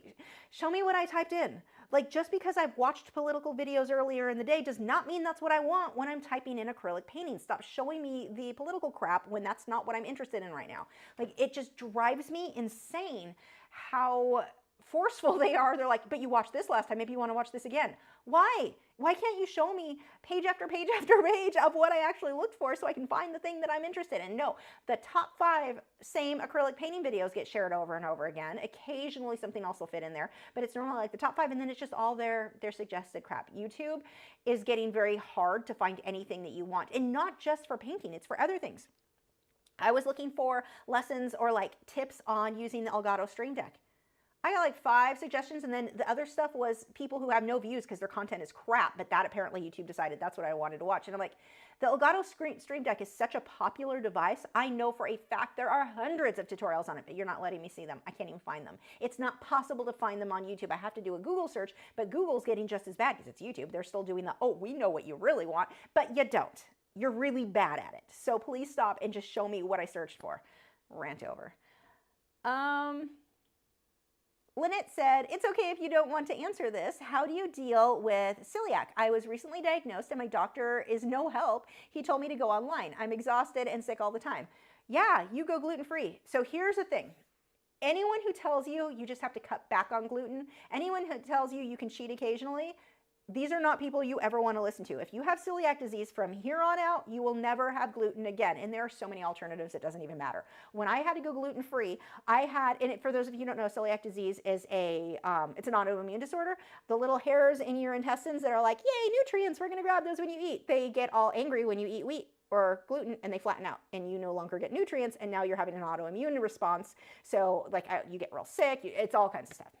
what I typed in. Like, just because I've watched political videos earlier in the day does not mean that's what I want when I'm typing in acrylic painting. Stop showing me the political crap when that's not what I'm interested in right now. Like, it just drives me insane how forceful they are. They're like, but you watched this last time, maybe you want to watch this again. Why can't you show me page after page after page of what I actually looked for so I can find the thing that I'm interested in? No, the top 5 same acrylic painting videos get shared over and over again. Occasionally something else will fit in there, but it's normally like the top 5, and then it's just all their suggested crap. YouTube is getting very hard to find anything that you want, and not just for painting, it's for other things. I was looking for lessons or like tips on using the Elgato Stream Deck. I got like 5 suggestions, and then the other stuff was people who have no views because their content is crap, but that apparently YouTube decided that's what I wanted to watch. And I'm like, the Elgato Stream Deck is such a popular device. I know for a fact there are hundreds of tutorials on it, but you're not letting me see them. I can't even find them. It's not possible to find them on YouTube. I have to do a Google search, but Google's getting just as bad because it's YouTube. They're still doing the, oh, we know what you really want, but you don't. You're really bad at it. So please stop and just show me what I searched for. Rant over. Lynette said, it's okay if you don't want to answer this. How do you deal with celiac? I was recently diagnosed and my doctor is no help. He told me to go online. I'm exhausted and sick all the time. Yeah, you go gluten-free. So here's the thing. Anyone who tells you you just have to cut back on gluten, anyone who tells you you can cheat occasionally, these are not people you ever want to listen to. If you have celiac disease from here on out, you will never have gluten again. And there are so many alternatives, it doesn't even matter. When I had to go gluten-free, for those of you who don't know, celiac disease is it's an autoimmune disorder. The little hairs in your intestines that are like, yay, nutrients, we're going to grab those when you eat. They get all angry when you eat wheat or gluten, and they flatten out, and you no longer get nutrients, and now you're having an autoimmune response. So like you get real sick, it's all kinds of stuff.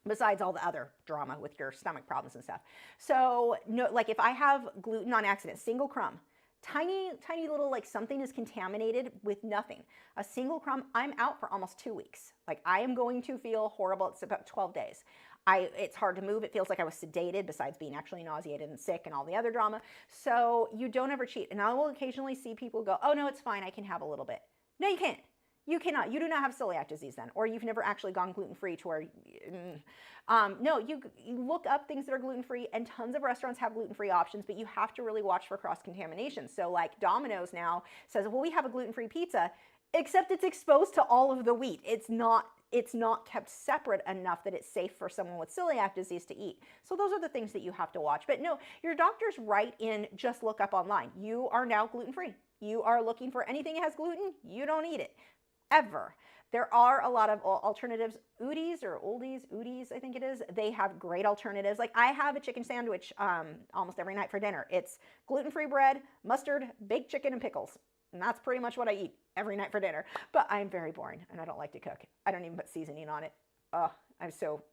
Besides all the other drama with your stomach problems and stuff. So no, like if I have gluten on accident, single crumb, tiny little like something is contaminated with nothing. A single crumb, I'm out for almost 2 weeks. Like I am going to feel horrible. It's about 12 days. It's hard to move. It feels like I was sedated besides being actually nauseated and sick and all the other drama. So you don't ever cheat. And I will occasionally see people go, oh no, it's fine. I can have a little bit. No, you can't. You cannot. You do not have celiac disease then, or you've never actually gone gluten-free to where, no, you look up things that are gluten-free, and tons of restaurants have gluten-free options, but you have to really watch for cross-contamination. So like Domino's now says, well, we have a gluten-free pizza, except it's exposed to all of the wheat. It's not kept separate enough that it's safe for someone with celiac disease to eat. So those are the things that you have to watch. But no, your doctor's right in just look up online. You are now gluten-free. You are looking for anything that has gluten, you don't eat it. Ever. There are a lot of alternatives. Udis, I think it is. They have great alternatives. Like I have a chicken sandwich almost every night for dinner. It's gluten-free bread, mustard, baked chicken, and pickles. And that's pretty much what I eat every night for dinner. But I'm very boring and I don't like to cook. I don't even put seasoning on it.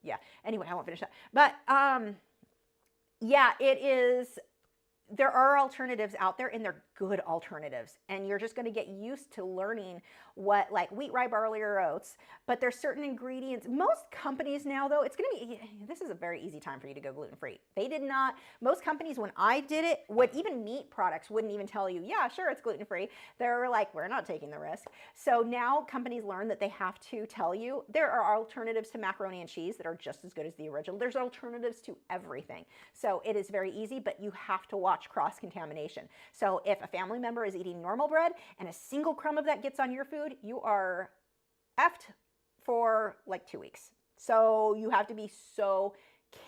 Yeah. Anyway, I won't finish that. But yeah, it is. there are alternatives out there, and they're good alternatives, and you're just going to get used to learning what, like wheat, rye, barley, or oats. But there's certain ingredients. Most companies now, though, it's going to be, this is a very easy time for you to go gluten-free. They did not, most companies, when I did it, would even meat products wouldn't even tell you, yeah, sure, it's gluten-free. They're like, we're not taking the risk. So now companies learn that they have to tell you. There are alternatives to macaroni and cheese that are just as good as the original. There's alternatives to everything. So it is very easy, but you have to watch cross-contamination. So if a family member is eating normal bread and a single crumb of that gets on your food, you are effed for like 2 weeks. So you have to be so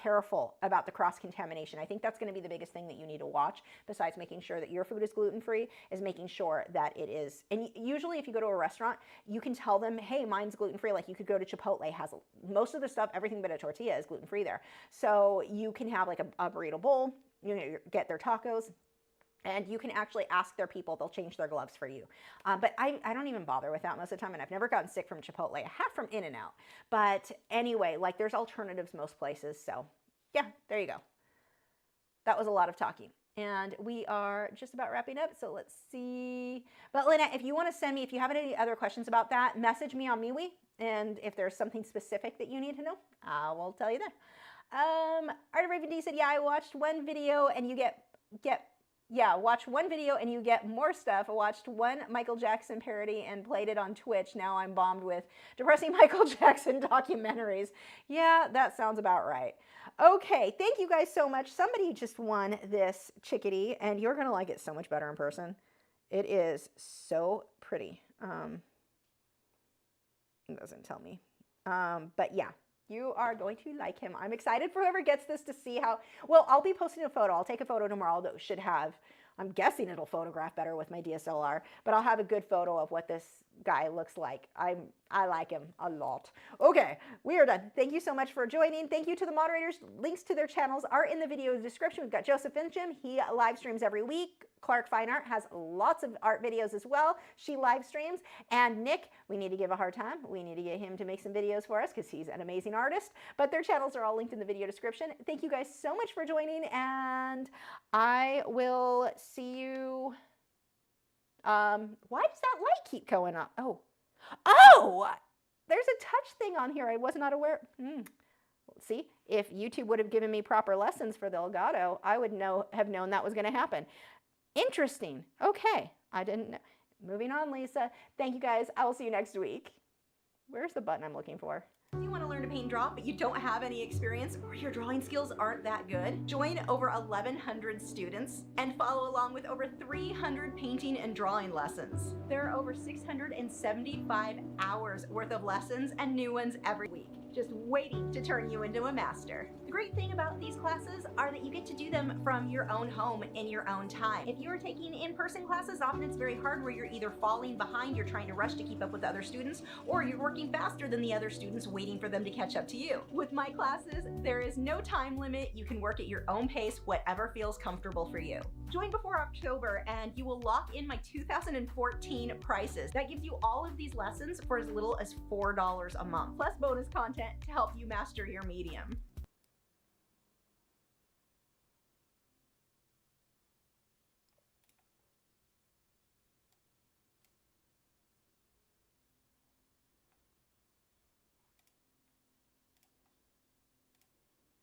careful about the cross-contamination. I think that's going to be the biggest thing that you need to watch, besides making sure that your food is gluten-free, is making sure that it is. And usually if you go to a restaurant, you can tell them, hey, mine's gluten-free. Like you could go to Chipotle, has most of the stuff, everything but a tortilla is gluten-free there. So you can have like a burrito bowl, you know, get their tacos, and you can actually ask their people, they'll change their gloves for you. But I don't even bother with that most of the time, and I've never gotten sick from Chipotle. I have from In-N-Out. But anyway, like there's alternatives most places. So yeah, there you go. That was a lot of talking. And we are just about wrapping up, so let's see. But Lynette, if you want to send me, if you have any other questions about that, message me on MeWe. And if there's something specific that you need to know, I will tell you then. Art of Raven D said, yeah, I watched one video and you watch one video and you get more stuff. I watched one Michael Jackson parody and played it on Twitch. Now I'm bombed with depressing Michael Jackson documentaries. Yeah, that sounds about right. Okay, thank you guys so much. Somebody just won this Chickadee, and you're going to like it so much better in person. It is so pretty. It doesn't tell me. But yeah. You are going to like him. I'm excited for whoever gets this to see how, well, I'll be posting a photo. I'll take a photo tomorrow that should have, I'm guessing it'll photograph better with my DSLR, but I'll have a good photo of what this guy looks like. I like him a lot. Okay, we are done. Thank you so much for joining. Thank you to the moderators. Links to their channels are in the video description. We've got Joseph Fincham. He live streams every week. Clark Fine Art has lots of art videos as well. She live streams. And Nick, we need to give a hard time. We need to get him to make some videos for us because he's an amazing artist. But their channels are all linked in the video description. Thank you guys so much for joining, and I will see you. Why does that light keep going up? Oh, there's a touch thing on here. I was not aware. See, if YouTube would have given me proper lessons for the Elgato, I would have known that was going to happen. Interesting. Okay, I didn't know. Moving on, Lisa. Thank you guys. I will see you next week. Where's the button I'm looking for? You want to learn to paint and draw, but you don't have any experience, or your drawing skills aren't that good? Join over 1,100 students and follow along with over 300 painting and drawing lessons. There are over 675 hours worth of lessons and new ones every week, just waiting to turn you into a master. The great thing about these classes are that you get to do them from your own home in your own time. If you're taking in-person classes, often it's very hard, where you're either falling behind, you're trying to rush to keep up with other students, or you're working faster than the other students, waiting for them to catch up to you. With my classes, there is no time limit. You can work at your own pace, whatever feels comfortable for you. Join before October and you will lock in my 2014 prices. That gives you all of these lessons for as little as $4 a month, plus bonus content to help you master your medium.